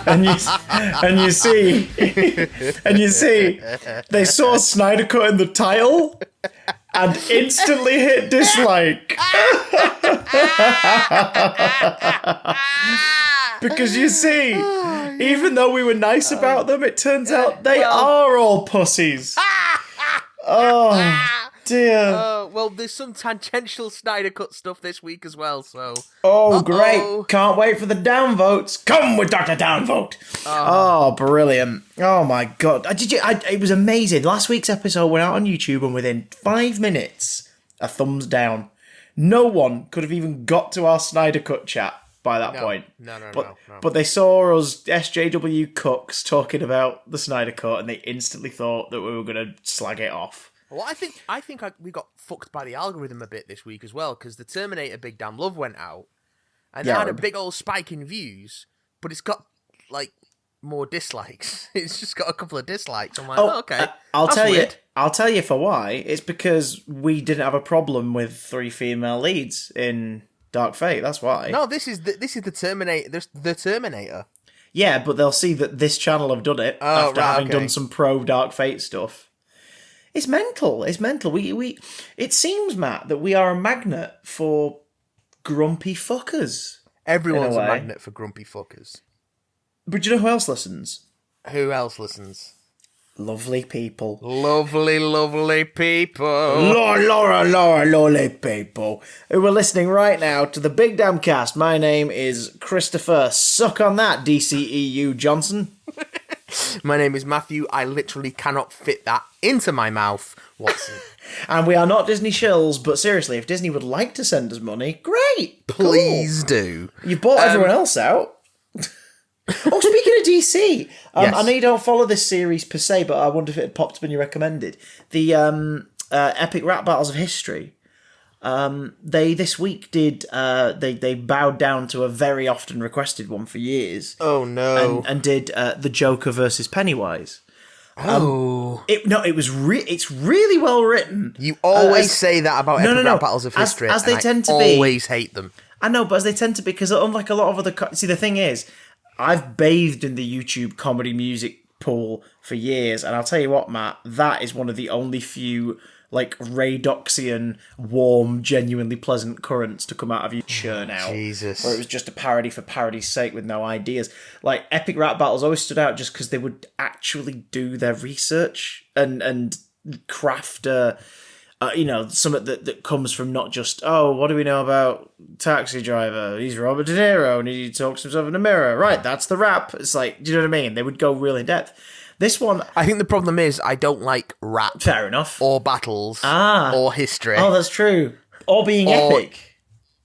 and you see, they saw Snyder Cut in the title and instantly hit dislike. Because you see, even though we were nice about them, it turns out they are all pussies. Oh, dear. Well, there's some tangential Snyder Cut stuff this week as well, so... Oh, great. Can't wait for the downvotes. Come with Dr. Downvote. Oh, brilliant. Oh, my God. It was amazing. Last week's episode went out on YouTube, and within 5 minutes, a thumbs down. No one could have even got to our Snyder Cut chat by that point. No. But they saw us SJW cooks talking about the Snyder Cut, and they instantly thought that we were going to slag it off. Well, I think we got fucked by the algorithm a bit this week as well, because the Terminator Big Damn Love went out, and they had a big old spike in views, but it's got, like, more dislikes. It's just got a couple of dislikes. I'm like, okay. I'll tell you for why. It's because we didn't have a problem with 3 female leads in Dark Fate. That's why. No, this is the Terminator. The Terminator. Yeah, but they'll see that this channel have done it after having done some pro Dark Fate stuff. It's mental. It's mental. It seems, Matt, that we are a magnet for grumpy fuckers. Everyone's a magnet for grumpy fuckers. But do you know who else listens? Who else listens? Lovely people. Lovely people. Laura, lovely people. Who are listening right now to the Big Damn Cast. My name is Christopher. Suck on that, DCEU Johnson. My name is Matthew. I literally cannot fit that into my mouth, Watson. And we are not Disney shills, but seriously, if Disney would like to send us money, great. Please do. You bought everyone else out. Oh, speaking of DC, yes. I know you don't follow this series per se, but I wonder if it had popped up when you recommended. The Epic Rap Battles of History. They this week did they bowed down to a very often requested one for years. Oh no! And did the Joker versus Pennywise. It's really well written. You always say that about Epic Rap Battles of History, as they tend to always hate them. I know, but as they tend to be, because unlike a lot of other... See, the thing is, I've bathed in the YouTube comedy music pool for years, and I'll tell you what, Matt, that is one of the only few, like, Raydoxian, warm, genuinely pleasant currents to come out of you churn out. Jesus. Where it was just a parody for parody's sake with no ideas. Like, Epic Rap Battles always stood out just because they would actually do their research and craft something that comes from not just, what do we know about Taxi Driver? He's Robert De Niro and he talks to himself in a mirror. Right, that's the rap. It's like, do you know what I mean? They would go really in depth. This one... I think the problem is I don't like rap. Fair enough. Or battles. or history. Oh, that's true. Or being epic.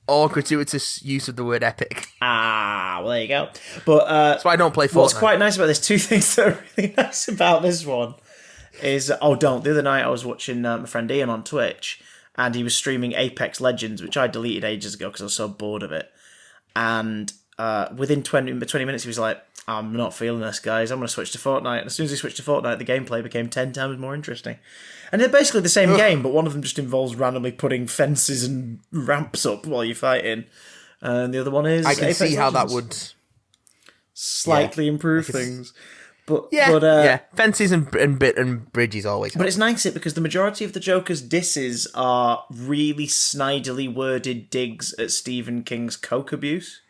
Or gratuitous use of the word epic. Well, there you go. But that's why I don't play Fortnite. What's quite nice about this, 2 things that are really nice about this one is... The other night I was watching my friend Ian on Twitch, and he was streaming Apex Legends, which I deleted ages ago because I was so bored of it. And within 20 minutes he was like, I'm not feeling this, guys. I'm going to switch to Fortnite. And as soon as he switched to Fortnite, the gameplay became 10 times more interesting. And they're basically the same game, but one of them just involves randomly putting fences and ramps up while you're fighting. And the other one is I can Apex see how Legends. that would... Slightly improve things. But fences and bridges always help. But it's nice because the majority of the Joker's disses are really snidely worded digs at Stephen King's coke abuse.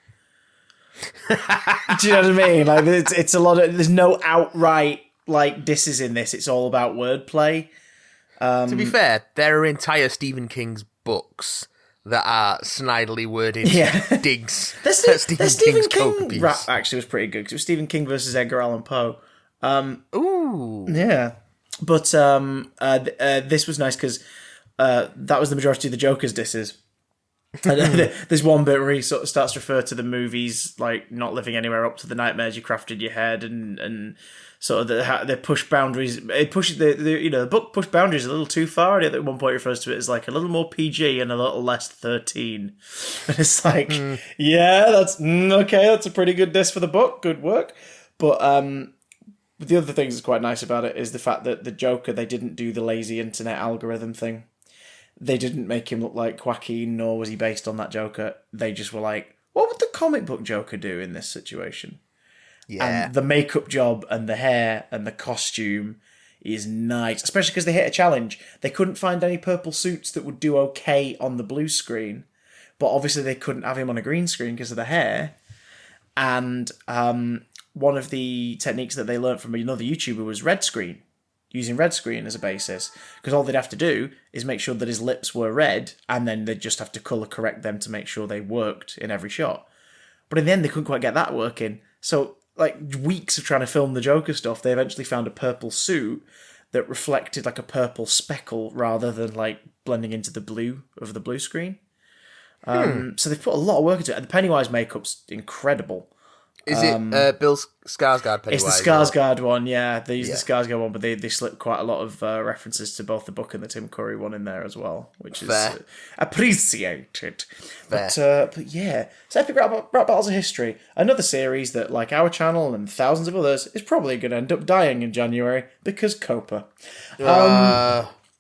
Do you know what I mean? Like, it's a lot of... There's no outright, like, disses in this. It's all about wordplay. To be fair, there are entire Stephen King's books that are snidely worded digs at Stephen King's rap actually was pretty good, because it was Stephen King versus Edgar Allan Poe. Ooh. Yeah. But this was nice because that was the majority of the Joker's disses. There's one bit where he sort of starts to refer to the movies like not living anywhere up to the nightmares you crafted in your head, and sort of they push boundaries. It pushes the book push boundaries a little too far. And at one point refers to it as like a little more PG and a little less 13. And it's like, that's okay. That's a pretty good diss for the book. Good work. But the other thing that's quite nice about it is the fact that the Joker, they didn't do the lazy internet algorithm thing. they didn't make him look like Joaquin, nor was he based on that Joker. They just were like, what would the comic book Joker do in this situation? Yeah. And the makeup job and the hair and the costume is nice, especially because they hit a challenge. They couldn't find any purple suits that would do okay on the blue screen, but obviously they couldn't have him on a green screen because of the hair. And one of the techniques that they learned from another YouTuber was red screen, using red screen as a basis, because all they'd have to do is make sure that his lips were red, and then they'd just have to colour correct them to make sure they worked in every shot. But in the end, they couldn't quite get that working. So, like, weeks of trying to film the Joker stuff, they eventually found a purple suit that reflected like a purple speckle rather than like blending into the blue of the blue screen. So they've put a lot of work into it. And the Pennywise makeup's incredible. Is it Bill Skarsgård Pennywise? It's the Skarsgård one, yeah. They used the Skarsgård one, but they slipped quite a lot of references to both the book and the Tim Curry one in there as well, which is appreciated. But yeah, so Epic Rap Battles of History, another series that, like our channel and thousands of others, is probably going to end up dying in January because Copa.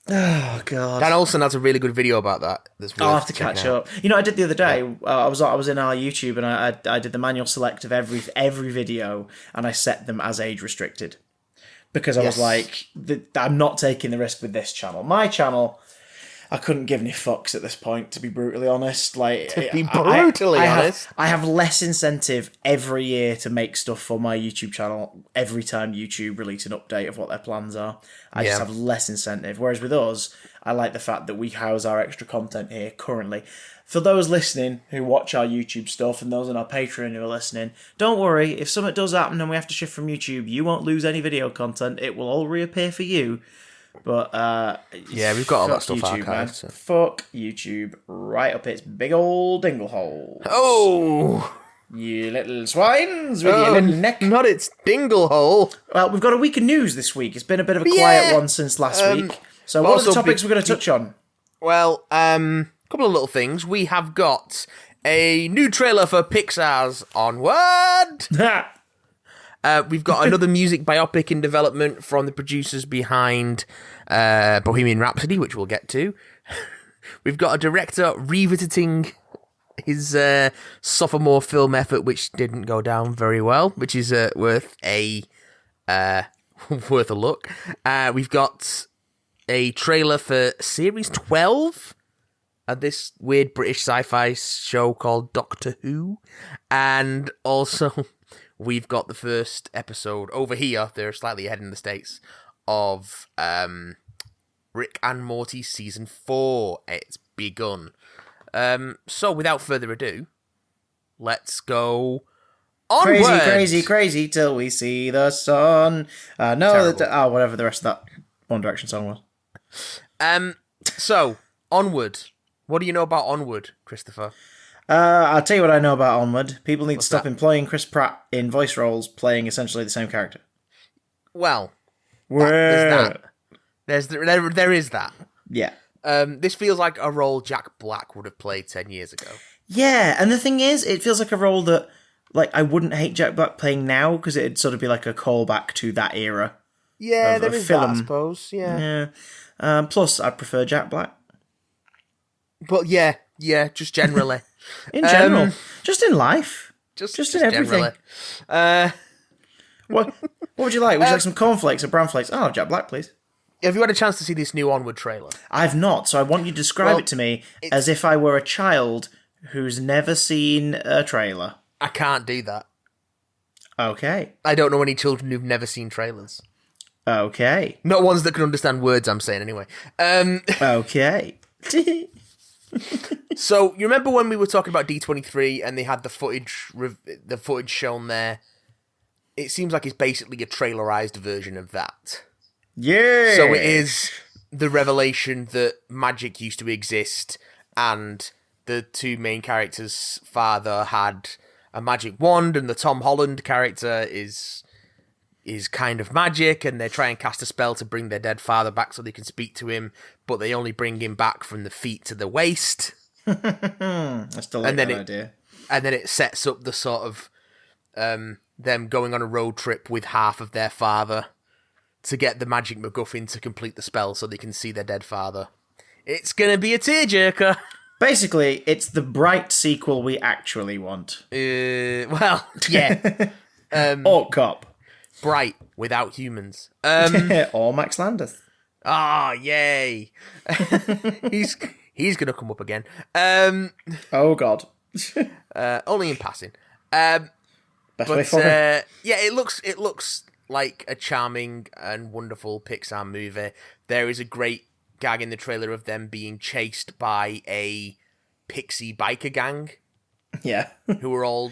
Oh god! Dan Olsen has a really good video about that. I'll have to catch up. You know, I did the other day. I was in our YouTube and I did the manual select of every video, and I set them as age restricted because I was like, I'm not taking the risk with this channel. My channel, I couldn't give any fucks at this point, to be brutally honest. Like, I have less incentive every year to make stuff for my YouTube channel every time YouTube release an update of what their plans are. I just have less incentive. Whereas with us, I like the fact that we house our extra content here currently. For those listening who watch our YouTube stuff and those on our Patreon who are listening, don't worry. If something does happen and we have to shift from YouTube, you won't lose any video content. It will all reappear for you. But yeah, we've got all that stuff YouTube, archived. So. Fuck YouTube right up its big old dingle hole. Oh, you little swines with your little neck. Not its dingle hole. Well, we've got a week of news this week. It's been a bit of a quiet one since last week. So what are the topics we're going to touch on? Well, a couple of little things. We have got a new trailer for Pixar's Onward. We've got another music biopic in development from the producers behind Bohemian Rhapsody, which we'll get to. We've got a director revisiting his sophomore film effort, which didn't go down very well, which is worth a look. We've got a trailer for Series 12, this weird British sci-fi show called Doctor Who, and also... we've got the first episode over here, they're slightly ahead in the States, of Rick and Morty Season 4. It's begun. So, without further ado, let's go onward. Crazy, till we see the sun. Whatever the rest of that One Direction song was. So, Onward. What do you know about Onward, Christopher? I'll tell you what I know about Onward. People need to stop employing Chris Pratt in voice roles playing essentially the same character. Well, there's that. There is that. Yeah. This feels like a role Jack Black would have played 10 years ago. Yeah, and the thing is, it feels like a role that, like, I wouldn't hate Jack Black playing now, because it'd sort of be like a callback to that era. Yeah, there is that, I suppose. Yeah. Plus, I prefer Jack Black. But yeah, just generally. In general. Just in life. Just in everything. What would you like? Would you like some cornflakes or brown flakes? Oh, Jack Black, please. Have you had a chance to see this new Onward trailer? I've not, so I want you to describe it to me as if I were a child who's never seen a trailer. I can't do that. Okay. I don't know any children who've never seen trailers. Okay. Not ones that can understand words I'm saying anyway. Okay. So, you remember when we were talking about D23 and they had the footage shown there? It seems like it's basically a trailerized version of that. Yeah. So it is the revelation that magic used to exist and the two main characters' father had a magic wand and the Tom Holland character is kind of magic, and they try and cast a spell to bring their dead father back so they can speak to him, but they only bring him back from the feet to the waist. I still like that idea. And then it sets up the sort of them going on a road trip with half of their father to get the magic MacGuffin to complete the spell so they can see their dead father It's gonna be a tearjerker. Basically, it's the Bright sequel we actually want. Well, yeah. Orc Cop. Bright without humans. Or Max Landis. Ah, yay. He's gonna come up again. Oh, God. Only in passing. Best way for him. Yeah, it looks like a charming and wonderful Pixar movie. There is a great gag in the trailer of them being chased by a pixie biker gang. Yeah. Who are all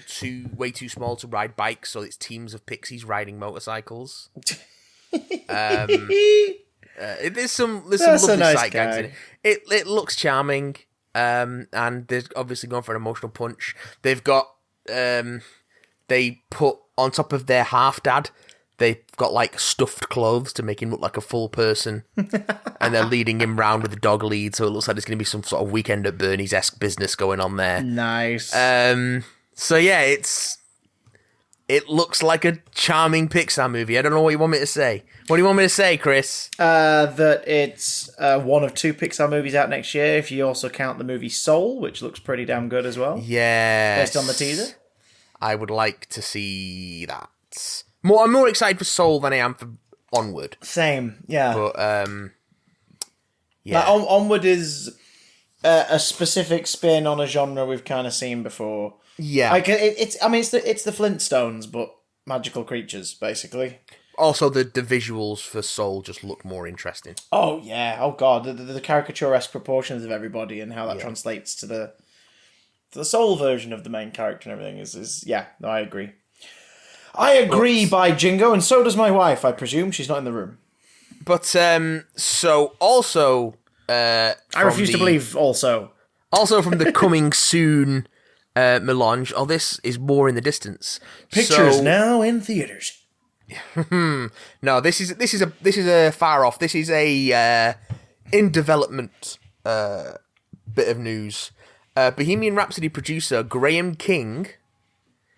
way too small to ride bikes, so it's teams of pixies riding motorcycles. There's some lovely nice sight gags in gag. it. It looks charming, and they're obviously going for an emotional punch. They've got they put on top of their half dad. They've got like stuffed clothes to make him look like a full person, and they're leading him round with a dog lead, so it looks like there's going to be some sort of Weekend at Bernie's-esque business going on there. Nice. So yeah, it looks like a charming Pixar movie. I don't know what you want me to say. What do you want me to say, Chris? That it's one of 2 Pixar movies out next year, if you also count the movie Soul, which looks pretty damn good as well. Yeah. Based on the teaser. I would like to see that. I'm more excited for Soul than I am for Onward. Same, yeah. But, yeah. Like, Onward is a specific spin on a genre we've kind of seen before. Yeah. Like, it's the Flintstones, but magical creatures, basically. Also, the visuals for Soul just look more interesting. Oh, yeah. Oh, God. The caricature-esque proportions of everybody and how that translates to the Soul version of the main character and everything is yeah, no, I agree. I agree, by Jingo, and so does my wife, I presume. She's not in the room. But, so, also... I refuse to believe also. Also from the coming soon melange, this is more in the distance. Pictures now in theaters. No, this is a far off. This is a in development bit of news. Bohemian Rhapsody producer Graham King,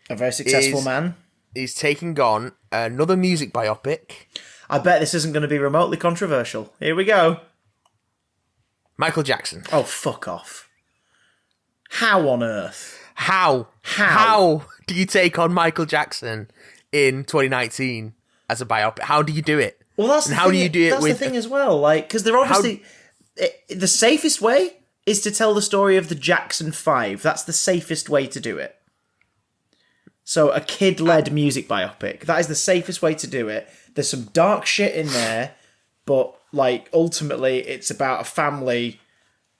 a very successful man, is taking on another music biopic. I bet this isn't going to be remotely controversial. Here we go. Michael Jackson. Oh, fuck off. How on earth? How do you take on Michael Jackson in 2019 as a biopic? How do you do it? Well, that's and how do you do it that's with... the thing as well. Like, because they're obviously... the safest way is to tell the story of the Jackson 5. That's the safest way to do it. So, a kid-led music biopic. That is the safest way to do it. There's some dark shit in there, but, like, ultimately, it's about a family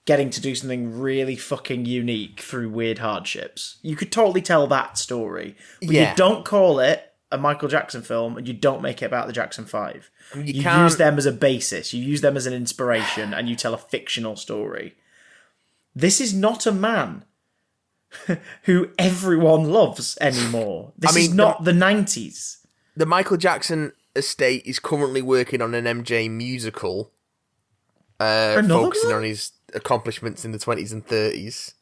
getting to do something really fucking unique through weird hardships. You could totally tell that story. But you don't call it a Michael Jackson film, and you don't make it about the Jackson 5. You use them as a basis. You use them as an inspiration, and you tell a fictional story. This is not a man who everyone loves anymore. This is not the 90s. The Michael Jackson estate is currently working on an MJ musical, focusing on his accomplishments in the 20s and 30s.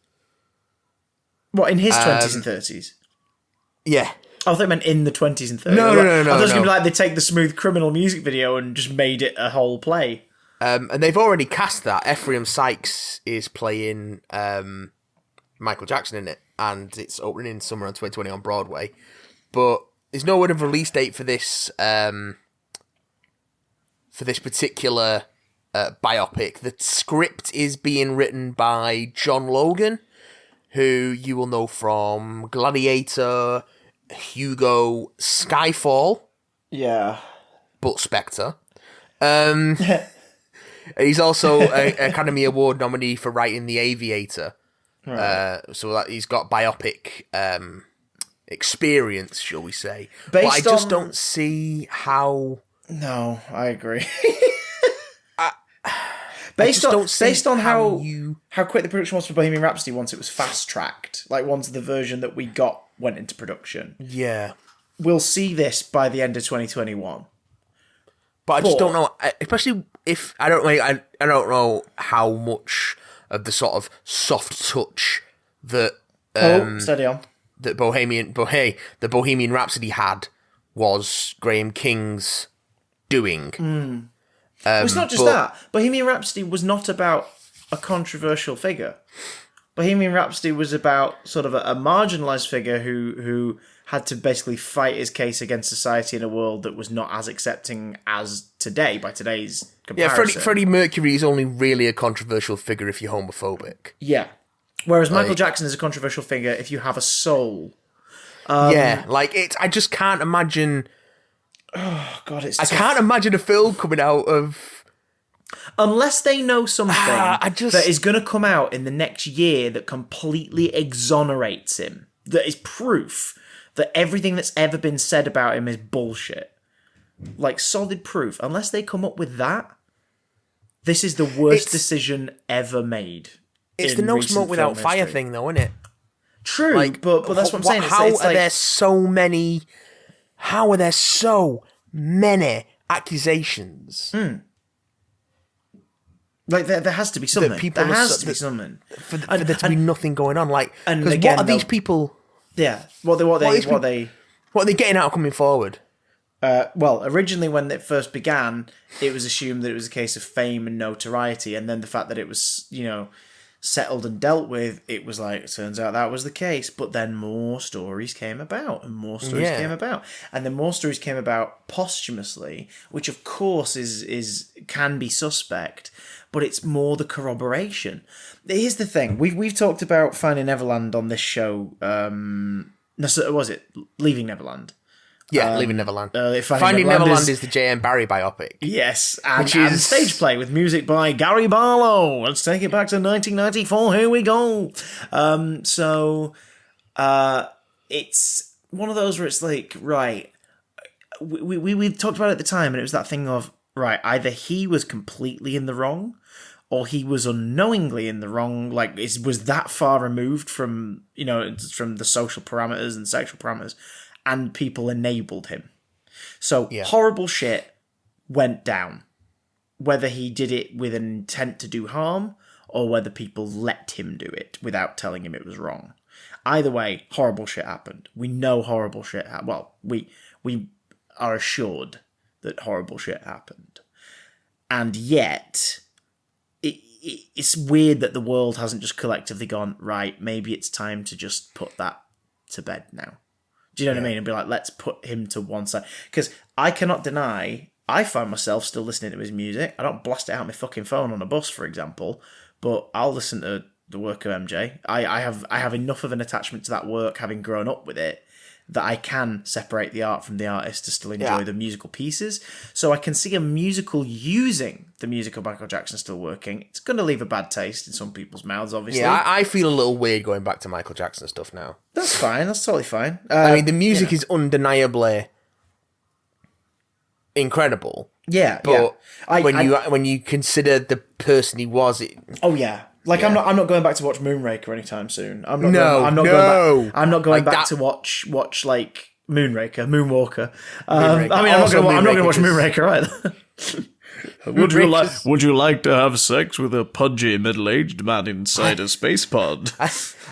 What, in his 20s and 30s? Yeah. I thought it meant in the 20s and 30s. No. I thought it was going to be like they take the Smooth Criminal music video and just made it a whole play. And they've already cast that. Ephraim Sykes is playing Michael Jackson in it, and it's opening in summer of 2020 on Broadway. But there's no word of release date for this particular biopic. The script is being written by John Logan, who you will know from Gladiator, Hugo, Skyfall. Yeah. But Spectre. He's also an Academy Award nominee for writing The Aviator. Right. So that he's got biopic experience, shall we say. But I just don't see how... No, I agree. Based on how quick the production was for Bohemian Rhapsody once it was fast-tracked, like once the version that we got went into production. Yeah. We'll see this by the end of 2021. But I just don't know, especially if I don't know how much of the sort of soft touch that steady on. That the Bohemian Rhapsody had was Graham King's doing. It's not just that. Bohemian Rhapsody was not about a controversial figure. Bohemian Rhapsody was about sort of a marginalised figure who had to basically fight his case against society in a world that was not as accepting as today, by today's comparison. Yeah, Freddie Mercury is only really a controversial figure if you're homophobic. Yeah. Whereas Michael Jackson is a controversial figure if you have a soul. I just can't imagine... Oh, God, it's I can't imagine a film coming out of... Unless they know something that is going to come out in the next year that completely exonerates him, that is proof that everything that's ever been said about him is bullshit. Like, solid proof. Unless they come up with that, this is the worst decision ever made. It's the no smoke without fire thing, though, isn't it? True, like, but that's what I'm saying. How are there so many... How are there so many accusations? Like, there has to be something. There has to be something. For there to be nothing going on. Like, and because again, what are these people... Yeah, what are they getting out coming forward? Well, originally when it first began, it was assumed that it was a case of fame and notoriety, and then the fact that it was, settled and dealt with, it was like, it turns out that was the case, but then more stories came about, and more stories came about, and then more stories came about posthumously, which of course can be suspect, but it's more the corroboration. Here's the thing, we've talked about Finding Neverland on this show, was it Leaving Neverland? Yeah, Leaving Neverland. Finding Neverland is the J.M. Barrie biopic. Yes, and stage play with music by Gary Barlow. Let's take it back to 1994. Here we go. It's one of those where it's like, right, we talked about it at the time, and it was that thing of, right, either he was completely in the wrong, or he was unknowingly in the wrong, like, was that far removed from, from the social parameters and sexual parameters, and people enabled him. So horrible shit went down. Whether he did it with an intent to do harm, or whether people let him do it without telling him it was wrong. Either way, horrible shit happened. We know horrible shit happened. Well, we are assured that horrible shit happened. And yet, it's weird that the world hasn't just collectively gone, right, maybe it's time to just put that to bed now. Do you know what I mean? And be like, let's put him to one side. Because I cannot deny, I find myself still listening to his music. I don't blast it out my fucking phone on a bus, for example, but I'll listen to the work of MJ. I have enough of an attachment to that work, having grown up with it, that I can separate the art from the artist to still enjoy the musical pieces. So I can see a musical using the music of Michael Jackson still working. It's going to leave a bad taste in some people's mouths, obviously. Yeah, I feel a little weird going back to Michael Jackson stuff now. That's fine. That's totally fine. I mean, the music is undeniably incredible. Yeah, but when you consider the person he was, oh yeah. Like I'm not going back to watch Moonraker anytime soon. I'm not going back to watch like Moonwalker. I'm not going to watch Moonraker either. Would you like to have sex with a pudgy middle-aged man inside a space pod?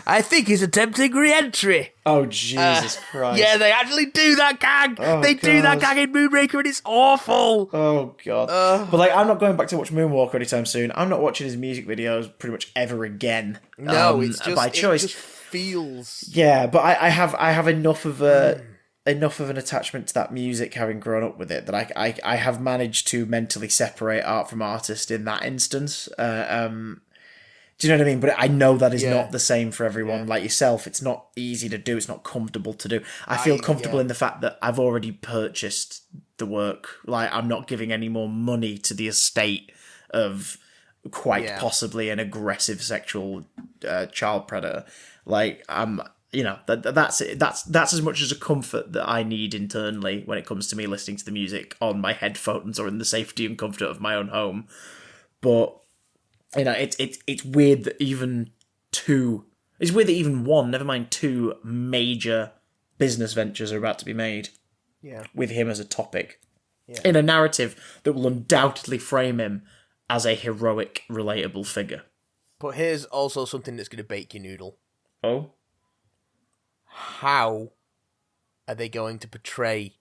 I think he's attempting re-entry. Oh, Jesus Christ. Yeah, they actually do that gag. Do that gag in Moonraker, and it's awful. Oh, God. But, like, I'm not going back to watch Moonwalker anytime soon. I'm not watching his music videos pretty much ever again. No, it's just... by choice. It just feels... Yeah, but I have enough of an attachment to that music, having grown up with it, that I have managed to mentally separate art from artist in that instance. Do you know what I mean? But I know that is not the same for everyone. Like yourself, it's not easy to do. It's not comfortable to do. I feel comfortable in the fact that I've already purchased the work. Like, I'm not giving any more money to the estate of quite possibly an aggressive sexual child predator. Like, that's it. That's as much as a comfort that I need internally when it comes to me listening to the music on my headphones or in the safety and comfort of my own home. But it's weird that even one, never mind two major business ventures are about to be made. Yeah. With him as a topic. Yeah. In a narrative that will undoubtedly frame him as a heroic, relatable figure. But here's also something that's going to bake your noodle. Oh? How are they going to portray...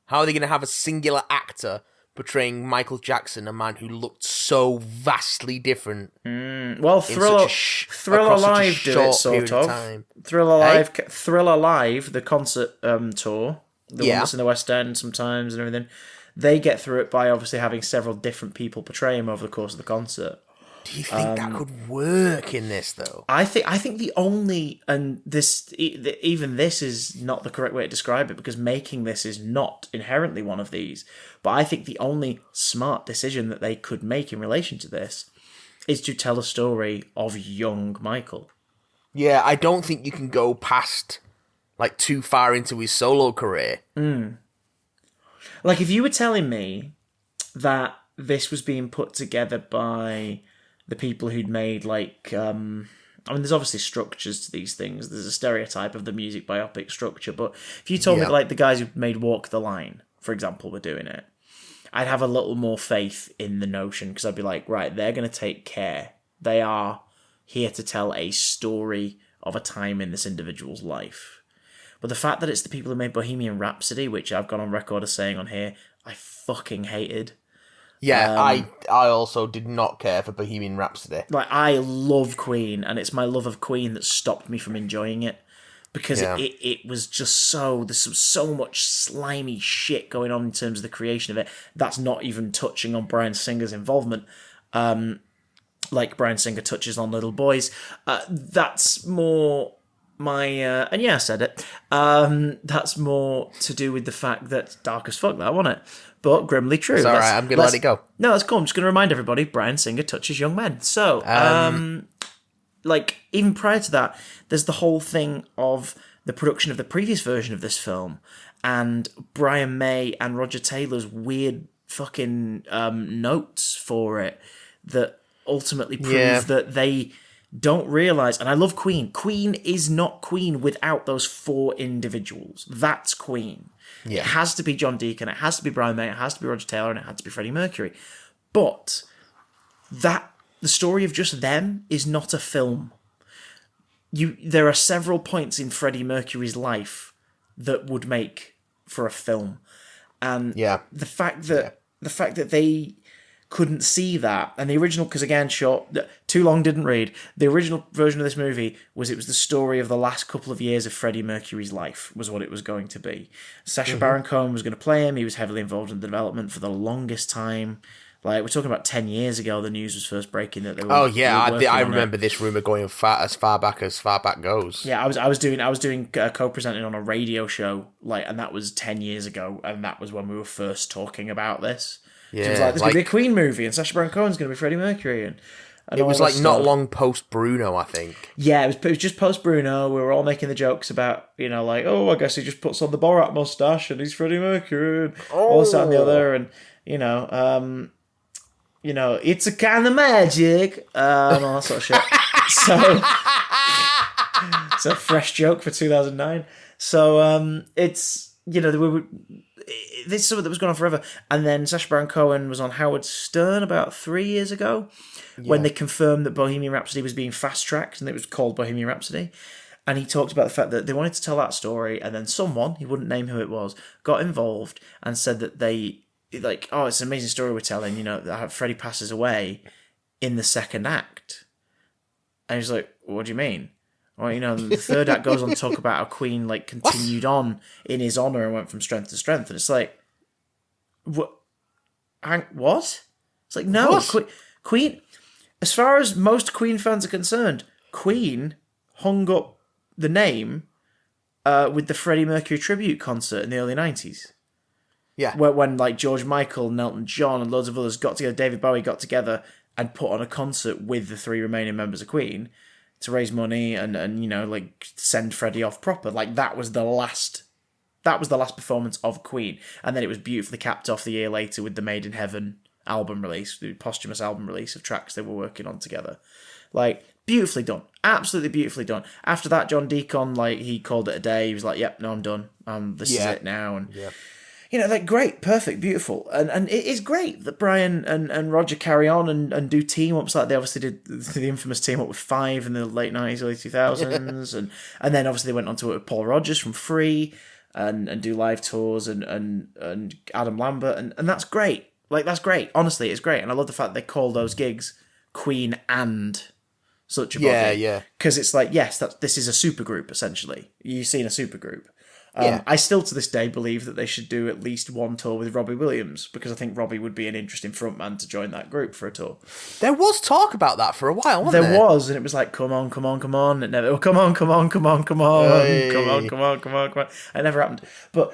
How are they going to have a singular actor portraying Michael Jackson, a man who looked so so vastly different. Well, Thriller across such a Live do it short sort period of. time. Thriller Live, the concert tour, the one that's in the West End sometimes and everything. They get through it by obviously having several different people portray him over the course of the concert. Do you think that could work in this though? I think the only, and even this is not the correct way to describe it, because making this is not inherently one of these, but I think the only smart decision that they could make in relation to this is to tell a story of young Michael. Yeah, I don't think you can go past like too far into his solo career. Like if you were telling me that this was being put together by the people who'd made there's obviously structures to these things. There's a stereotype of the music biopic structure, but if you told me like the guys who made Walk the Line, for example, were doing it, I'd have a little more faith in the notion, because I'd be like, right, they're going to take care. They are here to tell a story of a time in this individual's life. But the fact that it's the people who made Bohemian Rhapsody, which I've gone on record as saying on here, I fucking hated. Yeah, I also did not care for Bohemian Rhapsody. Like, I love Queen, and it's my love of Queen that stopped me from enjoying it. Because it was just there's so much slimy shit going on in terms of the creation of it. That's not even touching on Bryan Singer's involvement. Like Bryan Singer touches on Little Boys. That's more and yeah, I said it. That's more to do with the fact that dark as fuck that, wasn't it? But grimly true. It's alright, I'm going to let it go. No, that's cool. I'm just going to remind everybody, Bryan Singer touches young men. So, even prior to that, there's the whole thing of the production of the previous version of this film, and Brian May and Roger Taylor's weird fucking notes for it that ultimately prove that they don't realise, and I love Queen. Queen is not Queen without those four individuals. That's Queen. Yeah. It has to be John Deacon, it has to be Brian May, it has to be Roger Taylor, and it has to be Freddie Mercury. But the story of just them is not a film. There are several points in Freddie Mercury's life that would make for a film. And the fact that they couldn't see that, and the original, because again, too long didn't read, the original version of this movie was the story of the last couple of years of Freddie Mercury's life, was what it was going to be. Sacha Baron Cohen was going to play him. He was heavily involved in the development for the longest time. Like, we're talking about 10 years ago, the news was first breaking that they were. Oh yeah, I remember this rumor going as far back goes. Yeah, I was doing co-presenting on a radio show, and that was 10 years ago, and that was when we were first talking about this. Yeah, so it was there's going to be a Queen movie, and Sacha Baron Cohen's going to be Freddie Mercury, and it was not long post Bruno, I think. Yeah, it was just post Bruno. We were all making the jokes about, I guess he just puts on the Borat mustache and he's Freddie Mercury, and all this and the other, and it's a kind of magic, and all that sort of shit. So it's a fresh joke for 2009. So it's this is something that was going on forever. And then Sacha Baron Cohen was on Howard Stern about 3 years ago when they confirmed that Bohemian Rhapsody was being fast-tracked and it was called Bohemian Rhapsody. And he talked about the fact that they wanted to tell that story, and then someone, he wouldn't name who it was, got involved and said that it's an amazing story we're telling, that Freddie passes away in the second act. And he's like, what do you mean? Well, the third act goes on to talk about how Queen continued on in his honour and went from strength to strength, and it's like, what? It's like, no, Queen. As far as most Queen fans are concerned, Queen hung up the name with the Freddie Mercury tribute concert in the early 90s. Yeah, when George Michael, Elton John, and loads of others got together, David Bowie got together and put on a concert with the three remaining members of Queen to raise money and send Freddie off proper. That was the last performance of Queen, and then it was beautifully capped off the year later with the Made in Heaven album release, the posthumous album release of tracks they were working on together. Beautifully done, absolutely beautifully done. After that, John Deacon, he called it a day. He was like, "Yep, no, I'm done. This is it now." And great, perfect, beautiful. And it is great that Brian and Roger carry on and do team-ups like they obviously did the infamous team-up with Five in the late 90s, early 2000s. and then obviously they went on to work with Paul Rodgers from Free and do live tours and Adam Lambert. And that's great. Like, that's great. Honestly, it's great. And I love the fact they call those gigs Queen and Such a Body. Yeah. Because it's like, yes, this is a supergroup, essentially. You've seen a supergroup. Yeah. I still, to this day, believe that they should do at least one tour with Robbie Williams, because I think Robbie would be an interesting frontman to join that group for a tour. There was talk about that for a while, wasn't there? There was, and it was like, come on. It never, come on. Hey. Come on. It never happened. But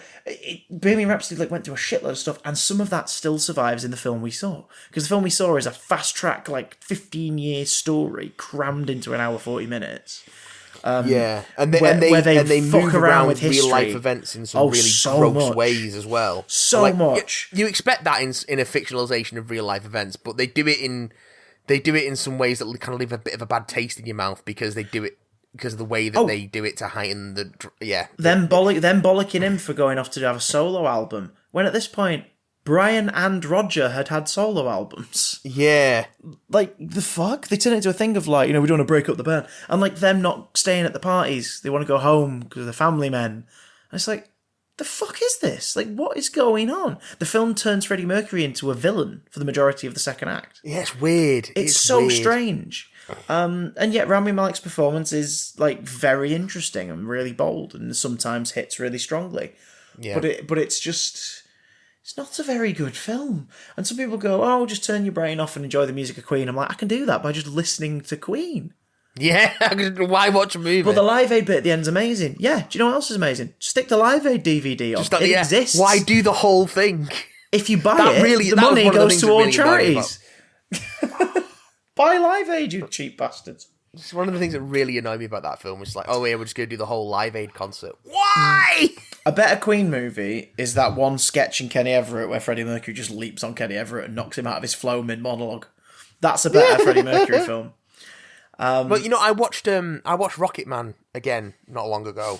Bohemian Rhapsody went through a shitload of stuff, and some of that still survives in the film we saw. Because the film we saw is a fast-track, 15-year story crammed into an hour 40 minutes. And they move around with real life events in some really gross ways as well. So much. You expect that in a fictionalization of real life events, but they do it in some ways that kind of leave a bit of a bad taste in your mouth because they do it because of the way that they do it to heighten the Them bollocking him for going off to have a solo album when at this point Brian and Roger had solo albums. Yeah. The fuck? They turn it into a thing of we don't want to break up the band. And them not staying at the parties. They want to go home because they're family men. And it's the fuck is this? What is going on? The film turns Freddie Mercury into a villain for the majority of the second act. Yeah, it's weird. It's so weird. Strange. And yet Rami Malek's performance is very interesting and really bold and sometimes hits really strongly. Yeah. But it's just... It's not a very good film. And some people go, oh, just turn your brain off and enjoy the music of Queen. I'm like, I can do that by just listening to Queen. Yeah, why watch a movie? But the Live Aid bit at the end's amazing. Yeah, do you know what else is amazing? Stick the Live Aid DVD on. It exists. Why do the whole thing? If you buy the money goes to all charities. Buy Live Aid, you cheap bastards. It's one of the things that really annoyed me about that film. Was we're just going to do the whole Live Aid concert. Why? A better Queen movie is that one sketch in Kenny Everett where Freddie Mercury just leaps on Kenny Everett and knocks him out of his flow mid-monologue. That's a better Freddie Mercury film. But I watched Rocket Man again not long ago.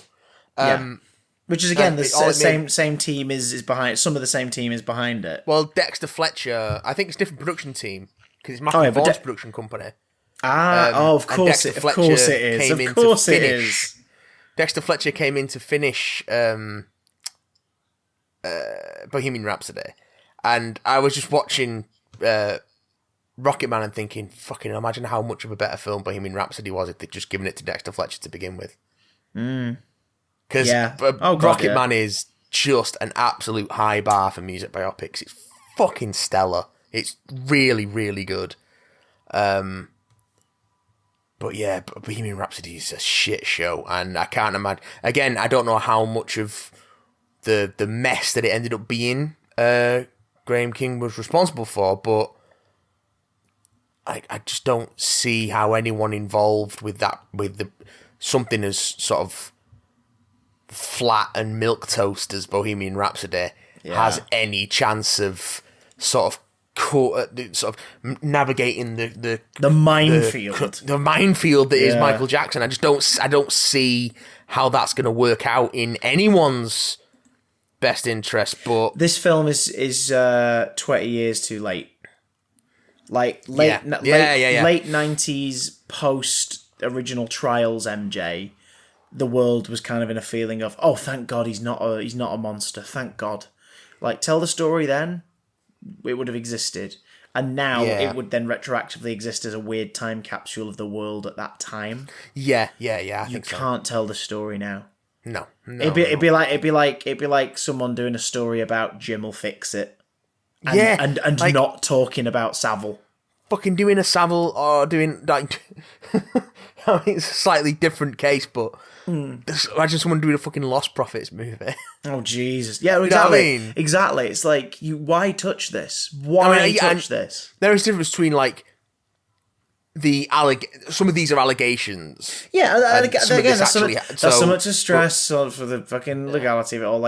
Which is again the same team is behind. Some of the same team is behind it. Well, Dexter Fletcher, I think it's a different production team because it's Matthew Vaughn's production company. Of course it is. Of course it is. Dexter Fletcher came in to finish Bohemian Rhapsody, and I was just watching Rocket Man and thinking, fucking imagine how much of a better film Bohemian Rhapsody was if they'd just given it to Dexter Fletcher to begin with. Because Rocket Man is just an absolute high bar for music biopics. It's fucking stellar. It's really, really good. But yeah, Bohemian Rhapsody is a shit show, and I can't imagine. Again, I don't know how much of the mess that it ended up being Graham King was responsible for, but I just don't see how anyone involved with something as sort of flat and milquetoast as Bohemian Rhapsody has any chance of sort of navigating the minefield, the minefield that is Michael Jackson. I don't see how that's going to work out in anyone's best interest. But this film is 20 years too late. Late 90s post original Trials MJ. The world was kind of in a feeling of, oh, thank God he's not a monster. Thank God. Tell the story then. It would have existed, and now it would then retroactively exist as a weird time capsule of the world at that time. I you can't tell the story now. No, it'd be like someone doing a story about Jim will fix it, and not talking about Savile. Fucking doing a Savile or doing I mean, it's a slightly different case, but imagine someone doing a fucking Lost Prophets movie. Oh Jesus! Yeah, exactly. You know what I mean? Exactly. It's why touch this? Why touch this? There is a difference between some of these are allegations. Yeah, and again, that's so much to stress for the fucking legality of it all.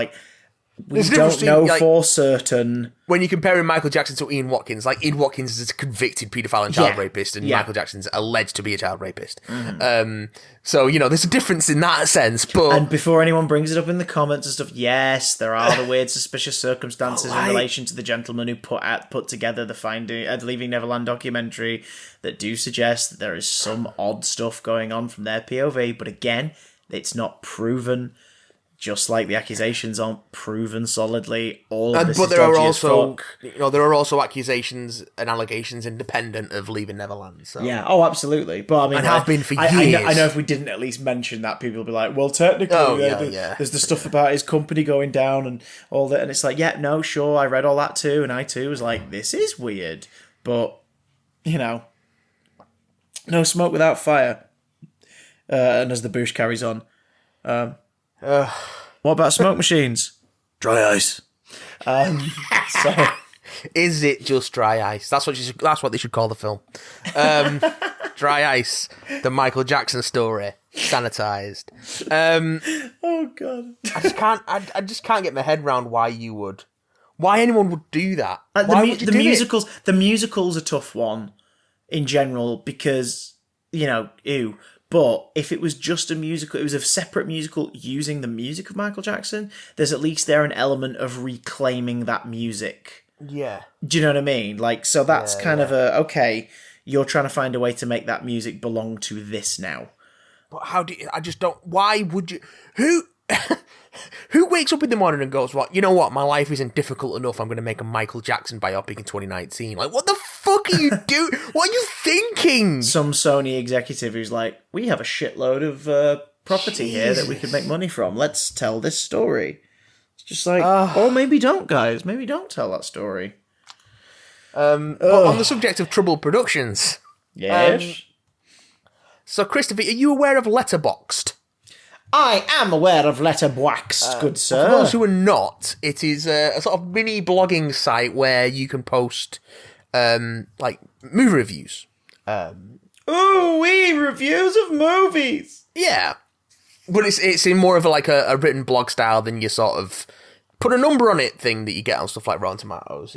We don't know for certain. When you're comparing Michael Jackson to Ian Watkins, Ian Watkins is a convicted paedophile and child rapist, and Michael Jackson's alleged to be a child rapist. So, there's a difference in that sense. And before anyone brings it up in the comments and stuff, yes, there are the weird suspicious circumstances in relation to the gentleman who put together the Leaving Neverland documentary that do suggest that there is some odd stuff going on from their POV, but again, it's not proven. just like the accusations aren't proven solidly. All of this but is there are dodgy as also, fuck. there are also accusations and allegations independent of Leaving Neverland. So. Yeah, oh, absolutely. But I mean, And have been for I years. know if we didn't at least mention that, people would be like, well, technically, there's the stuff about his company going down and all that. And it's like, yeah, no, sure, I read all that too. And I too was like, this is weird. But, no smoke without fire. And as the boosh carries on. What about smoke machines? Dry ice. So... Is it just dry ice? That's what they should call the film. Dry Ice, the Michael Jackson story, sanitized. Oh god! I just can't get my head around why anyone would do that. The musical's a tough one in general because ew. But if it was just a musical, it was a separate musical using the music of Michael Jackson. There's at least an element of reclaiming that music. Yeah. Do you know what I mean? Like, so that's kind of okay, you're trying to find a way to make that music belong to this now. But why would you, who wakes up in the morning and goes, well, you know what, my life isn't difficult enough, I'm going to make a Michael Jackson biopic in 2019. Like, what the fuck are you doing? What are you thinking? Some Sony executive who's like, we have a shitload of property here that we could make money from. Let's tell this story. Just like, or maybe don't, guys. Maybe don't tell that story. On the subject of troubled productions. Yes. So, Christopher, are you aware of Letterboxd? I am aware of Letterboxd, good sir. For those who are not, it is a sort of mini blogging site where you can post, movie reviews. Reviews of movies! Yeah. But it's in more of a written blog style than your sort of put a number on it thing that you get on stuff like Rotten Tomatoes.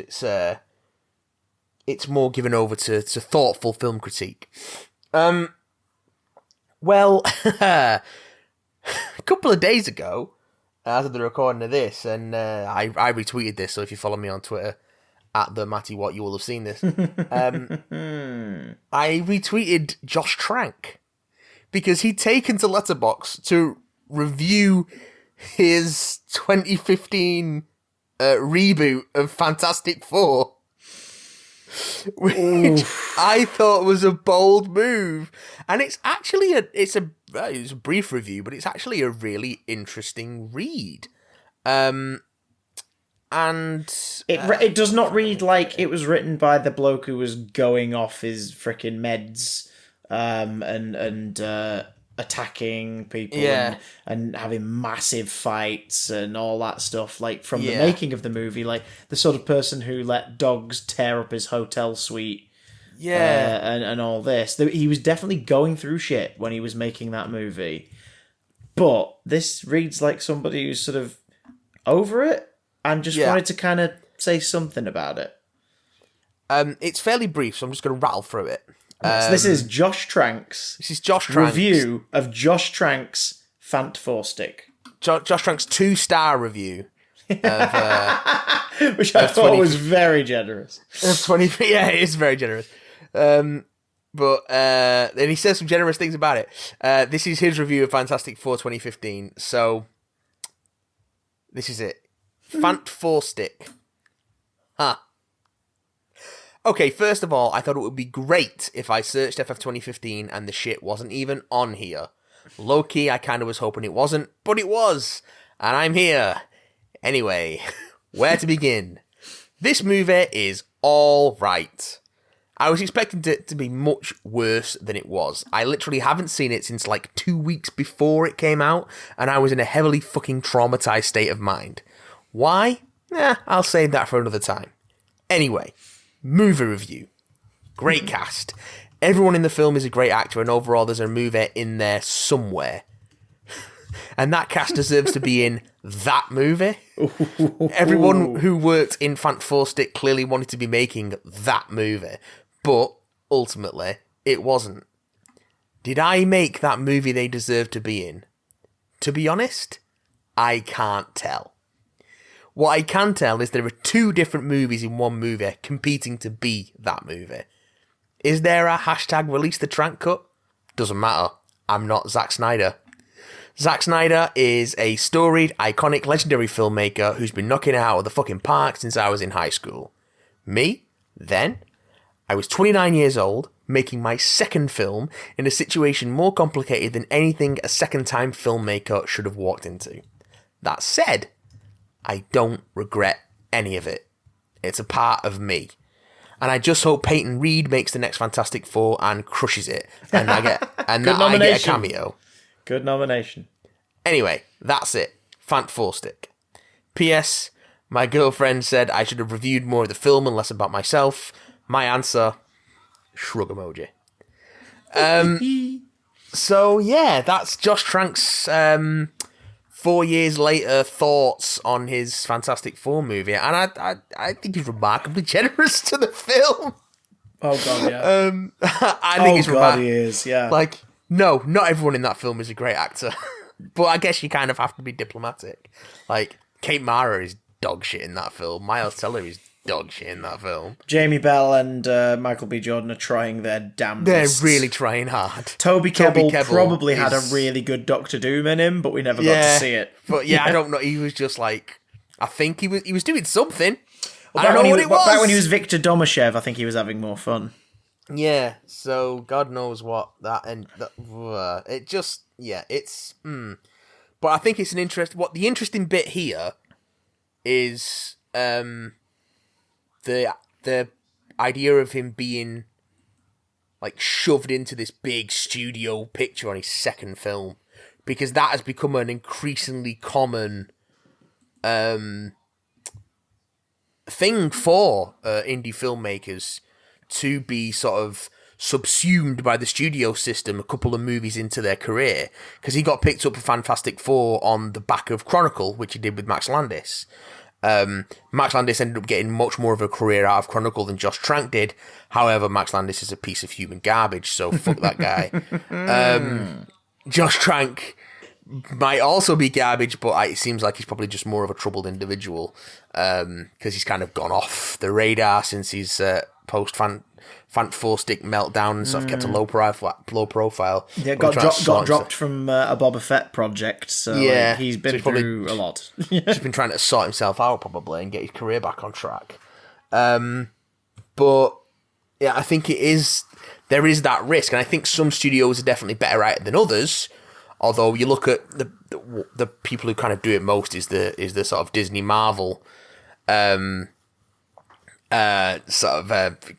It's more given over to thoughtful film critique. Well, a couple of days ago, as of the recording of this, and I retweeted this, so if you follow me on Twitter, @TheMattyWhat, you will have seen this. I retweeted Josh Trank. Because he'd taken to Letterboxd to review his 2015 reboot of Fantastic Four, which I thought was a bold move. And it's actually it's a brief review, but it's actually a really interesting read. And it does not read like it was written by the bloke who was going off his frickin' meds. And attacking people and having massive fights and all that stuff, like from the making of the movie, like the sort of person who let dogs tear up his hotel suite and all this. He was definitely going through shit when he was making that movie, but this reads like somebody who's sort of over it and just wanted to kind of say something about it. It's fairly brief, so I'm just going to rattle through it. So this is Josh Trank's. Review of Josh Trank's Fant 4-Stick. Josh Trank's 2-star review. Which I thought was very generous. Yeah, it is very generous. But then he says some generous things about it. This is his review of Fantastic Four 2015. So, this is it. Fant 4-Stick. Huh. Okay, first of all, I thought it would be great if I searched FF 2015 and the shit wasn't even on here. Low-key, I kind of was hoping it wasn't, but it was. And I'm here. Anyway, where to begin? This movie is all right. I was expecting it to be much worse than it was. I literally haven't seen it since like 2 weeks before it came out, and I was in a heavily fucking traumatized state of mind. Why? I'll save that for another time. Anyway, movie review. Great cast. Everyone in the film is a great actor, and overall there's a movie in there somewhere. And that cast deserves to be in that movie. Everyone who worked in Fant 4-Stick clearly wanted to be making that movie. But, ultimately, it wasn't. Did I make that movie they deserved to be in? To be honest, I can't tell. What I can tell is there are two different movies in one movie competing to be that movie. Is there a hashtag release the Trank cut? Doesn't matter. I'm not Zack Snyder. Zack Snyder is a storied, iconic, legendary filmmaker who's been knocking it out of the fucking park since I was in high school. Me, then, I was 29 years old, making my second film in a situation more complicated than anything a second-time filmmaker should have walked into. That said, I don't regret any of it. It's a part of me. And I just hope Peyton Reed makes the next Fantastic Four and crushes it. And I get a cameo. Good nomination. Anyway, that's it. Fant Four Stick. P.S. My girlfriend said I should have reviewed more of the film and less about myself. My answer, shrug emoji. So yeah, that's Josh Trank's 4 years later thoughts on his Fantastic Four movie, and I think he's remarkably generous to the film. Oh god, yeah. I think he's he is, yeah. Like, no, not everyone in that film is a great actor, but I guess you kind of have to be diplomatic. Like, Kate Mara is dog shit in that film. Miles Teller is dog shit in that film. Jamie Bell and Michael B. Jordan are trying their damnedest. They're really trying hard. Toby Kebbell probably had a really good Doctor Doom in him, but we never got to see it. But yeah, I don't know. He was just like, I think he was doing something. Well, I don't know what it was. Back when he was Victor Domashev, I think he was having more fun. Yeah, so God knows what that and it just it's. But I think it's an interest. What the interesting bit here is the idea of him being like shoved into this big studio picture on his second film, because that has become an increasingly common thing for indie filmmakers to be sort of subsumed by the studio system a couple of movies into their career, because he got picked up for Fantastic Four on the back of Chronicle, which he did with Max Landis. Max Landis ended up getting much more of a career out of Chronicle than Josh Trank did. However, Max Landis is a piece of human garbage, so fuck that guy. Josh Trank might also be garbage, but it seems like he's probably just more of a troubled individual, because he's kind of gone off the radar since his post-Fant Four Stick meltdown and sort of kept a low profile. Yeah, got dropped from a Boba Fett project, so yeah, he's been through a lot. He's been trying to sort himself out probably and get his career back on track. But yeah, I think there is that risk, and I think some studios are definitely better at it than others. Although you look at the people who kind of do it most is the sort of Disney Marvel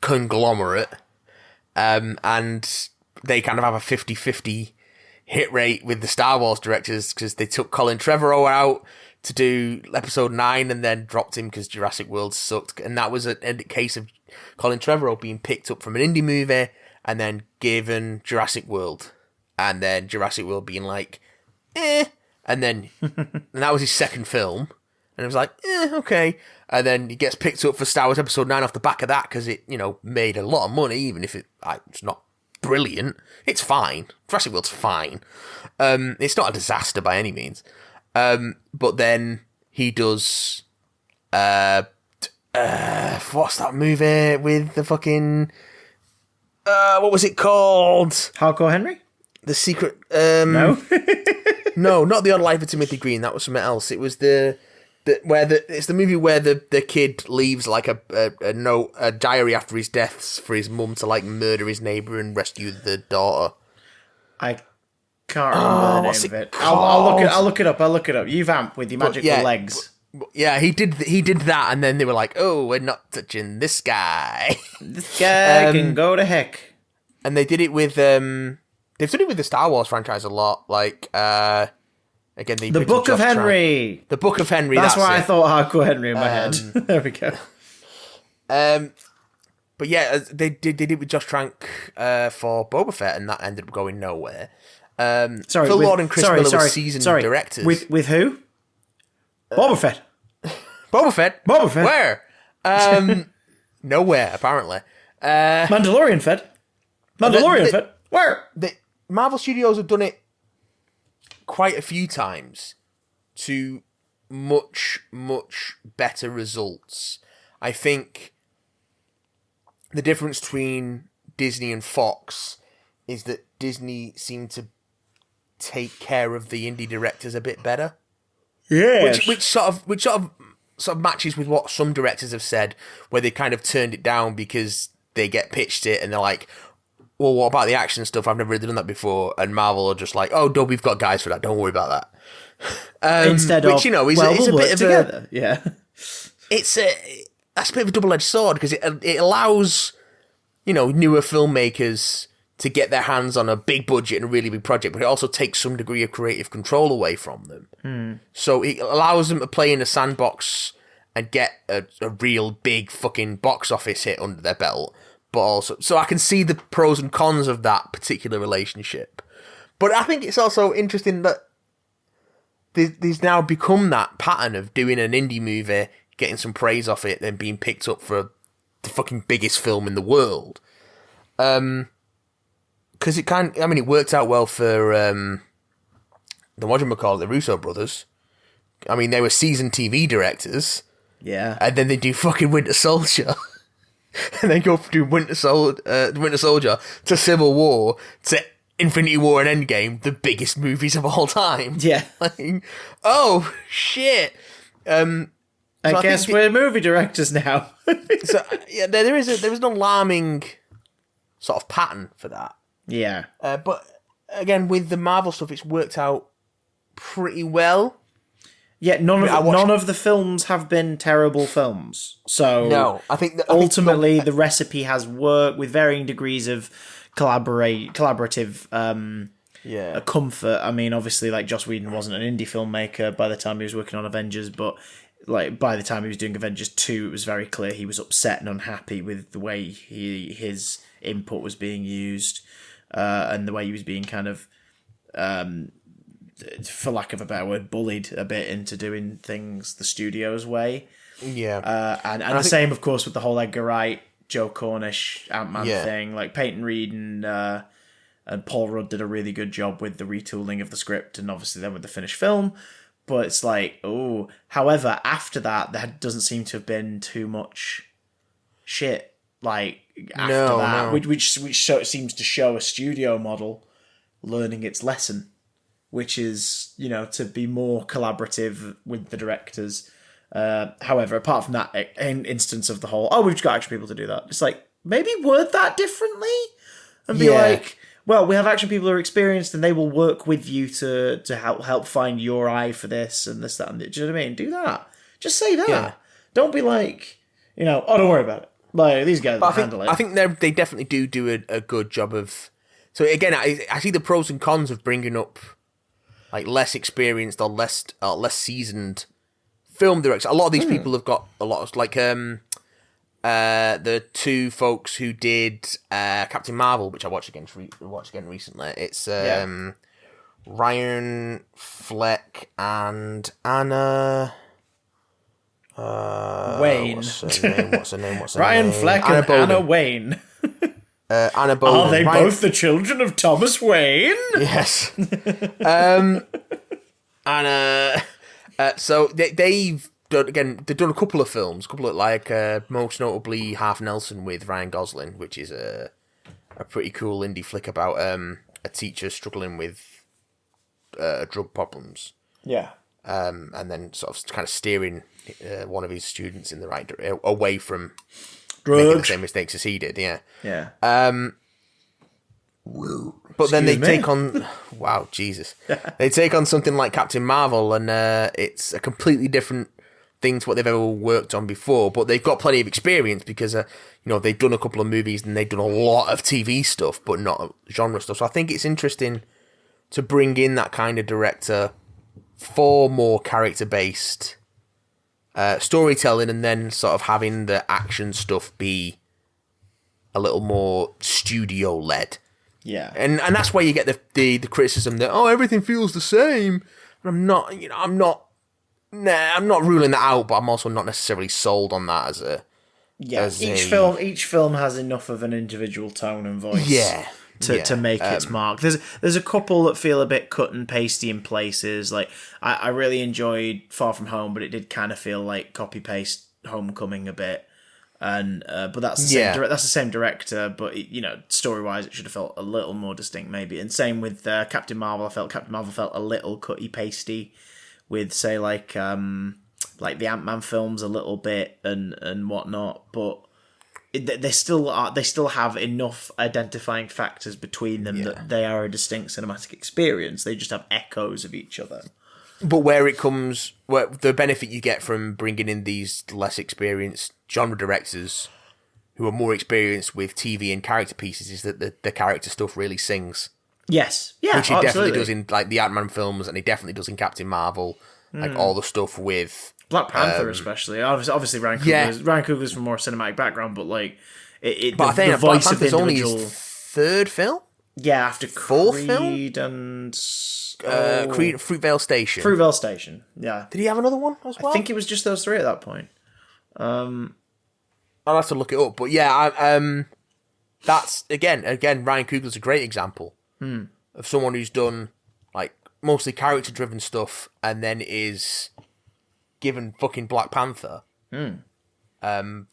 conglomerate, and they kind of have a 50-50 hit rate with the Star Wars directors, because they took Colin Trevorrow out to do episode 9 and then dropped him because Jurassic World sucked, and that was a case of Colin Trevorrow being picked up from an indie movie and then given Jurassic World, and then Jurassic World being like, and then and that was his second film, and it was like, okay. And then he gets picked up for Star Wars Episode 9 off the back of that, because it, made a lot of money, even if it's not brilliant. It's fine. Jurassic World's fine. It's not a disaster by any means. But then he does... what's that movie with the fucking... what was it called? Hardcore Henry? The Secret... No? No, not The Odd Life of Timothy Green. That was something else. It was it's the movie where the kid leaves like a diary after his deaths for his mum to like murder his neighbour and rescue the daughter. I can't remember the name of it. I'll look it up. You vamp with your magical legs. Yeah, he did that, and then they were like, "Oh, we're not touching this guy. This guy can go to heck." And they did it with they've done it with the Star Wars franchise a lot, like again, The Book of Henry. The Book of Henry. That's why I thought Hardcore Henry in my head. There we go. But yeah, they did it with Josh Trank for Boba Fett, and that ended up going nowhere. Phil Lord and Chris Miller were seasoned directors. With who? Boba Fett. Boba Fett? Boba Fett. Where? Nowhere, apparently. Mandalorian Fett. Fett. Where? The Marvel Studios have done it quite a few times to much, much better results. I think the difference between Disney and Fox is that Disney seem to take care of the indie directors a bit better. Yes. Which sort of matches with what some directors have said, where they kind of turned it down because they get pitched it and they're like, well, what about the action stuff? I've never really done that before. And Marvel are just like, oh, no, we've got guys for that. Don't worry about that. Instead which, of, you know, is well, a we'll bit of together. Yeah. That's a bit of a double-edged sword because it allows, you know, newer filmmakers to get their hands on a big budget and a really big project, but it also takes some degree of creative control away from them. So it allows them to play in a sandbox and get a real big fucking box office hit under their belt. But also, so I can see the pros and cons of that particular relationship. But I think it's also interesting that there's now become that pattern of doing an indie movie, getting some praise off it, then being picked up for the fucking biggest film in the world. Because it worked out well for the whatchamacallit, the Russo brothers. I mean, they were seasoned TV directors. Yeah. And then they do fucking Winter Soldier. And then go from Winter Soldier to Civil War to Infinity War and Endgame, the biggest movies of all time. Yeah. Like, oh, shit. I guess we're movie directors now. So yeah, there is an alarming sort of pattern for that. Yeah. But again, with the Marvel stuff, it's worked out pretty well. Yeah, none of the films have been terrible films. So no, I think ultimately the recipe has worked with varying degrees of collaborative comfort. I mean, obviously, like Joss Whedon wasn't an indie filmmaker by the time he was working on Avengers, but like by the time he was doing Avengers 2, it was very clear he was upset and unhappy with the way his input was being used, and the way he was being kind of, for lack of a better word, bullied a bit into doing things the studio's way. Yeah. And the same, of course, with the whole Edgar Wright, Joe Cornish, Ant-Man thing. Like Peyton Reed and Paul Rudd did a really good job with the retooling of the script and obviously then with the finished film. But it's like, oh. However, after that, there doesn't seem to have been too much shit. Like after that, which seems to show a studio model learning its lesson, which is, you know, to be more collaborative with the directors. However, apart from that instance of the whole, oh, we've got action people to do that. It's like, maybe word that differently and be like, well, we have action people who are experienced and they will work with you to help find your eye for this and this, that, and that. Do you know what I mean? Do that. Just say that. Yeah. Don't be like, you know, oh, don't worry about it. Like, these guys will handle it. I think they definitely do a good job of... So again, I see the pros and cons of bringing up like less experienced or less seasoned film directors. A lot of these people have got a lot of, like, the two folks who did Captain Marvel, which I watched again recently. It's Ryan Fleck and Anna Wayne. What's her name? Ryan Fleck and Anna Wayne. Anna Boden. Are they both the children of Thomas Wayne? Yes. So they've done a couple of films, most notably Half Nelson with Ryan Gosling, which is a pretty cool indie flick about a teacher struggling with drug problems. Yeah. And then sort of kind of steering one of his students in the right direction, away from drugs, making the same mistakes as he did. Yeah. Yeah. But then they take on... Wow, Jesus. They take on something like Captain Marvel, and it's a completely different thing to what they've ever worked on before, but they've got plenty of experience because, they've done a couple of movies and they've done a lot of TV stuff, but not genre stuff. So I think it's interesting to bring in that kind of director for more character-based storytelling, and then sort of having the action stuff be a little more studio-led. Yeah, and that's why you get the criticism that everything feels the same. And I'm not ruling that out, but I'm also not necessarily sold on that as a each film has enough of an individual tone and voice. To make its mark. There's a couple that feel a bit cut and pasty in places. Like I really enjoyed Far From Home, but it did kind of feel like copy paste Homecoming a bit. And but that's the same that's the same director, but story wise it should have felt a little more distinct maybe. And same with Captain Marvel. I felt Captain Marvel felt a little cutty pasty with say like the Ant-Man films a little bit and whatnot, but they still have enough identifying factors between them that they are a distinct cinematic experience. They just have echoes of each other. But where the benefit you get from bringing in these less experienced genre directors who are more experienced with TV and character pieces is that the character stuff really sings. Yes, yeah, which he definitely does in like the Ant-Man films, and he definitely does in Captain Marvel. Like all the stuff with Black Panther, especially. Obviously, Ryan Coogler's from a more cinematic background, but like but I think Black Panther's only his third film. Yeah, after fourth Creed film? and Fruitvale Station. Fruitvale Station. Yeah. Did he have another one as well? I think it was just those three at that point. I'll have to look it up, but yeah, that's again Ryan Coogler's a great example of someone who's done like mostly character-driven stuff and then is given fucking Black Panther. But and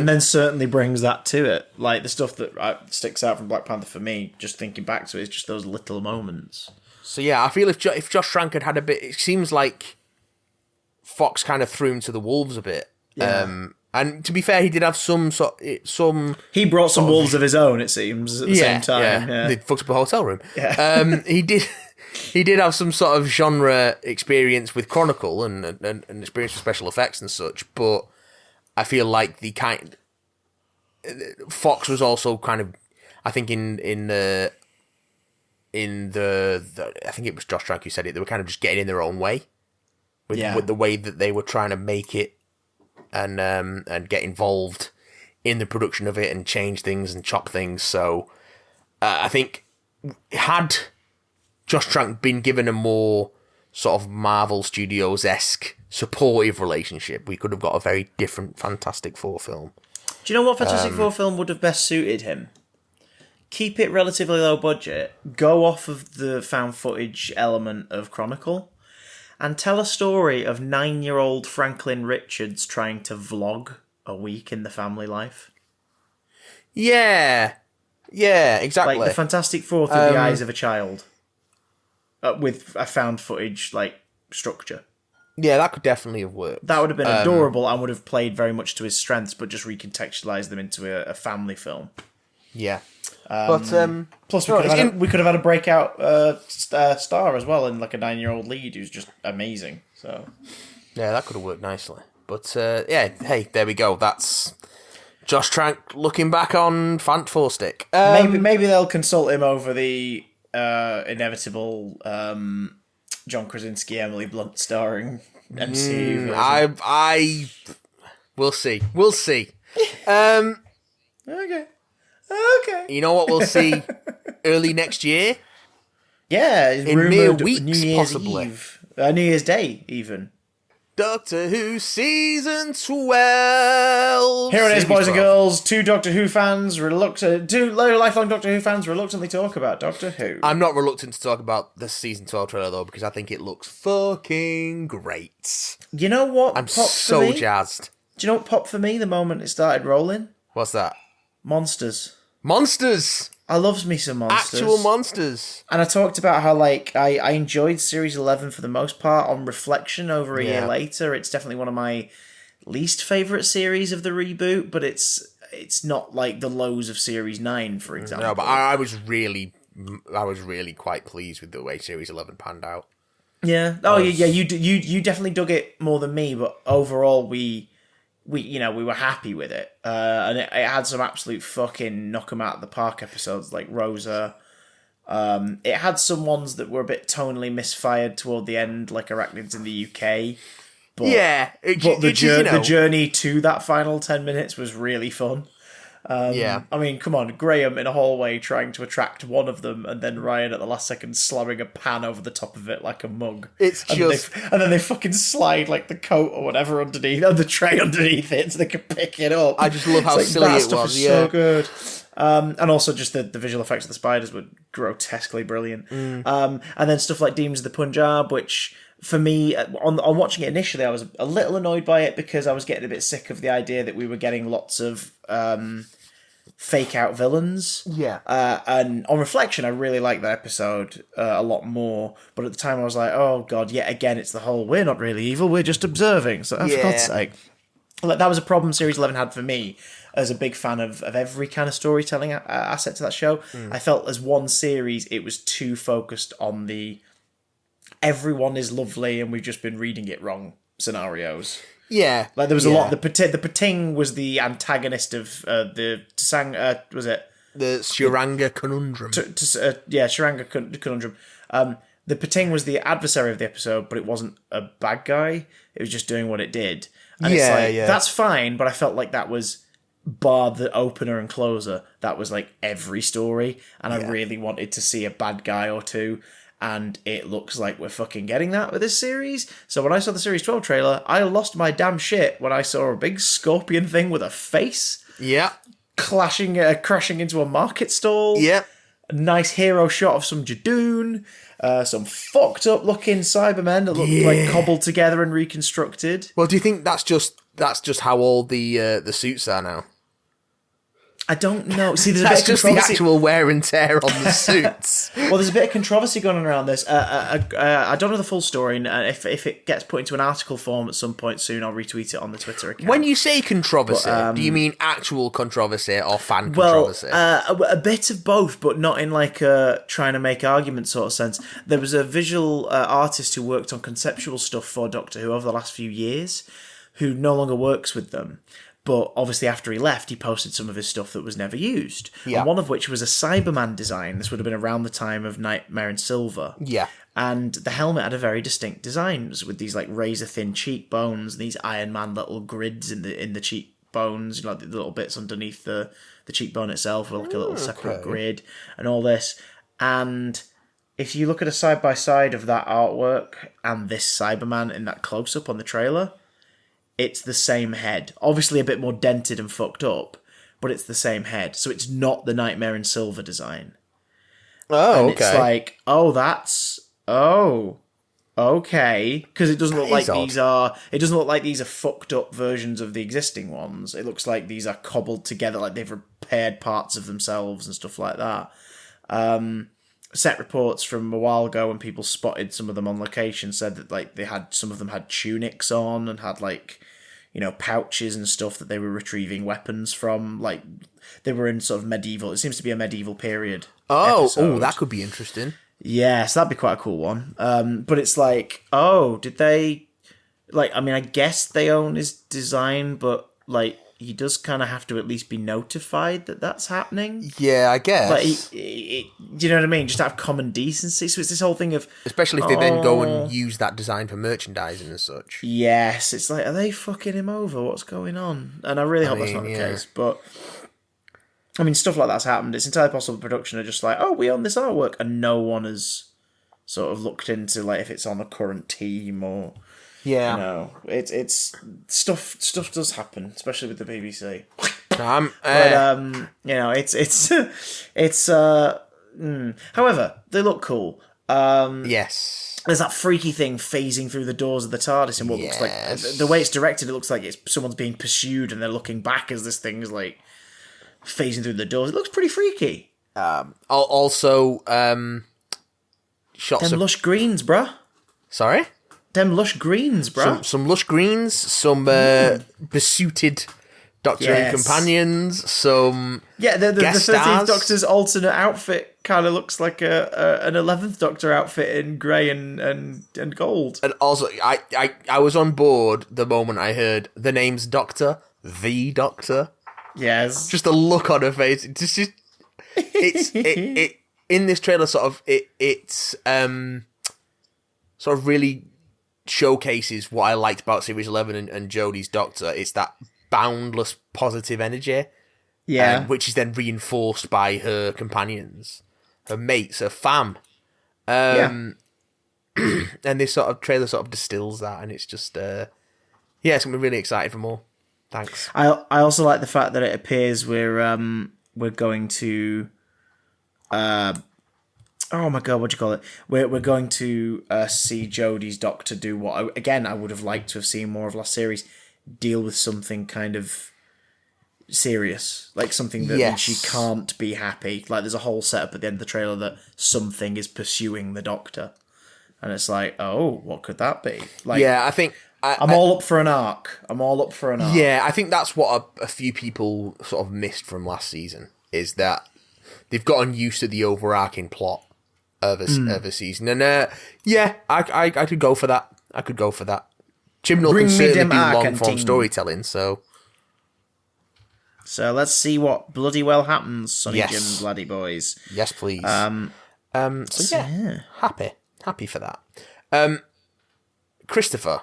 then certainly brings that to it. Like the stuff that sticks out from Black Panther for me, just thinking back to it, is just those little moments. So yeah, I feel if Josh Trank had a bit, it seems like Fox kind of threw him to the wolves a bit. Yeah. And to be fair, he did have some. He brought some wolves of his own. It seems at the same time. Yeah. They fucked up a hotel room. Yeah. He did have some sort of genre experience with Chronicle and experience with special effects and such. But I feel like Fox was also kind of, I think in the I think it was Josh Trank who said it. They were kind of just getting in their own way with the way that they were trying to make it. And get involved in the production of it and change things and chop things. So I think had Josh Trank been given a more sort of Marvel Studios-esque supportive relationship, we could have got a very different Fantastic Four film. Do you know what Fantastic Four film would have best suited him? Keep it relatively low budget, go off of the found footage element of Chronicle, and tell a story of 9-year-old Franklin Richards trying to vlog a week in the family life. Yeah, exactly. Like the Fantastic Four through the eyes of a child, with a found footage structure. Yeah, that could definitely have worked. That would have been adorable and would have played very much to his strengths, but just recontextualised them into a family film. Yeah. Plus, we could have had a breakout star as well, and like a 9-year-old lead who's just amazing. So yeah, that could have worked nicely. But hey, there we go. That's Josh Trank looking back on Fant Four Stick. Maybe they'll consult him over the inevitable John Krasinski, Emily Blunt starring MCU version. I we'll see. Okay. You know what we'll see early next year? Yeah, in mere weeks, possibly. New Year's Day, even. Doctor Who Season 12. Here it is, boys and girls. Two lifelong Doctor Who fans reluctantly talk about Doctor Who. I'm not reluctant to talk about the Season 12 trailer, though, because I think it looks fucking great. You know what? I'm so jazzed. Do you know what popped for me the moment it started rolling? What's that? Monsters. I loves me some monsters. Actual monsters. And I talked about how I enjoyed Series 11 for the most part. On reflection over a year later, it's definitely one of my least favourite series of the reboot, but it's not like the lows of Series 9, for example. No, but I was really quite pleased with the way Series 11 panned out. Yeah. Oh, yeah. You definitely dug it more than me, but overall we were happy with it, and it had some absolute fucking knock 'em out of the park episodes like Rosa. It had some ones that were a bit tonally misfired toward the end, like Arachnids in the UK. But, the journey to that final 10 minutes was really fun. I mean, come on, Graham in a hallway trying to attract one of them, and then Ryan at the last second slamming a pan over the top of it like a mug. And then they fucking slide like the coat or whatever underneath, or the tray underneath it, so they can pick it up. I just love how silly that it stuff was. Is so good. And also just the visual effects of the spiders were grotesquely brilliant. And then stuff like Demons of the Punjab, which for me, on watching it initially, I was a little annoyed by it because I was getting a bit sick of the idea that we were getting lots of fake out villains. Yeah. And on reflection, I really liked that episode a lot more. But at the time, I was like, oh god, yet again, it's the whole we're not really evil, we're just observing. So for God's sake, like, that was a problem Series 11 had for me as a big fan of every kind of storytelling asset to that show. I felt as one series, it was too focused on the everyone is lovely and we've just been reading it wrong scenarios. Yeah. Like, there was a lot. The Pating was the antagonist of the Tsang. Was it the Shuranga Conundrum? Shuranga Conundrum. The Pating was the adversary of the episode, but it wasn't a bad guy. It was just doing what it did. And it's like, that's fine, but I felt like that was, bar the opener and closer, that was like every story, and I really wanted to see a bad guy or two. And it looks like we're fucking getting that with this series. So when I saw the Series 12 trailer, I lost my damn shit when I saw a big scorpion thing with a face. Yeah. Crashing into a market stall. Yeah. A nice hero shot of some Jadoon. Some fucked up looking Cybermen that look like cobbled together and reconstructed. Well, do you think that's just how all the suits are now? I don't know. See, there's a That's bit of just the actual wear and tear on the suits. Well, there's a bit of controversy going on around this. I don't know the full story, and if it gets put into an article form at some point soon, I'll retweet it on the Twitter account. When you say controversy, do you mean actual controversy or fan controversy? A bit of both, but not in like a trying to make argument sort of sense. There was a visual artist who worked on conceptual stuff for Doctor Who over the last few years, who no longer works with them. But obviously after he left, he posted some of his stuff that was never used. Yeah. And one of which was a Cyberman design. This would have been around the time of Nightmare in Silver. Yeah. And the helmet had a very distinct design with these like razor-thin cheekbones, these Iron Man little grids in the cheekbones, you know, like the little bits underneath the cheekbone itself with like a little separate grid and all this. And if you look at a side-by-side of that artwork and this Cyberman in that close-up on the trailer, it's the same head. Obviously a bit more dented and fucked up, but it's the same head. So it's not the Nightmare in Silver design. Oh, and okay. It's like, okay. Because it doesn't look like these are... It doesn't look like these are fucked up versions of the existing ones. It looks like these are cobbled together, like they've repaired parts of themselves and stuff like that. Set reports from a while ago when people spotted some of them on location said that like some of them had tunics on and had like, you know, pouches and stuff that they were retrieving weapons from. Like they were in sort of medieval. It seems to be a medieval period. Oh, that could be interesting. Yeah, so that'd be quite a cool one. But it's like, did they? Like, I mean, I guess they own his design, but like, he does kind of have to at least be notified that that's happening. Yeah, I guess. Like, do you know what I mean? Just out of common decency. So it's this whole thing of... Especially if they then go and use that design for merchandising and such. Yes, it's like, are they fucking him over? What's going on? And I really hope that's not the case. But, I mean, stuff like that's happened. It's entirely possible the production are just like, we own this artwork. And no one has sort of looked into, like, if it's on a current team or... Yeah, you know, it's stuff does happen, especially with the BBC. You know, however, they look cool. Yes, there's that freaky thing phasing through the doors of the TARDIS, and what looks like the way it's directed, it looks like it's someone's being pursued, and they're looking back as this thing is like phasing through the doors. It looks pretty freaky. Also, shots them lush greens, bruh. Sorry. Them lush greens, bro. Some lush greens, some besuited Doctor and companions, some the 13th stars. Doctor's alternate outfit kind of looks like an 11th Doctor outfit in grey and gold. And also, I was on board the moment I heard the name's Doctor, the Doctor. Yes, just the look on her face. It's in this trailer. It's sort of really showcases what I liked about Series 11 and Jodie's Doctor. It's that boundless positive energy, which is then reinforced by her companions, her mates, her fam. And this sort of trailer sort of distills that, and it's just it's gonna be really excited for more. Thanks. I also like the fact that it appears we're going to oh my god, what do you call it? We're going to see Jodie's doctor do what I would have liked to have seen more of last series, deal with something kind of serious, like something that means she can't be happy. Like there's a whole setup at the end of the trailer that something is pursuing the doctor, and it's like, oh, what could that be? Like, yeah, I think I'm all up for an arc. Yeah, I think that's what a few people sort of missed from last season, is that they've gotten used to the overarching plot of a season. And yeah, I could go for that. Chibnall can certainly do long-form storytelling, so... So let's see what bloody well happens, Sonny Jim bloody boys. Yes, please. So yeah, happy for that. Christopher.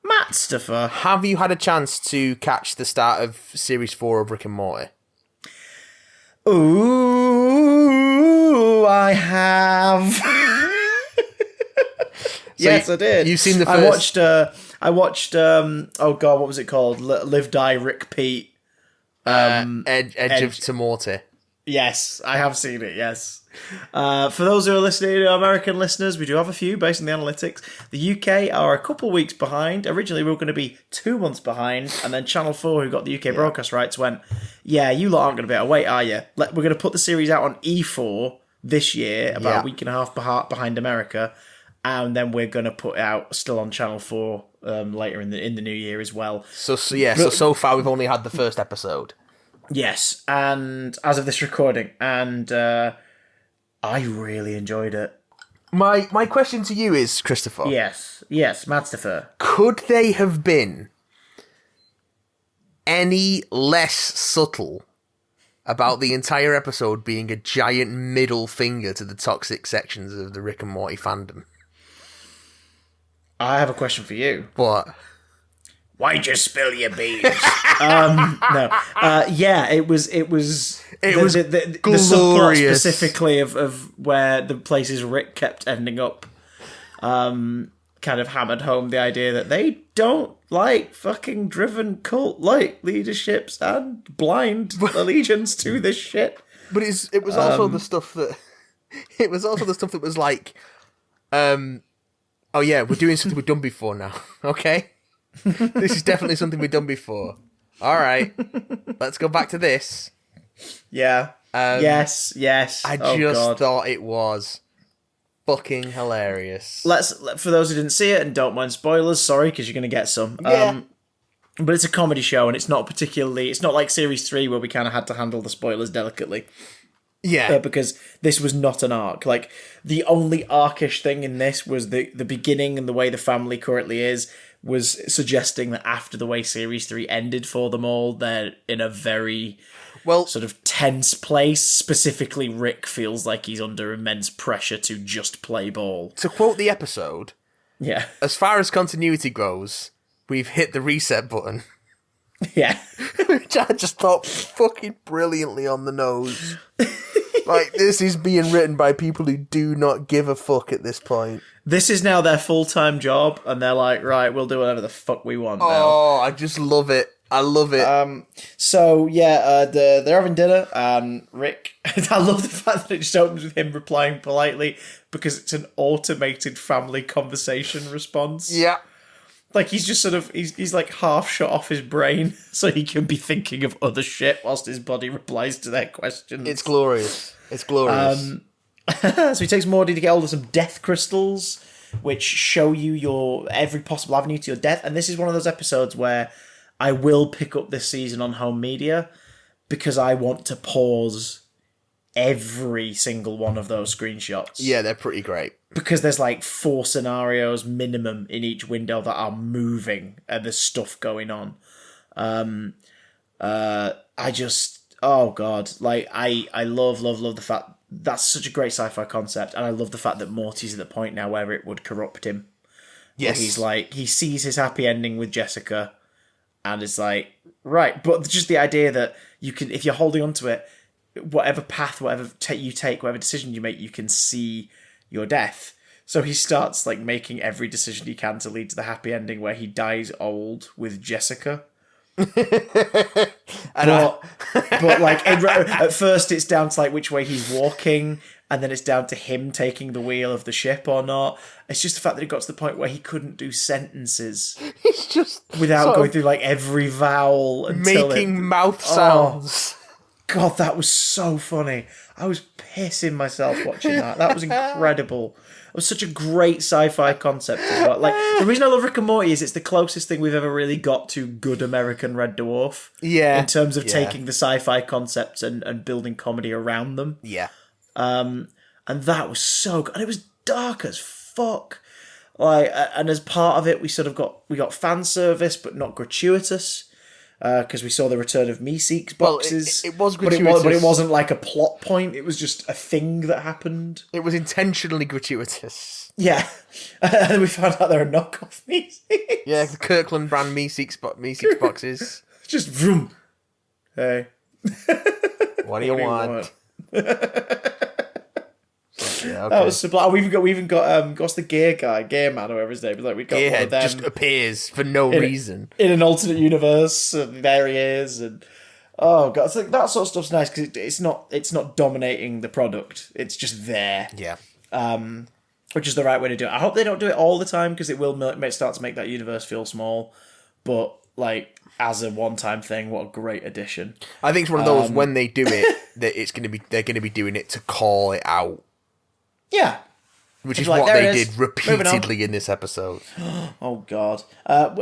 Mattstopher. Have you had a chance to catch the start of Series 4 of Rick and Morty? Ooh, I have. Yes, I did. You've seen the first... I watched, oh god, what was it called? Live, Die, Rick, Pete. Edge of Morty. Yes, I have seen it, yes. For those who are listening, American listeners, we do have a few based on the analytics. The UK are a couple weeks behind. Originally, we were going to be 2 months behind, and then Channel 4, who got the UK broadcast rights, went, yeah, you lot aren't going to be able to wait, are you? We're going to put the series out on E4 this year, about a week and a half behind America, and then we're going to put it out still on Channel 4 later in the new year as well. So far we've only had the first episode. Yes, and as of this recording, and I really enjoyed it. My question to you is, Christopher. Yes, Mattstopher. Could they have been any less subtle about the entire episode being a giant middle finger to the toxic sections of the Rick and Morty fandom? I have a question for you. What? Why'd you spill your beans? No. Yeah, it was the subplot specifically of where the places Rick kept ending up kind of hammered home the idea that they don't like fucking driven cult-like leaderships and blind allegiance to this shit. But it was also the stuff that... It was also the stuff that was like... oh yeah, we're doing something we've done before now, okay? This is definitely something we've done before. All right, let's go back to this. Yeah. Yes. I just thought it was fucking hilarious. For those who didn't see it and don't mind spoilers, sorry, because you're going to get some. Yeah. But it's a comedy show, and it's not like Series 3 where we kind of had to handle the spoilers delicately. Yeah. Because this was not an arc. Like, the only arcish thing in this was the beginning and the way the family currently is, was suggesting that after the way Series 3 ended for them all, they're in a very sort of tense place. Specifically, Rick feels like he's under immense pressure to just play ball. To quote the episode, yeah, as far as continuity goes, we've hit the reset button. Yeah. Which I just thought fucking brilliantly on the nose. Like, this is being written by people who do not give a fuck at this point. This is now their full-time job, and they're like, right, we'll do whatever the fuck we want now. Oh, I just love it. I love it. They're having dinner, and Rick... I love the fact that it just opens with him replying politely, because it's an automated family conversation response. Yeah. Like, he's just sort of... He's like half shut off his brain, so he can be thinking of other shit whilst his body replies to their questions. It's glorious. It's glorious. So he takes Morty to get hold of some death crystals, which show you your every possible avenue to your death. And this is one of those episodes where I will pick up this season on home media because I want to pause every single one of those screenshots. Yeah, they're pretty great. Because there's like 4 scenarios minimum in each window that are moving and there's stuff going on. Oh god, like I love the fact that's such a great sci-fi concept, and I love the fact that Morty's at the point now where it would corrupt him. Yes. He's like, he sees his happy ending with Jessica and it's like, right, but just the idea that you can, if you're holding on to it, whatever path, whatever you take, whatever decision you make, you can see your death. So he starts like making every decision he can to lead to the happy ending where he dies old with Jessica. But like at first it's down to like which way he's walking, and then it's down to him taking the wheel of the ship or not. It's just the fact that it got to the point where he couldn't do sentences. He's just without going through like every vowel until making mouth sounds. God, that was so funny. I was pissing myself watching that. That was incredible. It was such a great sci-fi concept as well. Like, the reason I love Rick and Morty is it's the closest thing we've ever really got to good American Red Dwarf. Yeah. In terms of taking the sci-fi concepts and building comedy around them. Yeah. And that was so good. And it was dark as fuck. Like, and as part of it, we got fan service, but not gratuitous. Because we saw the return of Meeseeks boxes. It was gratuitous. But it wasn't like a plot point. It was just a thing that happened. It was intentionally gratuitous. Yeah. And then we found out there are knockoff Meeseeks. Yeah, the Kirkland brand Meeseeks boxes. Just vroom. Hey. What do you want? Yeah, okay. That was sublime. We even got what's the gear man, whoever his name is. Like, we got one of them just appears for no reason in an alternate universe, and there he is, and oh god, it's like, that sort of stuff's nice because it's not dominating the product. It's just there. Yeah. Which is the right way to do it. I hope they don't do it all the time because it will start to make that universe feel small. But like as a one-time thing, what a great addition! I think it's one of those when they do it that they're going to be doing it to call it out. Yeah. Which is what they did repeatedly in this episode. Oh, God.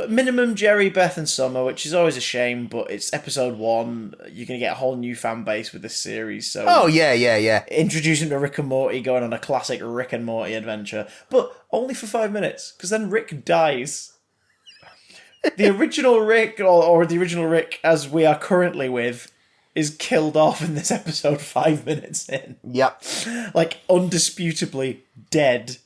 Minimum Jerry, Beth, and Summer, which is always a shame, but it's episode 1. You're going to get a whole new fan base with this series. So oh, yeah. Introducing to Rick and Morty, going on a classic Rick and Morty adventure. But only for 5 minutes, because then Rick dies. The original Rick, or the original Rick as we are currently with, is killed off in this episode 5 minutes in. Yep. Like, undisputably dead.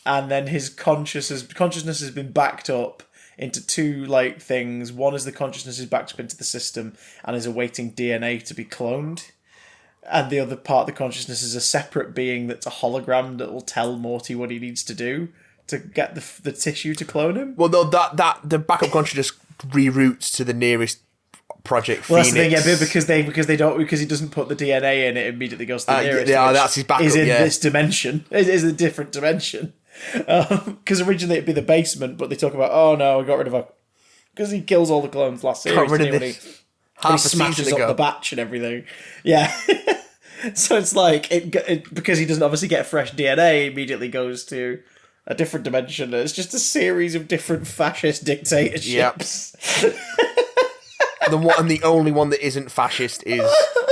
And then his consciousness has been backed up into 2, like, things. One is the consciousness is backed up into the system and is awaiting DNA to be cloned. And the other part of the consciousness is a separate being that's a hologram that will tell Morty what he needs to do to get the tissue to clone him. Well, no, the backup consciousness reroutes to the nearest Project Phoenix. That's the thing, yeah, because he doesn't put the DNA in, it immediately goes to the nearest. Yeah, that's his backup. Is in this dimension. It is a different dimension. Because originally it'd be the basement, but they talk about, oh no, we got rid of her because he kills all the clones last series. Got rid of this. He smashes up the batch and everything. Yeah. So it's like it because he doesn't obviously get fresh DNA, immediately goes to a different dimension. It's just a series of different fascist dictatorships. Yep. The only one that isn't fascist is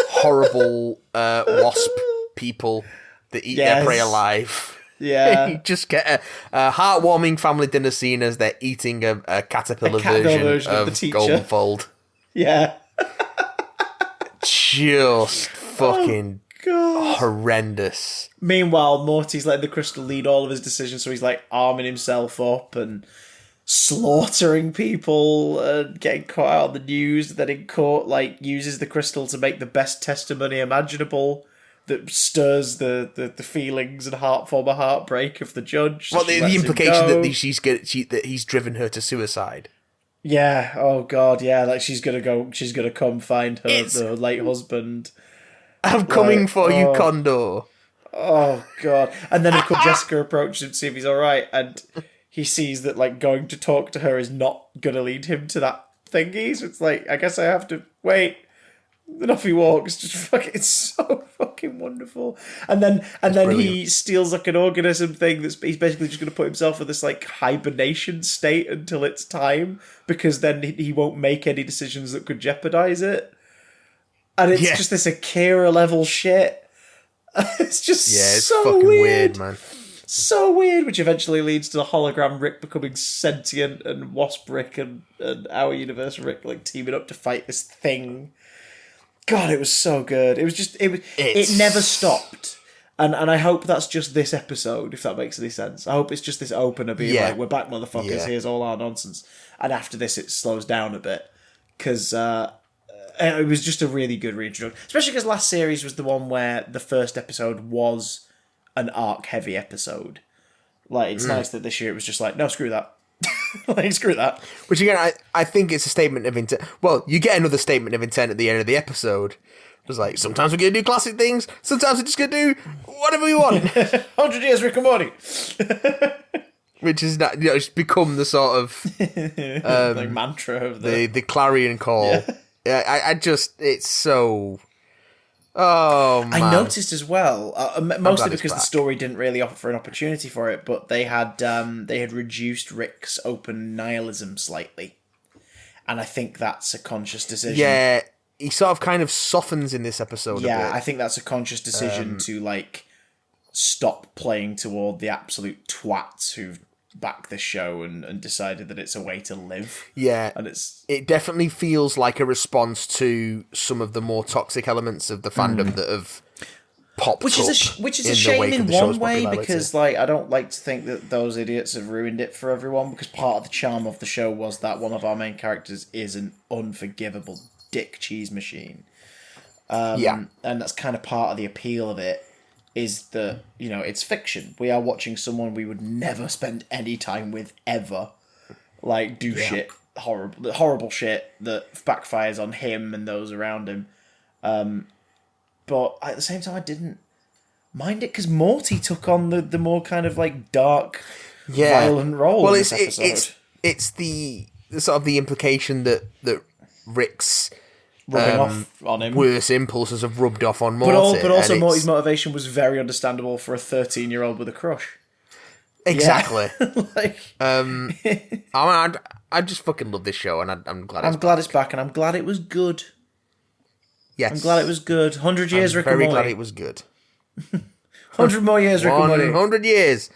horrible wasp people that eat their prey alive. Yeah. You just get a heartwarming family dinner scene as they're eating a caterpillar version of Goldenfold. Yeah. Just fucking horrendous. Meanwhile, Morty's letting the crystal lead all of his decisions, so he's like arming himself up and slaughtering people and getting caught out on the news, that in court like uses the crystal to make the best testimony imaginable that stirs the feelings and former heartbreak of the judge. Well, the implication that he's driven her to suicide. Yeah, oh god, yeah, like she's gonna come find her late husband. I'm coming for you, Condor. Oh god. And then of course Jessica approaches him to see if he's alright, and he sees that like going to talk to her is not gonna lead him to that thingy, so it's like, I guess I have to wait. Then off he walks. Just fucking, it's so fucking wonderful. And then he steals like an organism thing he's basically just gonna put himself in this like hibernation state until it's time, because then he won't make any decisions that could jeopardize it. And it's just this Akira level shit. It's just it's so fucking weird, man. So weird, which eventually leads to the hologram Rick becoming sentient, and Wasp Rick and our universe Rick like teaming up to fight this thing. God, it was so good. It was just it never stopped. And I hope that's just this episode, if that makes any sense. I hope it's just this opener being like, we're back, motherfuckers, here's all our nonsense. And after this it slows down a bit. Because it was just a really good reintroduction. Especially because last series was the one where the first episode was an arc-heavy episode. Like, it's nice that this year it was just like, no, screw that. Like, screw that. Which again, I think it's a statement of intent. Well, you get another statement of intent at the end of the episode. It's like, sometimes we're going to do classic things, sometimes we're just going to do whatever we want. 100 years Rick and Morty. Which is not, it's become the sort of like mantra of the clarion call. Yeah, I just, it's so... Oh, man. I noticed as well, mostly because the story didn't really offer an opportunity for it, but they had reduced Rick's open nihilism slightly. And I think that's a conscious decision. Yeah, he sort of kind of softens in this episode a bit. I think that's a conscious decision to, like, stop playing toward the absolute twats who've backed this show and decided that it's a way to live. Yeah, and it definitely feels like a response to some of the more toxic elements of the fandom that have popped which up. Which is a shame in one way, because like I don't like to think that those idiots have ruined it for everyone, because part of the charm of the show was that one of our main characters is an unforgivable dick cheese machine. And that's kind of part of the appeal of it. Is that, you know, it's fiction. We are watching someone we would never spend any time with ever, like, do shit, horrible shit that backfires on him and those around him. But at the same time, I didn't mind it because Morty took on the more kind of like dark, violent role. Well, in this episode. It's the sort of the implication that Rick's rubbing off on him. Worse impulses have rubbed off on Morty. But also Morty's motivation was very understandable for a 13-year-old with a crush. Exactly. Like, I just fucking love this show, and I'm glad. I'm glad it's back, and I'm glad it was good. Yes, I'm glad it was good. 100 years, Rick and Morty. Very glad it was good. 100 more years, Rick and Morty. 100 years.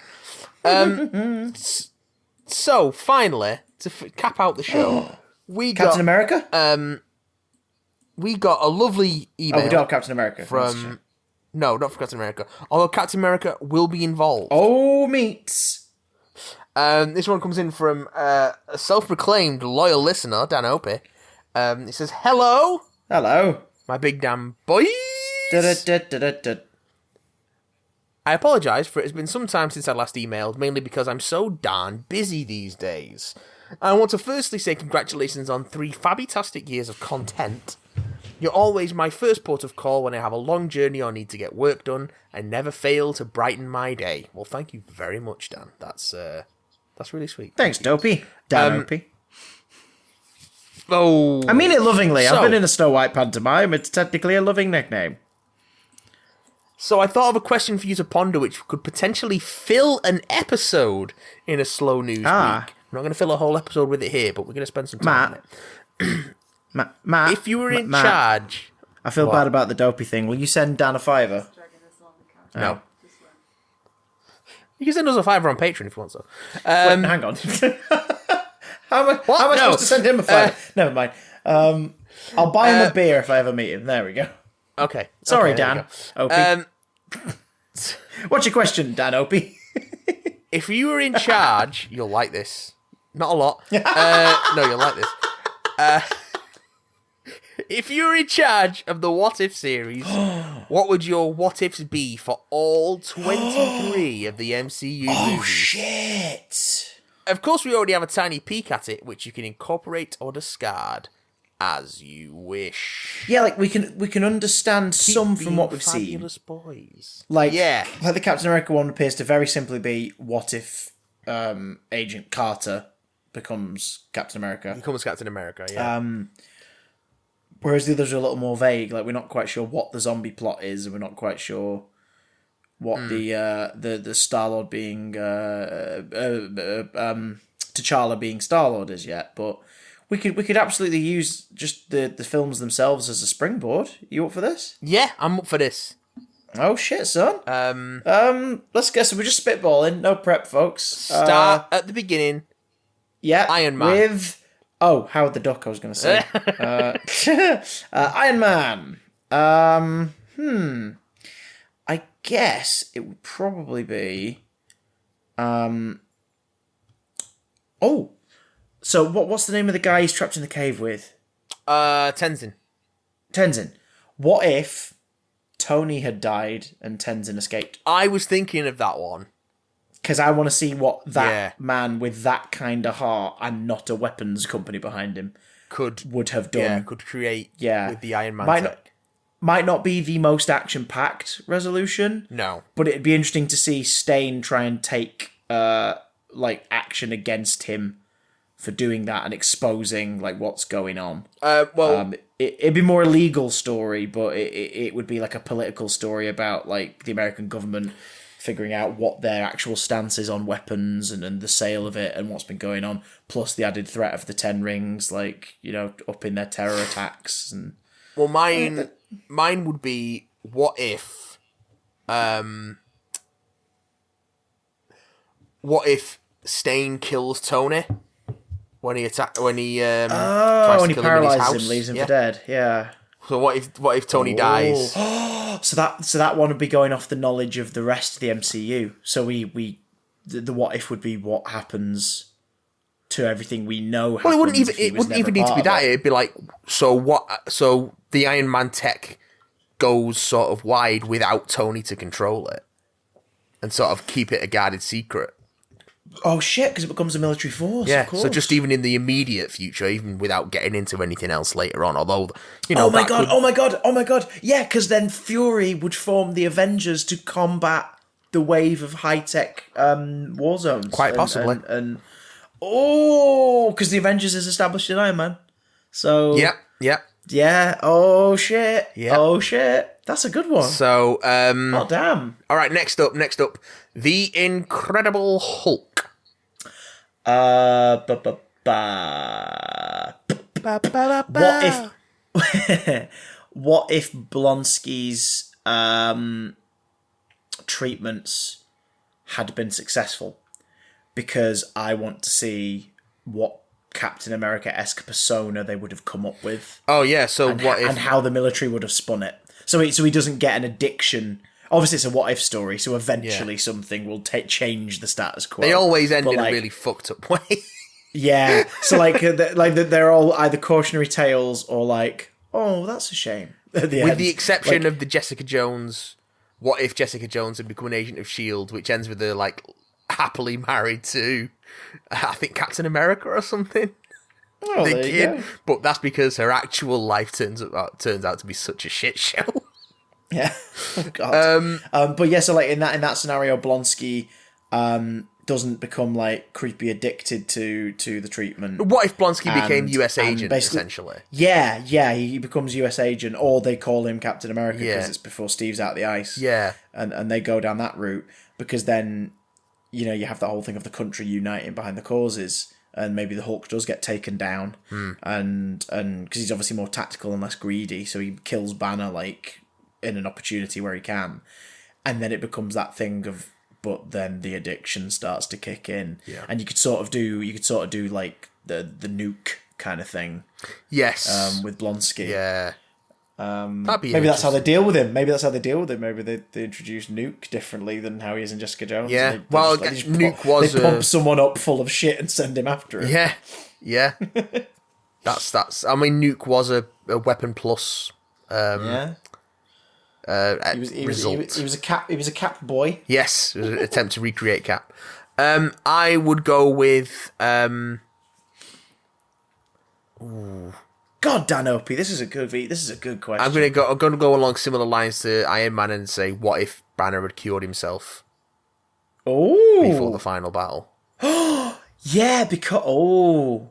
So finally, to cap out the show, we got Captain America. We got a lovely email. Oh, we don't have Captain America. From... No, not from Captain America. Although Captain America will be involved. Oh, meats. This one comes in from a self-proclaimed loyal listener, Dan Opie. It says, Hello, my big damn boys. I apologise for it has been some time since I last emailed, mainly because I'm so darn busy these days. I want to firstly say congratulations on 3 fabutastic years of content. You're always my first port of call when I have a long journey or need to get work done, and never fail to brighten my day. Well, thank you very much, Dan. That's really sweet. Thanks, Dopey. Dan Opie. Oh, I mean it lovingly. I've been in a Snow White pantomime. It's technically a loving nickname. So I thought of a question for you to ponder, which could potentially fill an episode in a slow news week. I'm not going to fill a whole episode with it here, but we're going to spend some time on it. Matt, if you were in charge... I feel bad about the Dopey thing. Will you send Dan a $5? No. You can send us a $5 on Patreon if you want so. Wait, hang on. How am I supposed to send him a $5? Never mind. I'll buy him a beer if I ever meet him. There we go. Okay. Sorry, Dan. Opie. What's your question, Dan Opie? If you were in charge, you'll like this. Not a lot. No, you'll like this. If you were in charge of the What If series, what would your what ifs be for all 23 of the MCU movies? Oh, shit. Of course, we already have a tiny peek at it, which you can incorporate or discard as you wish. Yeah, like we can understand some from what we've seen. Fabulous boys. Like the Captain America one appears to very simply be what if Agent Carter becomes Captain America. Becomes Captain America, yeah. Whereas the others are a little more vague. Like we're not quite sure what the zombie plot is, and we're not quite sure what the Star-Lord being T'Challa being Star-Lord is yet. But we could absolutely use just the films themselves as a springboard. You up for this? Yeah, I'm up for this. Oh shit, son. Let's guess. We're just spitballing. No prep, folks. Start at the beginning. Yeah, Iron Man. With Howard the Duck. I was going to say Iron Man. I guess it would probably be. So what's the name of the guy he's trapped in the cave with? Tenzin. What if Tony had died and Tenzin escaped? I was thinking of that one. Because I want to see what that man with that kind of heart and not a weapons company behind him would have done. Yeah, could create with the Iron Man tech. Might not be the most action-packed resolution. No. But it'd be interesting to see Stain try and take action against him for doing that and exposing what's going on. It'd be more a legal story, but it would be like a political story about the American government figuring out what their actual stance is on weapons and the sale of it and what's been going on, plus the added threat of the Ten Rings, upping their terror attacks. And well, mine would be, what if Stain kills Tony when he tries to kill paralyzes him, him, leaves him for dead. Yeah. So what if Tony dies? So that one would be going off the knowledge of the rest of the MCU. So the what if would be what happens to everything we know. Well, it wouldn't even need to be that. It'd be so the Iron Man tech goes sort of wide without Tony to control it and sort of keep it a guarded secret. Oh shit! Because it becomes a military force. Yeah. Of course. So just even in the immediate future, even without getting into anything else later on, although Oh my god! Yeah, because then Fury would form the Avengers to combat the wave of high tech war zones. Quite possibly. Because the Avengers is established in Iron Man. So. Yep. Yeah. Oh shit. Yeah. Oh shit. That's a good one. So. Oh damn. All right. Next up, The Incredible Hulk. What if Blonsky's treatments had been successful? Because I want to see what Captain America-esque persona they would have come up with. Oh yeah, so what if... And how the military would have spun it. So he doesn't get an addiction. Obviously, it's a what-if story, so eventually something will change the status quo. They always end in a really fucked up way. Yeah, so they're all either cautionary tales or oh, that's a shame. With the exception of the Jessica Jones, what if Jessica Jones had become an agent of S.H.I.E.L.D., which ends with her happily married to, I think, Captain America or something. Oh, there you go. But that's because her actual life turns out to be such a shit show. Yeah. Oh god. But yeah, so in that scenario, Blonsky doesn't become creepy addicted to the treatment. What if Blonsky became US agent essentially? Yeah, he becomes US agent, or they call him Captain America because it's before Steve's out the ice. Yeah, and they go down that route because then you have the whole thing of the country uniting behind the causes. And maybe the Hulk does get taken down, and because he's obviously more tactical and less greedy, so he kills Banner in an opportunity where he can, and then it becomes that thing of, but then the addiction starts to kick in, and you could sort of do the nuke kind of thing, yes, with Blonsky, that'd be maybe that's how they deal with him. Maybe they introduce Nuke differently than how he is in Jessica Jones. Yeah, they pump someone up full of shit and send him after him. Yeah. that's. I mean, Nuke was a weapon plus. He was a Cap boy. Yes, it was an attempt to recreate Cap. I would go with. God, Dan Opie, this is a good question. I'm gonna go along similar lines to Iron Man and say, what if Banner had cured himself? Before the final battle. Yeah, because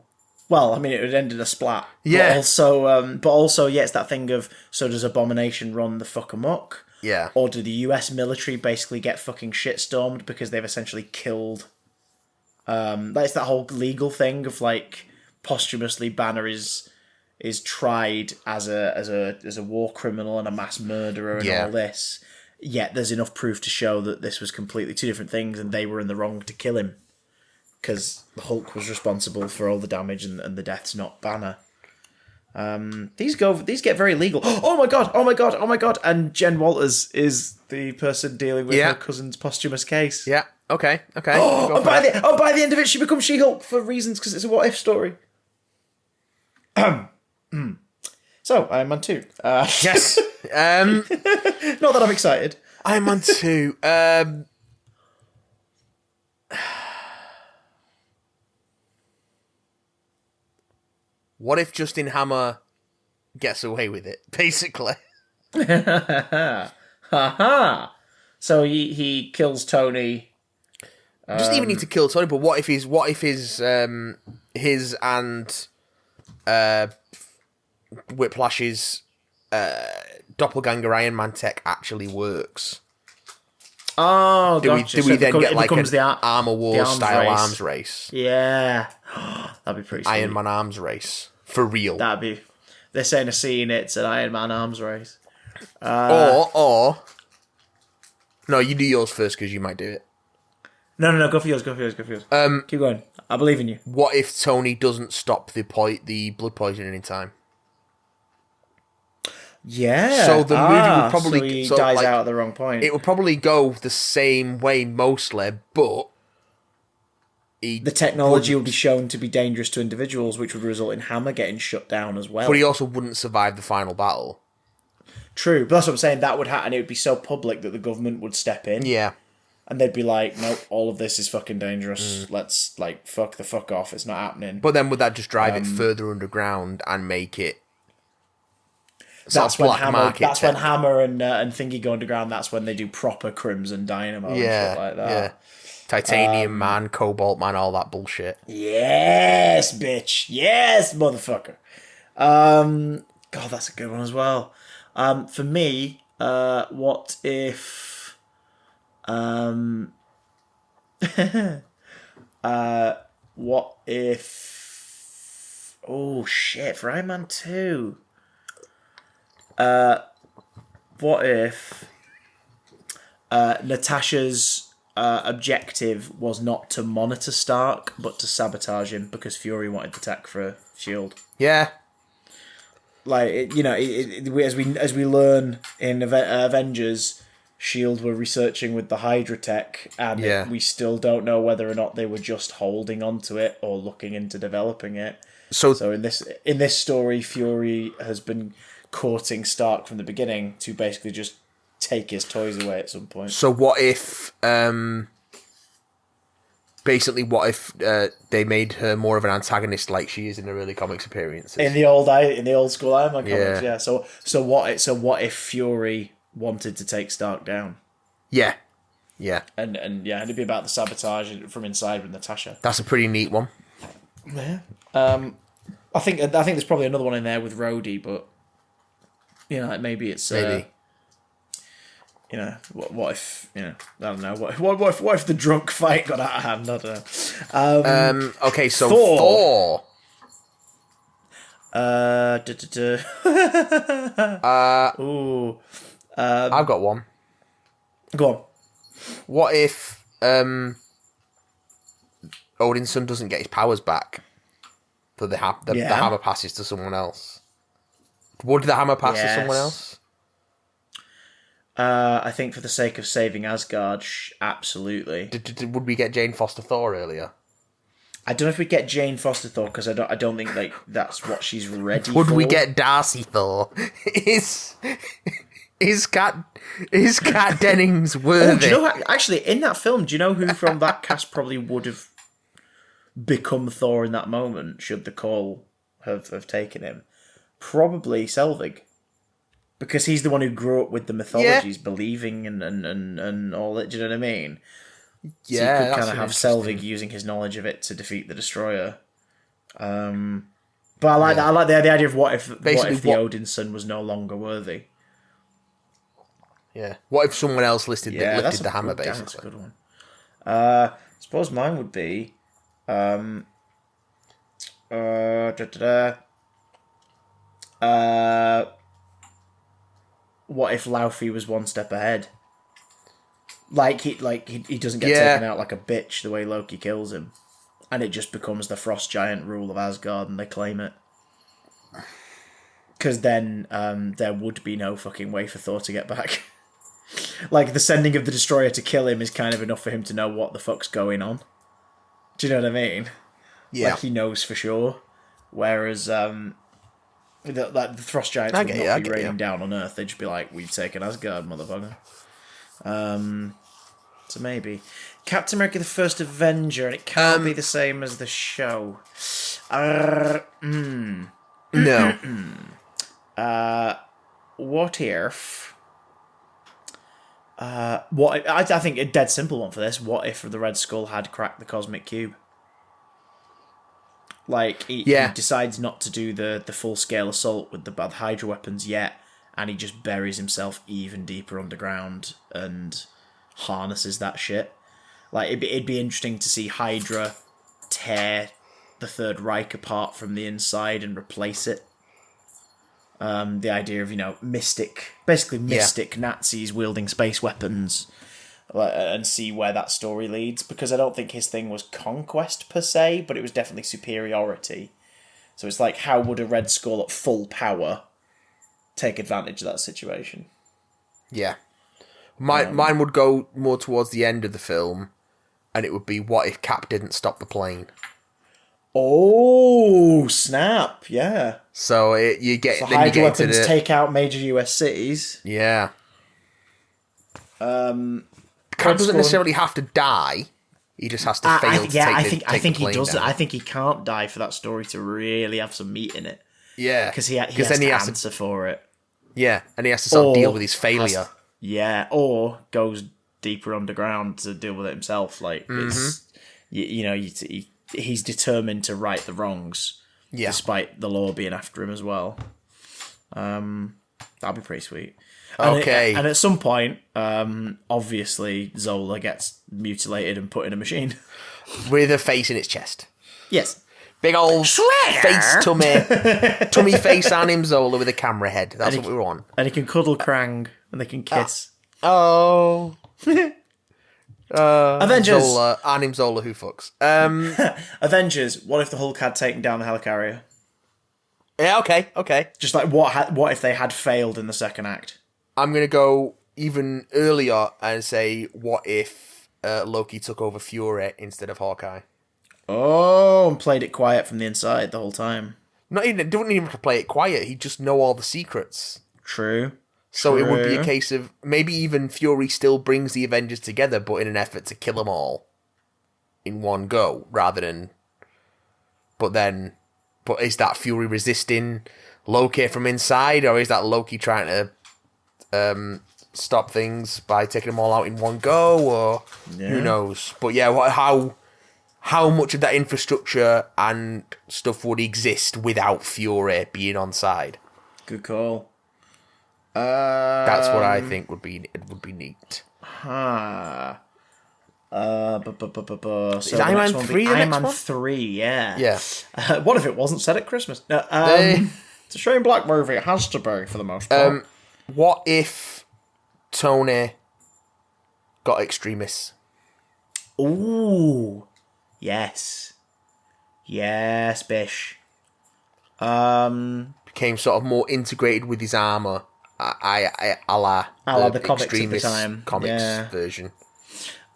well, I mean, it would end in a splat. Yeah. But also, it's that thing of, so does Abomination run the fuck amok? Yeah. Or do the US military basically get fucking shitstormed because they've essentially killed? That's that whole legal thing of posthumously Banner is tried as a war criminal and a mass murderer and all this. Yet there's enough proof to show that this was completely two different things, and they were in the wrong to kill him because the Hulk was responsible for all the damage and the deaths, not Banner. These get very legal. Oh my god! And Jen Walters is the person dealing with her cousin's posthumous case. Yeah. Okay. By the end of it, she becomes She-Hulk for reasons because it's a what if story. So, Iron Man 2. Yes. Not that I'm excited. Iron Man 2. What if Justin Hammer gets away with it, basically? Ha. So he kills Tony. Doesn't even need to kill Tony, but what if his and Whiplash's doppelganger Iron Man tech actually works? Oh, Do we then get like an Armor Wars style race. arms race? Yeah, that'd be pretty sweet. Iron Man arms race for real. They're saying a scene. It's an Iron Man arms race. Or no, you do yours first because you might do it. No. Go for yours. Keep going. I believe in you. What if Tony doesn't stop the blood poisoning in time? Yeah. So the movie would probably so he dies out at the wrong point. It would probably go the same way mostly, but the technology would be shown to be dangerous to individuals, which would result in Hammer getting shut down as well. But he also wouldn't survive the final battle. True, but that's what I'm saying. That would happen. It would be so public that the government would step in. Yeah. And they'd be like, nope, all of this is fucking dangerous. Let's, fuck the fuck off. It's not happening. But then would that just drive it further underground and make it... That's when Hammer and Thingy go underground. That's when they do proper Crimson Dynamo and shit like that. Yeah. Titanium Man, Cobalt Man, all that bullshit. Yes, bitch. Yes, motherfucker. God, that's a good one as well. For me, what if... what if... Oh, shit, for Iron Man 2... what if Natasha's objective was not to monitor Stark, but to sabotage him because Fury wanted the tech for a shield? Yeah. Like, as we learn in Avengers, Shield were researching with the Hydra tech, and we still don't know whether or not they were just holding onto it or looking into developing it. So in this story, Fury has been courting Stark from the beginning to basically just take his toys away at some point. So what if they made her more of an antagonist like she is in the early comics appearances? In the old school Iron Man comics, yeah. So what if Fury wanted to take Stark down? Yeah. And it'd be about the sabotage from inside with Natasha. That's a pretty neat one. Yeah. I think there's probably another one in there with Rhodey, but maybe it's what if I don't know what if the drunk fight got out of hand? I don't know. Okay, so Thor. I've got one. Go on. What if Odin's son doesn't get his powers back, but the hammer passes to someone else? Would the hammer pass to someone else? I think for the sake of saving Asgard, absolutely. Would we get Jane Foster Thor earlier? I don't know if we get Jane Foster Thor because I don't think that's what she's ready for. Would we get Darcy Thor? Is Kat Dennings worthy? Do you know, actually, in that film, do you know who from that cast probably would have become Thor in that moment, should the call have taken him? Probably Selvig. Because he's the one who grew up with the mythologies, believing and all that, do you know what I mean? So you could kind of have Selvig using his knowledge of it to defeat the Destroyer. But I like that. I like the idea of what if the Odin son was no longer worthy. Yeah. What if someone else lifted the hammer, basically? That's a good one. I suppose mine would be... what if Laufey was one step ahead? He doesn't get taken out like a bitch the way Loki kills him, and it just becomes the frost giant rule of Asgard, and they claim it. Because then there would be no fucking way for Thor to get back. Like, the sending of the Destroyer to kill him is kind of enough for him to know what the fuck's going on. Do you know what I mean? Yeah. Like, he knows for sure. Whereas, the Frost Giants would not be raining down on Earth. They'd just be like, we've taken Asgard, motherfucker. So maybe. Captain America the First Avenger, and it can't be the same as the show. No. What if? I think a dead simple one for this. What if the Red Skull had cracked the cosmic cube? Like he decides not to do the full scale assault with the Hydra weapons yet, and he just buries himself even deeper underground and harnesses that shit. Like it'd be interesting to see Hydra tear the Third Reich apart from the inside and replace it. The idea of mystic Nazis wielding space weapons, and see where that story leads, because I don't think his thing was conquest per se, but it was definitely superiority. So it's like, how would a Red Skull at full power take advantage of that situation? Yeah. Mine would go more towards the end of the film, and it would be, what if Cap didn't stop the plane? Oh, snap, yeah. So Hydra weapons take out major US cities. Yeah. Cap doesn't necessarily have to die. He just has to fail to take I think the he doesn't. down. I think he can't die for that story to really have some meat in it. Yeah. Because he has to answer for it. Yeah, and he has to sort of deal with his failure. Or goes deeper underground to deal with it himself. Like, it's, he's determined to right the wrongs, despite the law being after him as well. That'd be pretty sweet. And at some point, obviously, Zola gets mutilated and put in a machine. With a face in its chest. Yes. Big old face tummy face on him, Zola, with a camera head. That's what we want. And he can cuddle Krang, and they can kiss. Oh. Avengers. Zola, Arnim Zola, who fucks. Avengers, what if the Hulk had taken down the helicarrier? Yeah, okay. Just like, what if they had failed in the second act? I'm going to go even earlier and say, what if Loki took over Fury instead of Hawkeye? Oh, and played it quiet from the inside the whole time. Don't even have to play it quiet. He'd just know all the secrets. True. So it would be a case of maybe even Fury still brings the Avengers together, but in an effort to kill them all in one go, rather than. But is that Fury resisting Loki from inside, or is that Loki trying to stop things by taking them all out in one go, or who knows? But yeah, how much of that infrastructure and stuff would exist without Fury being on side? Good call. That's what I think would be neat. So Is Iron Man 3 the Iron next Man one? 3, yeah. Yeah. What if it wasn't set at Christmas? No, it's a Shane Black movie. It has to be, for the most part. What if Tony got extremists? Ooh. Yes. Yes, bish. Became sort of more integrated with his armor. A la the comics at the extremist time. Comics version.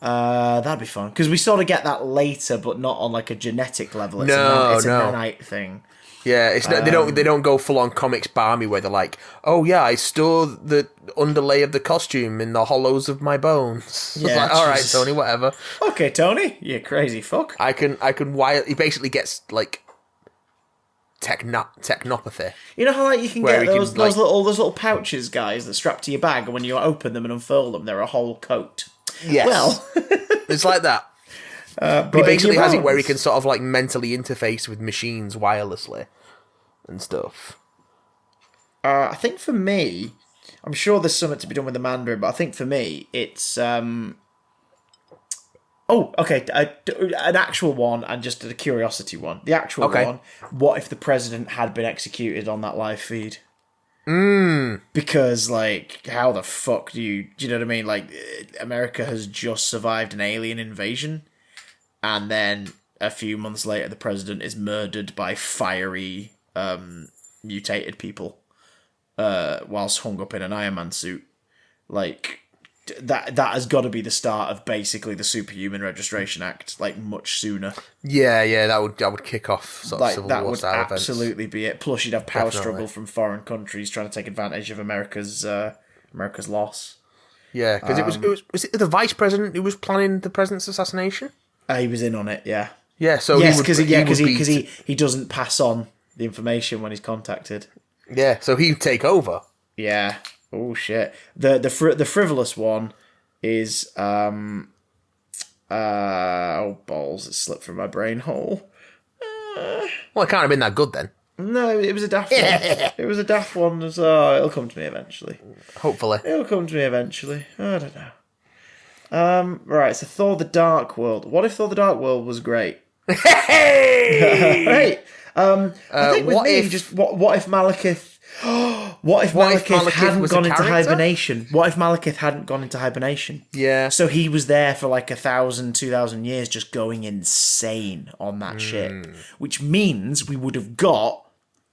That'd be fun, because we sort of get that later, but not on like a genetic level. It's a nanite thing. Yeah, it's not, they don't go full on comics barmy where they're like, oh yeah, I store the underlay of the costume in the hollows of my bones. Yeah, like, all right, Tony, whatever. Okay, Tony, you crazy fuck. I can wire. He basically gets like technopathy. You know how like you can get those little pouches, guys, that strap to your bag, and when you open them and unfurl them, they're a whole coat. Yes. Well, it's like that. But he basically has it where he can sort of like mentally interface with machines wirelessly and stuff. I think for me, I'm sure there's something to be done with the Mandarin, but I think for me, it's an actual one and just a curiosity one. The actual one, what if the president had been executed on that live feed? Because, like, how the fuck do you know what I mean? Like, America has just survived an alien invasion, and then a few months later, the president is murdered by fiery, mutated people, whilst hung up in an Iron Man suit. Like, that has got to be the start of basically the Superhuman Registration Act, like, much sooner. Yeah, that would kick off sort of Civil War style events. That would absolutely be it. Plus, you'd have power struggle from foreign countries trying to take advantage of America's loss. Yeah, because was it the vice president who was planning the president's assassination? He was in on it, yeah. Yeah, so yes, because he doesn't pass on the information when he's contacted. Yeah, so he would take over. Yeah. Oh shit. The frivolous one is oh balls! It slipped from my brain hole. Well, it can't have been that good then. No, it was a daft one. It was a daft one. It'll come to me eventually. Hopefully. It'll come to me eventually. I don't know. Right, so Thor the Dark World. What if Thor the Dark World was great? Hey! Right. I think with what me, if- what if Malekith... What if Malekith hadn't was a gone into character? hibernation? What if Malekith hadn't gone into hibernation? Yeah. So he was there for like 1,000, 2,000 years just going insane on that ship. Which means we would have got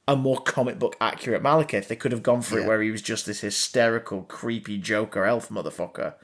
a more comic book accurate Malekith. They could have gone for it where he was just this hysterical, creepy Joker elf motherfucker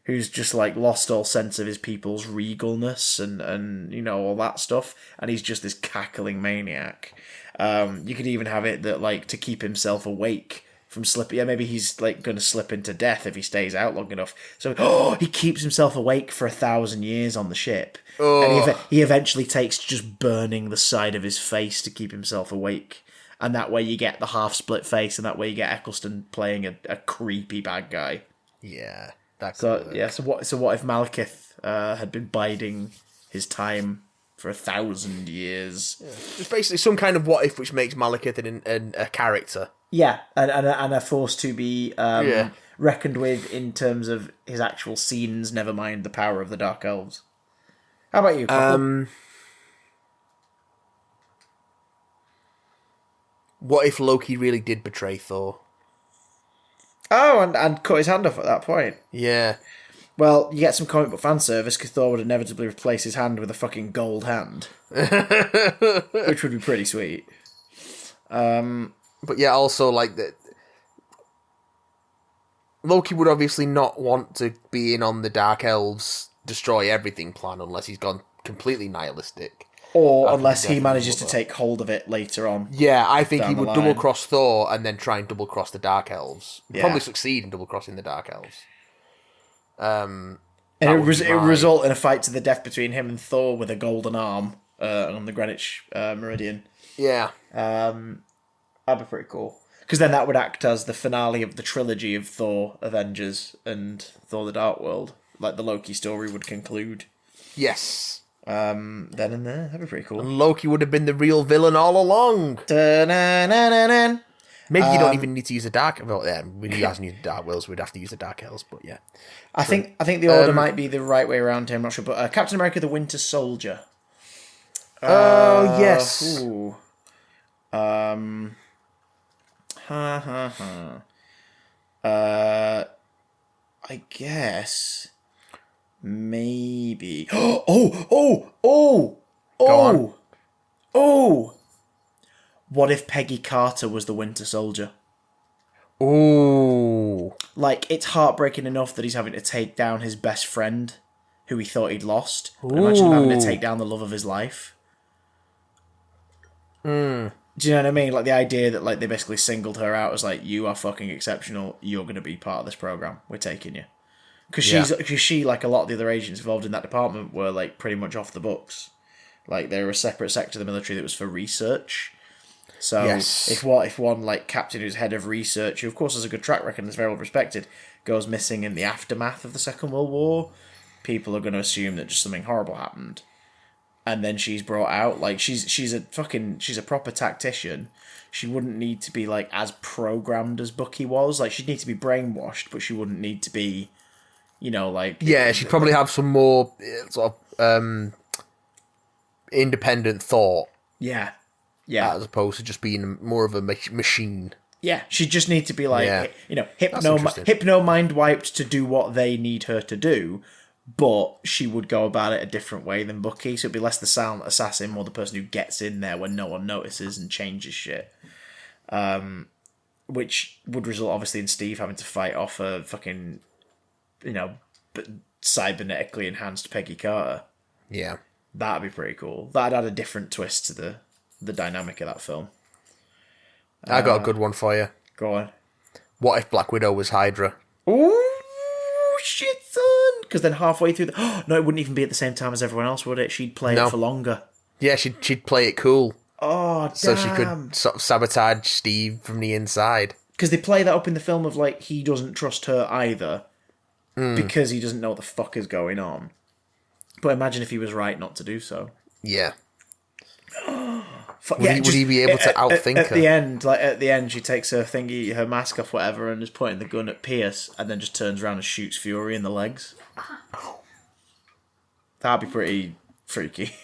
who's just like lost all sense of his people's regalness and you know, all that stuff. And he's just this cackling maniac. You could even have it that, like, to keep himself awake from slipping. Yeah, maybe he's like going to slip into death if he stays out long enough. So, he keeps himself awake for 1,000 years on the ship, and he eventually takes to just burning the side of his face to keep himself awake. And that way you get the half split face, and that way you get Eccleston playing a creepy bad guy. Yeah. That So could work. yeah, so what if Malekith had been biding his time for 1,000 years? It's basically some kind of what if which makes Malekith a character. Yeah, and a force to be reckoned with in terms of his actual scenes, never mind the power of the Dark Elves. How about you, Cockle? What if Loki really did betray Thor? Oh, and cut his hand off at that point. Yeah. Well, you get some comic book fan service because Thor would inevitably replace his hand with a fucking gold hand. Which would be pretty sweet. But yeah, also, like, Loki would obviously not want to be in on the Dark Elves destroy everything plan unless he's gone completely nihilistic. Or unless he manages to take hold of it later on. Yeah, I think he Down the would line. double-cross Thor and then try and double-cross the Dark Elves. Yeah. Probably succeed in double-crossing the Dark Elves. And it would result in a fight to the death between him and Thor with a golden arm on the Greenwich Meridian. Yeah. That'd be pretty cool. Because then that would act as the finale of the trilogy of Thor, Avengers, and Thor the Dark World. Like the Loki story would conclude. Yes. Then and there. That'd be pretty cool. Loki would have been the real villain all along. Da-na-na-na-na. Maybe you don't even need to use a Dark... Well, yeah, he hasn't used the Dark Worlds, we'd have to use the Dark Elves, but yeah. I think the order might be the right way around here, I'm not sure. But Captain America the Winter Soldier. Oh, yes. Ooh. Ha ha ha. I guess maybe. on. What if Peggy Carter was the Winter Soldier? Ooh. Like, it's heartbreaking enough that he's having to take down his best friend, who he thought he'd lost. But imagine him having to take down the love of his life. Do you know what I mean? Like, the idea that, like, they basically singled her out as, like, you are fucking exceptional, you're going to be part of this program, we're taking you. Because she, like a lot of the other agents involved in that department, were, like, pretty much off the books. Like, they were a separate sector of the military that was for research. So, Yes. if one, like, captain who's head of research, who, of course, has a good track record and is very well respected, goes missing in the aftermath of the Second World War, people are going to assume that just something horrible happened. And then she's brought out, like, she's a proper tactician. She wouldn't need to be, like, as programmed as Bucky was. Like, she'd need to be brainwashed, but she wouldn't need to be, you know, like... Yeah, she'd probably have some more sort of independent thought. Yeah. As opposed to just being more of a machine. Yeah, she just need to be like, you know, interesting. hypno mind wiped to do what they need her to do, but she would go about it a different way than Bucky, so it'd be less the silent assassin, more the person who gets in there when no one notices and changes shit. Which would result, obviously, in Steve having to fight off a fucking, you know, cybernetically enhanced Peggy Carter. Yeah. That'd be pretty cool. That'd add a different twist to the dynamic of that film. I got a good one for you. Go on. What if Black Widow was Hydra? Ooh, shit, son! Because then halfway through no, it wouldn't even be at the same time as everyone else, would it? She'd play it for longer. Yeah, she'd play it cool. Oh, damn. So she could sort of sabotage Steve from the inside. Because they play that up in the film of, like, he doesn't trust her either because he doesn't know what the fuck is going on. But imagine if he was right not to do so. Yeah. Fuck, Would he be able to outthink at her? At the end, she takes her mask off, whatever, and is pointing the gun at Pierce, and then just turns around and shoots Fury in the legs. That'd be pretty freaky.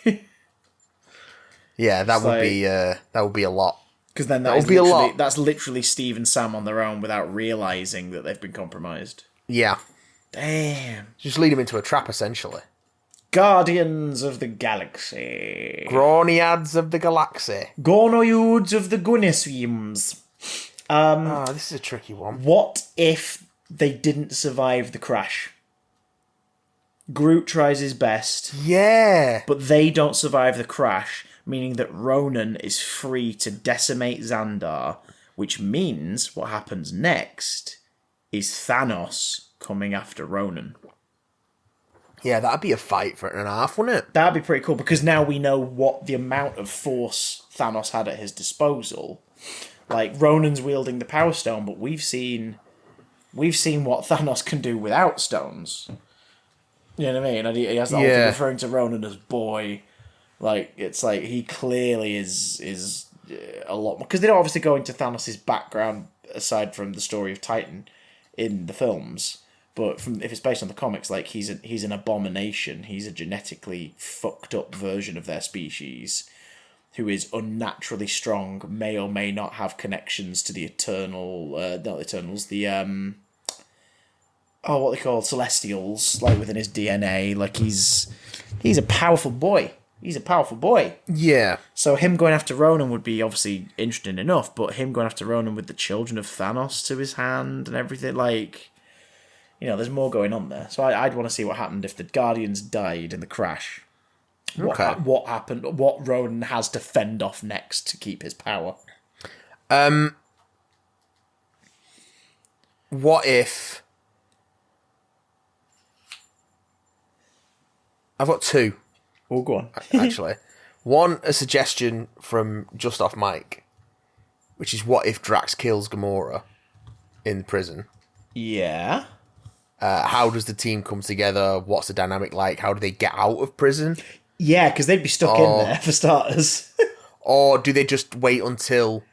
Yeah, that would be a lot. Because then that's literally Steve and Sam on their own without realizing that they've been compromised. Yeah. Damn. Just lead him into a trap, essentially. Guardians of the Galaxy. Groniads of the Galaxy. Gornoids of the Guineswims. This is a tricky one. What if they didn't survive the crash? Groot tries his best, Yeah. but they don't survive the crash, meaning that Ronan is free to decimate Xandar, which means what happens next is Thanos coming after Ronan. Yeah, that'd be a fight for 1.5, wouldn't it? That'd be pretty cool, because now we know what the amount of force Thanos had at his disposal. Like, Ronan's wielding the Power Stone, but we've seen what Thanos can do without stones. You know what I mean? And he has that whole thing referring to Ronan as boy. Like, it's like he clearly is a lot more, because they don't obviously go into Thanos' background aside from the story of Titan in the films. But if it's based on the comics, like, he's an abomination. He's a genetically fucked up version of their species who is unnaturally strong, may or may not have connections to the not the Eternals, what they call Celestials, like, within his DNA. Like, he's a powerful boy. He's a powerful boy. Yeah. So him going after Ronan would be obviously interesting enough, but him going after Ronan with the children of Thanos to his hand and everything, like, you know, there's more going on there. So I'd want to see what happened if the Guardians died in the crash. What happened? What Ronan has to fend off next to keep his power? What if... I've got two. Oh, go on. Actually. One, a suggestion from just off mic, which is what if Drax kills Gamora in prison? Yeah. How does the team come together? What's the dynamic like? How do they get out of prison? Yeah, because they'd be stuck in there, for starters. Or do they just wait until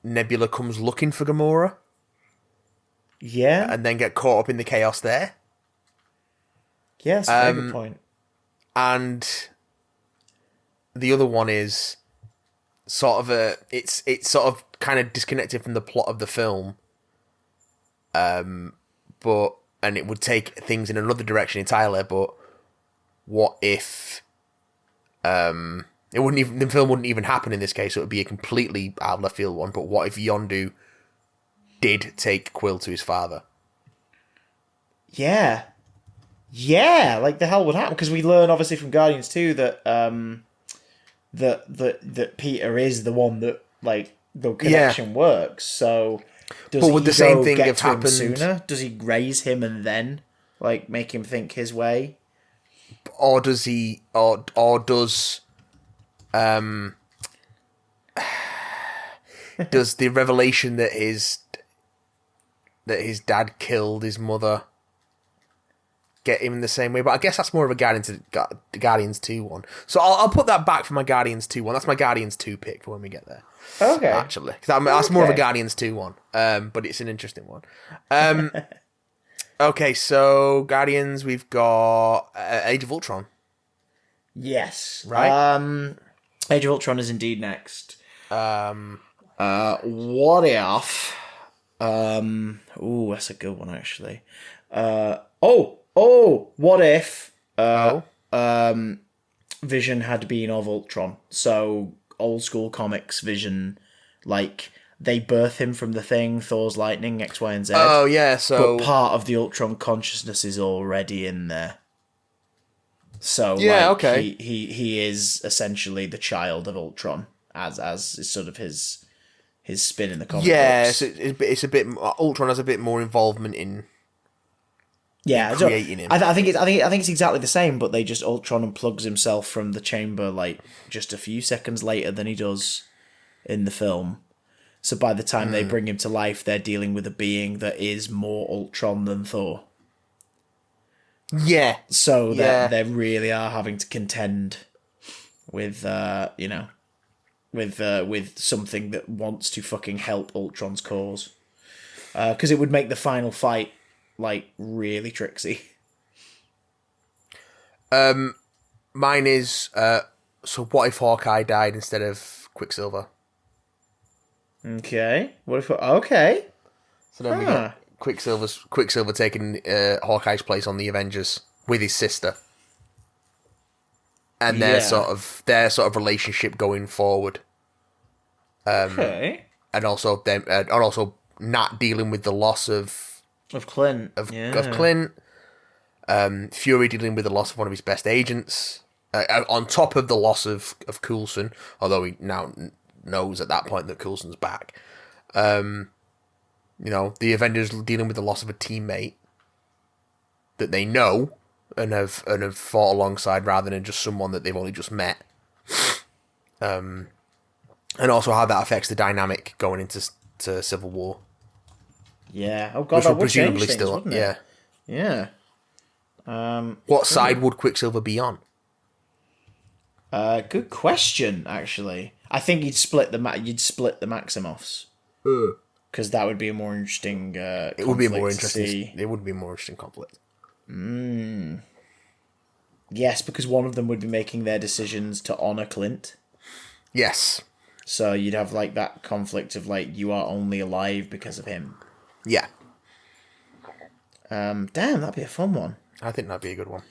Nebula comes looking for Gamora? Yeah. And then get caught up in the chaos there? Yeah, that's a very good point. And the other one is sort of it's sort of kind of disconnected from the plot of the film. And it would take things in another direction entirely, but what if the film wouldn't even happen in this case, so it would be a completely out of left field one, but what if Yondu did take Quill to his father? Yeah. Yeah, like, the hell would happen? Because we learn, obviously, from Guardians 2 that that Peter is the one that, like, the connection works. So, does but would he the same thing get have to him happened sooner? Does he raise him and then, like, make him think his way? Or does he, or does does the revelation that his dad killed his mother get him in the same way? But I guess that's more of a Guardians 2 one. So I'll put that back for my Guardians 2 one. That's my Guardians 2 pick for when we get there. Okay. Actually. That's more of a Guardians 2 one. But it's an interesting one. Okay, so Guardians, we've got Age of Ultron. Yes. Right? Age of Ultron is indeed next. What if... that's a good one, actually. What if Vision had been of Ultron? So, old school comics Vision, like, they birth him from the Thing, Thor's lightning, X, Y, and Z. Oh, yeah, so... But part of the Ultron consciousness is already in there. So, yeah, like, okay. he is essentially the child of Ultron, as is sort of his spin in the comic books. So it's a bit... Ultron has a bit more involvement in Yeah, creating him. I think it's exactly the same, but they just Ultron unplugs himself from the chamber like just a few seconds later than he does in the film. So by the time they bring him to life, they're dealing with a being that is more Ultron than Thor. Yeah. So they really are having to contend with with something that wants to fucking help Ultron's cause. Because it would make the final fight like really tricksy. Mine is so what if Hawkeye died instead of Quicksilver? Okay. What if? Okay. So then we got Quicksilver taking Hawkeye's place on the Avengers with his sister, and their sort of relationship going forward. Okay. And also them, and also Nat dealing with the loss of Clint. of Clint. Fury dealing with the loss of one of his best agents, on top of the loss of Coulson, although he now knows at that point that Coulson's back. The Avengers dealing with the loss of a teammate that they know and have fought alongside rather than just someone that they've only just met. And also how that affects the dynamic going into Civil War. Yeah. Oh god, Which that will would change presumably things, still, wouldn't it? yeah. What side would Quicksilver be on? Good question. Actually, I think you'd split the Maximoffs because that would be a more interesting. It would be more interesting. See. It would be a more interesting conflict. Yes, because one of them would be making their decisions to honor Clint. Yes. So you'd have like that conflict of like you are only alive because of him. Yeah. Damn, that'd be a fun one. I think that'd be a good one.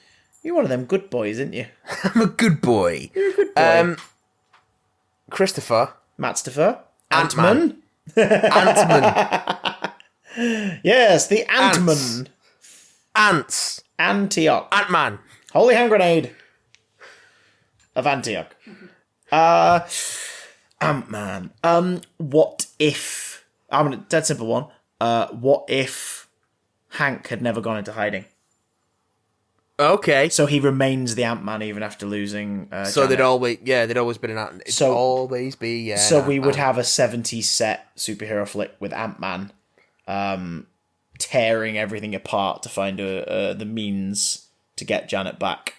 You're one of them good boys, aren't you? I'm a good boy. You're a good boy. Christopher. Mattstaffer. Ant-Man. Ant-Man. Yes, the Ant-Man. Ants. Antioch. Ant-Man. Holy hand grenade of Antioch. Ant-Man. What if... I'm a dead simple one. What if Hank had never gone into hiding? Okay. So he remains the Ant-Man even after losing so Janet. they'd always been an Ant-Man. It'd always be, yeah. So we would have a 70s set superhero flick with Ant-Man tearing everything apart to find the means to get Janet back.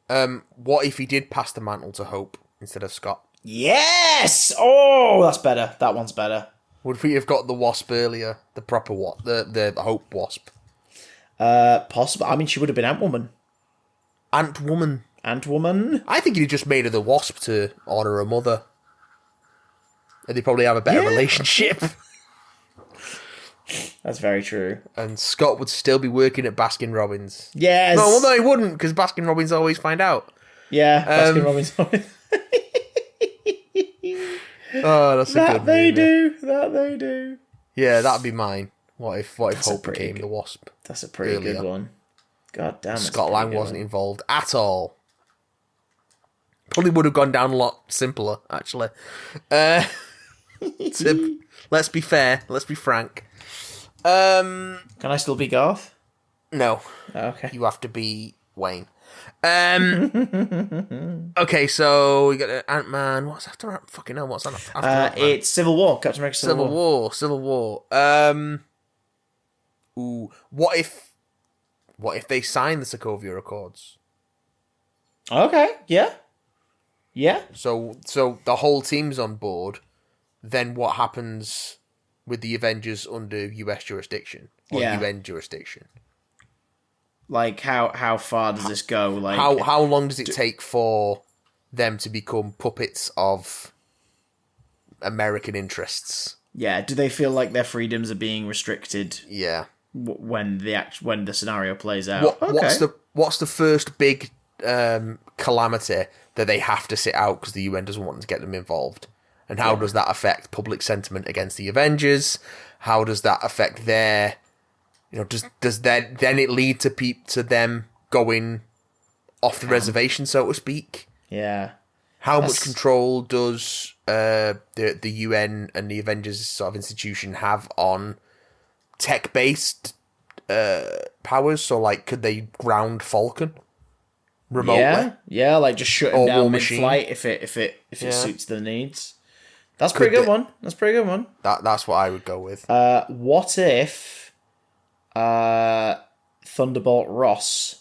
What if he did pass the mantle to Hope instead of Scott? Yes! Oh, that's better. That one's better. Would we have got the Wasp earlier? The proper the Hope Wasp? Possible. I mean, she would have been Ant-Woman. Ant-Woman. Ant-Woman? I think he just made her the Wasp to honour her mother. And they probably have a better relationship. That's very true. And Scott would still be working at Baskin-Robbins. Yes! No, he wouldn't, because Baskin-Robbins always find out. Yeah, Baskin-Robbins. Oh, that's a good movie. That they do. Yeah, that'd be mine. What if Hope became the Wasp? That's a pretty good one. God damn it. Scott Lang wasn't involved at all. Probably would have gone down a lot simpler, actually. Let's be fair. Let's be frank. Can I still be Garth? No. Okay. You have to be Wayne. Okay, so we got Ant-Man. What's after fucking hell? What's after Ant-Man? It's Civil War. Captain America Civil War. Civil War. What if they sign the Sokovia Accords? Okay. Yeah. So the whole team's on board. Then what happens with the Avengers under US jurisdiction or UN jurisdiction? Like how far does this go? Like how long does it take for them to become puppets of American interests? Yeah. Do they feel like their freedoms are being restricted? Yeah. When the scenario plays out. What's the first big calamity that they have to sit out because the UN doesn't want to get them involved? And how does that affect public sentiment against the Avengers? How does that affect their... does then it lead to them going off the reservation, so to speak? Yeah. How much control does the UN and the Avengers sort of institution have on tech-based powers? So, like, could they ground Falcon remotely? Yeah, like just shut him Or down War mid-flight if it Yeah. suits their needs. That's a pretty good one. That's a pretty good one. That's what I would go with. What if Thunderbolt Ross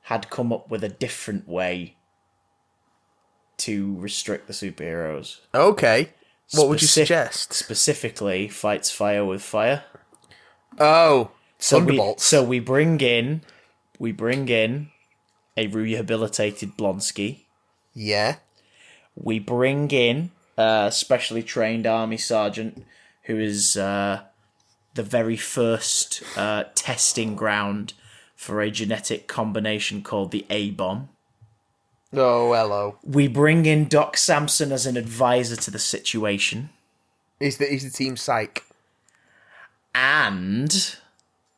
had come up with a different way to restrict the superheroes? Okay. What would you suggest? Specifically, fights fire with fire. Oh, Thunderbolts. So we bring in a rehabilitated Blonsky. Yeah. We bring in a specially trained army sergeant who is the very first testing ground for a genetic combination called the A-bomb. Oh, hello. We bring in Doc Samson as an advisor to the situation. He's the team psych. And...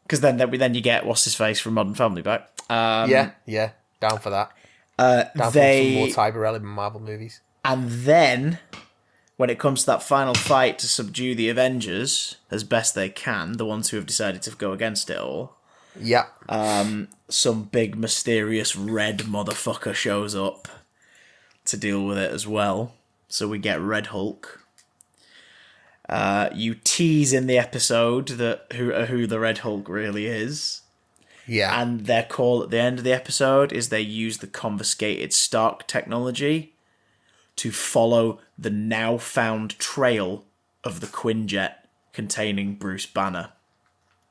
because then you get what's-his-face from Modern Family back. Yeah. Down for that. Down for some more Ty Burrell in Marvel movies. And then, when it comes to that final fight to subdue the Avengers, as best they can, the ones who have decided to go against it all, Yeah. some big mysterious red motherfucker shows up to deal with it as well. So we get Red Hulk. You tease in the episode that who the Red Hulk really is. Yeah. And their call at the end of the episode is they use the confiscated Stark technology to follow the now found trail of the Quinjet containing Bruce Banner.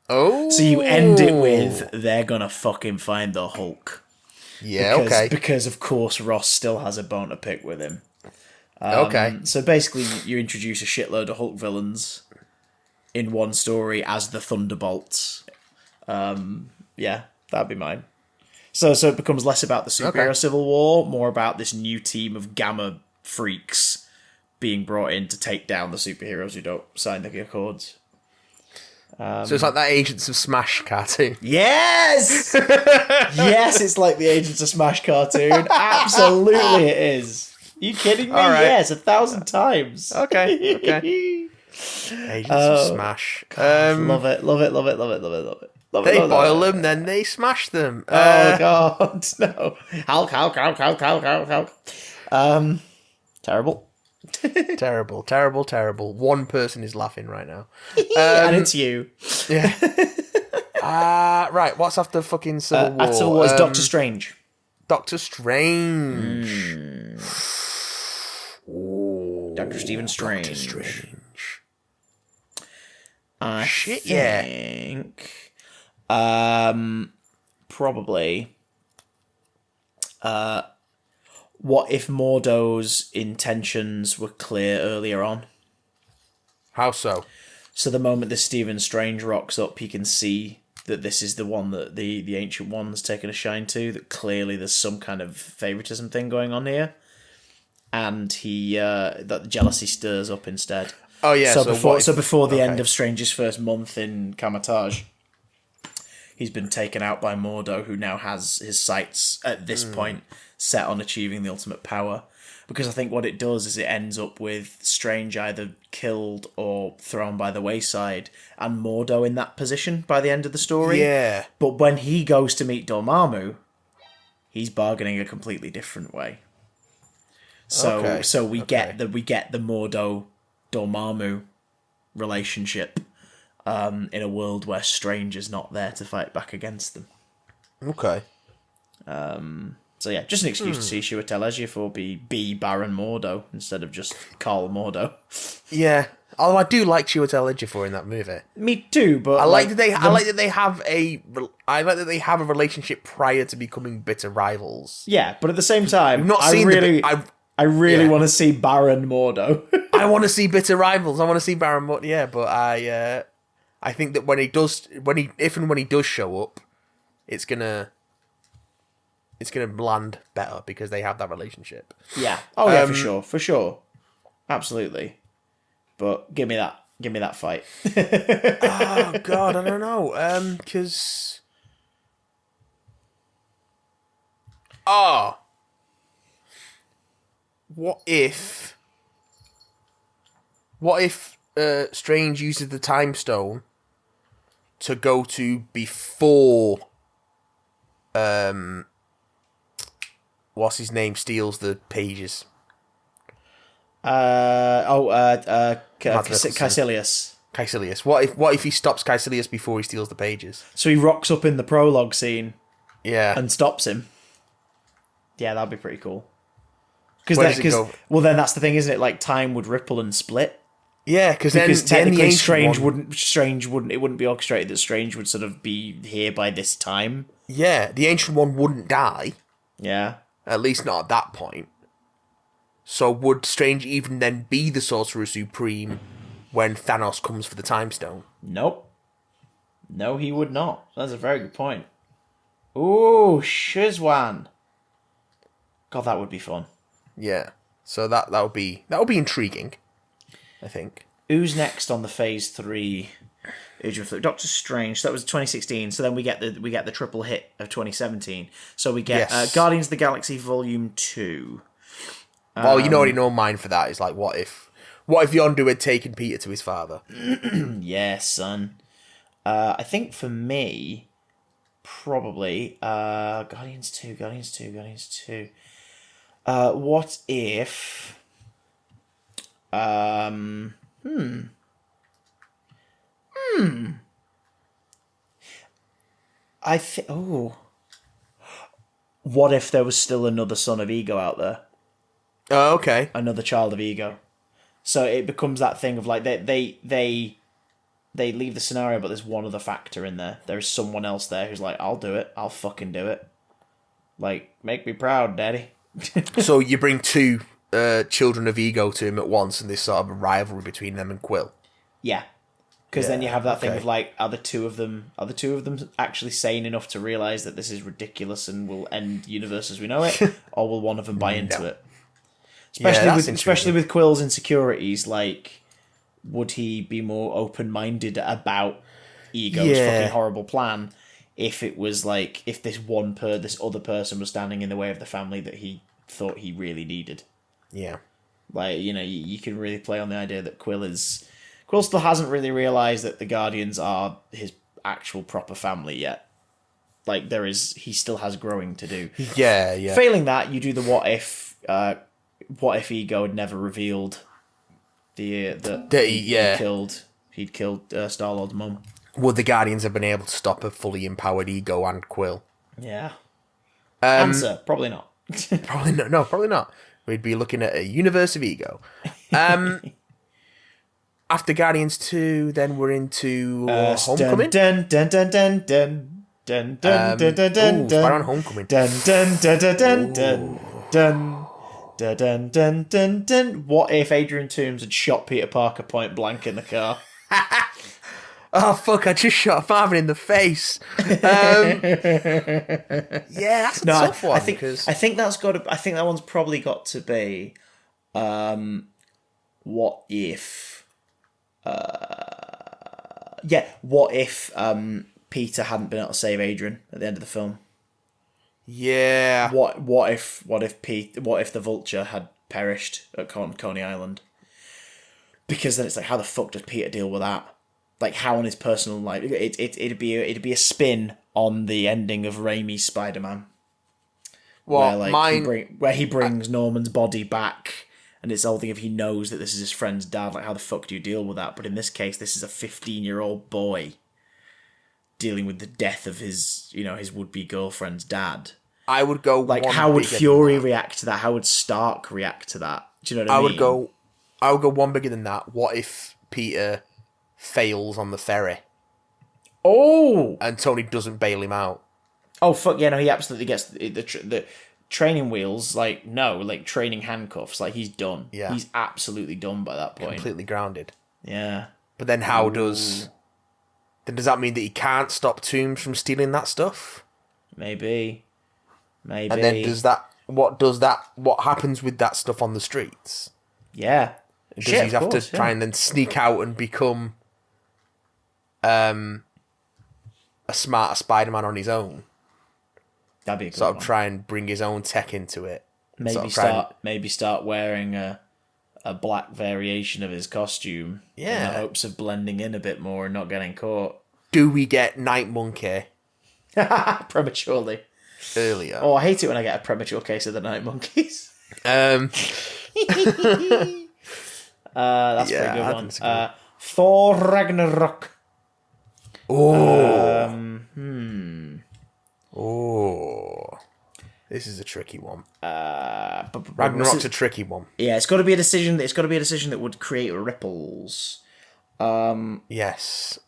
Oh. So you end it with, they're gonna fucking find the Hulk. Yeah, okay. Because, of course, Ross still has a bone to pick with him. Okay. So basically, you introduce a shitload of Hulk villains in one story as the Thunderbolts. Yeah, that'd be mine. So it becomes less about the superhero civil war, more about this new team of gamma freaks being brought in to take down the superheroes who don't sign the accords. So it's like that Agents of Smash cartoon. Yes! Yes, it's like the Agents of Smash cartoon. Absolutely it is. Are you kidding me? Right. Yes, 1,000 times. Okay. Agents of Smash. Love it. They boil them, then they smash them. Oh, God. No. Hulk. Terrible. Terrible. One person is laughing right now. And it's you. Yeah. Right, what's after fucking Civil War? After Civil War is Doctor Strange. Doctor Strange. Dr. Stephen Strange. Doctor Strange. I Shit, think, probably, what if Mordo's intentions were clear earlier on? How so? So the moment the Stephen Strange rocks up, he can see that this is the one that the Ancient One's taken a shine to, that clearly there's some kind of favoritism thing going on here. And that the jealousy stirs up instead. Oh yeah. So before the end of Strange's first month in Kamatage, he's been taken out by Mordo, who now has his sights at this point set on achieving the ultimate power. Because I think what it does is it ends up with Strange either killed or thrown by the wayside, and Mordo in that position by the end of the story. Yeah. But when he goes to meet Dormammu, he's bargaining a completely different way. So we get the Mordo Dormammu relationship in a world where Strange is not there to fight back against them. Okay. So yeah, just an excuse to see Chiwetel Ejiofor be Baron Mordo instead of just Carl Mordo. Yeah. Although I do like Chiwetel Ejiofor in that movie. Me too, but I like that they have a relationship prior to becoming bitter rivals. Yeah, but at the same time, I really Yeah. want to see Baron Mordo. I want to see bitter rivals. I want to see Baron Morty. Yeah, but I think that when he does show up, it's gonna land better because they have that relationship. Yeah. Oh yeah, for sure, absolutely. But give me that fight. Oh God, I don't know. Because what if Strange uses the Time Stone to go to before what's his name steals the pages. Caecilius. Caecilius. What if he stops Caecilius before he steals the pages? So he rocks up in the prologue scene Yeah. and stops him. Yeah, that'd be pretty cool. Where does it go? Well, then that's the thing, isn't it? Like time would ripple and split. Yeah, because technically Strange wouldn't be orchestrated that Strange would sort of be here by this time. Yeah, the Ancient One wouldn't die. Yeah. At least not at that point. So would Strange even then be the Sorcerer Supreme when Thanos comes for the Time Stone? Nope. No, he would not. That's a very good point. Ooh, Shizwan. God, that would be fun. Yeah. So that would be intriguing, I think. Who's next on the Phase 3 Age of Doctor Strange? So that was 2016. So then we get the triple hit of 2017. So we get Guardians of the Galaxy Volume 2. Well, you already know mine for that. Is like, what if Yondu had taken Peter to his father? Yeah, son. I think for me, probably Guardians 2. What if? I think. Oh. What if there was still another son of Ego out there? Oh, okay. Another child of Ego. So it becomes that thing of like they leave the scenario, but there's one other factor in there. There is someone else there who's like, I'll do it. I'll fucking do it. Like, make me proud, daddy. So you bring two children of Ego to him at once, and this sort of a rivalry between them and Quill. Yeah. Because then you have that thing okay. of like, are the two of them actually sane enough to realise that this is ridiculous and will end the universe as we know it, or will one of them buy into it? Especially with Quill's insecurities, like, would he be more open-minded about Ego's fucking horrible plan if it was like, if this other person was standing in the way of the family that he thought he really needed? Yeah. Like, you know, you can really play on the idea that Quill still hasn't really realised that the Guardians are his actual proper family yet. Like, he still has growing to do. Yeah, yeah. Failing that, you do the what if Ego had never revealed he'd killed Star-Lord's mum. Would the Guardians have been able to stop a fully empowered Ego and Quill? Yeah. Answer, probably not. Probably not. No, probably not. We'd be looking at a universe of Ego. After Guardians 2, then we're into Homecoming. Spider-Man Homecoming. What if Adrian Toomes had shot Peter Parker point blank in the car? Oh fuck! I just shot Marvin in the face. Yeah, that's a tough one. I think that's got to. I think that one's probably got to be. What if? What if Peter hadn't been able to save Adrian at the end of the film? Yeah. What if the Vulture had perished at Coney Island? Because then it's like, how the fuck does Peter deal with that? Like, how on his personal life? It'd be a spin on the ending of Raimi's Spider-Man. Well, where he brings Norman's body back, and it's the whole thing of he knows that this is his friend's dad. Like, how the fuck do you deal with that? But in this case, this is a 15-year-old boy dealing with the death of his would-be girlfriend's dad. I would go like, how would Fury react to that? How would Stark react to that? Do you know what I mean? I would go one bigger than that. What if Peter fails on the ferry? Oh! And Tony doesn't bail him out. Oh, fuck yeah, no, he absolutely gets the training wheels, like, no, like, training handcuffs, like, he's done. Yeah. He's absolutely done by that point. Completely grounded. Yeah. But then does that mean that he can't stop Toomes from stealing that stuff? Maybe. And then what happens with that stuff on the streets? Yeah. Does he have to try and then sneak out and become a smarter Spider-Man on his own? That'd be a good sort of one. try and bring his own tech into it. Maybe start wearing a black variation of his costume in the hopes of blending in a bit more and not getting caught. do we get Night Monkey Prematurely. earlier? Oh, I hate it when I get a premature case of the Night Monkeys. That's a pretty good one. Thor Ragnarok. This is a tricky one. Ragnarok's a tricky one. Yeah, it's got to be a decision. It's got to be a decision that would create ripples. Yes.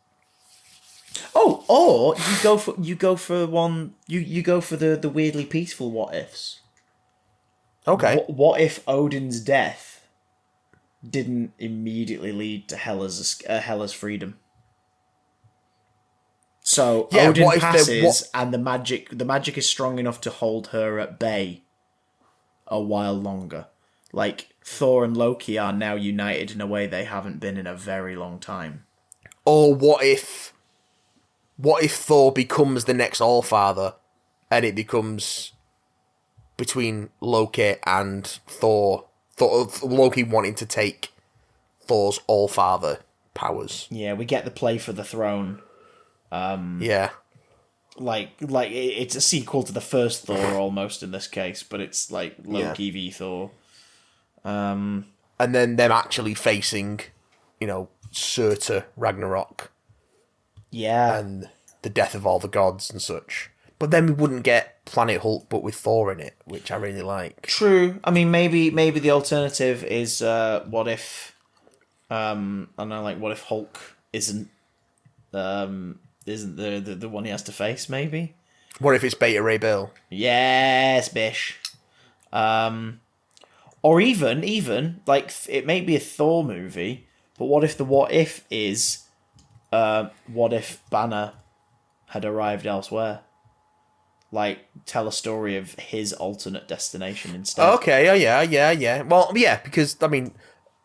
Oh, or you go for one. You go for the weirdly peaceful what ifs. Okay. What if Odin's death didn't immediately lead to Hela's freedom? So Odin passes, and the magic is strong enough to hold her at bay a while longer. Like Thor and Loki are now united in a way they haven't been in a very long time. Or what if Thor becomes the next Allfather, and it becomes between Loki and Thor, Loki wanting to take Thor's Allfather powers. Yeah, we get the play for the throne. Yeah. Like it's a sequel to the first Thor almost in this case, but it's like Loki v Thor. And then them actually facing, Surtur Ragnarok. Yeah. And the death of all the gods and such. But then we wouldn't get Planet Hulk, but with Thor in it, which I really like. True. I mean, maybe the alternative is what if, I don't know, like what if Hulk isn't the one he has to face? Maybe. What if it's Beta Ray Bill? Yes, bish. Or even like it may be a Thor movie, but what if the what if is, what if Banner had arrived elsewhere? Like, tell a story of his alternate destination instead. Okay, yeah. Well, yeah, because, I mean,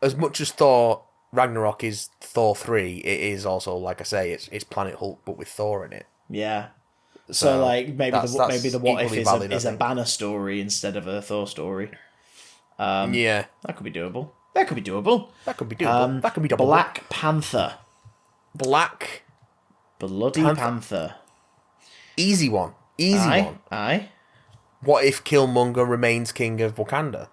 as much as Thor Ragnarok is Thor 3, it is also, like I say, it's Planet Hulk, but with Thor in it. Yeah. So like, maybe the what if is a Banner story instead of a Thor story. Yeah. That could be doable. Black Panther. Bloody Panther. Easy one. Aye. What if Killmonger remains king of Wakanda?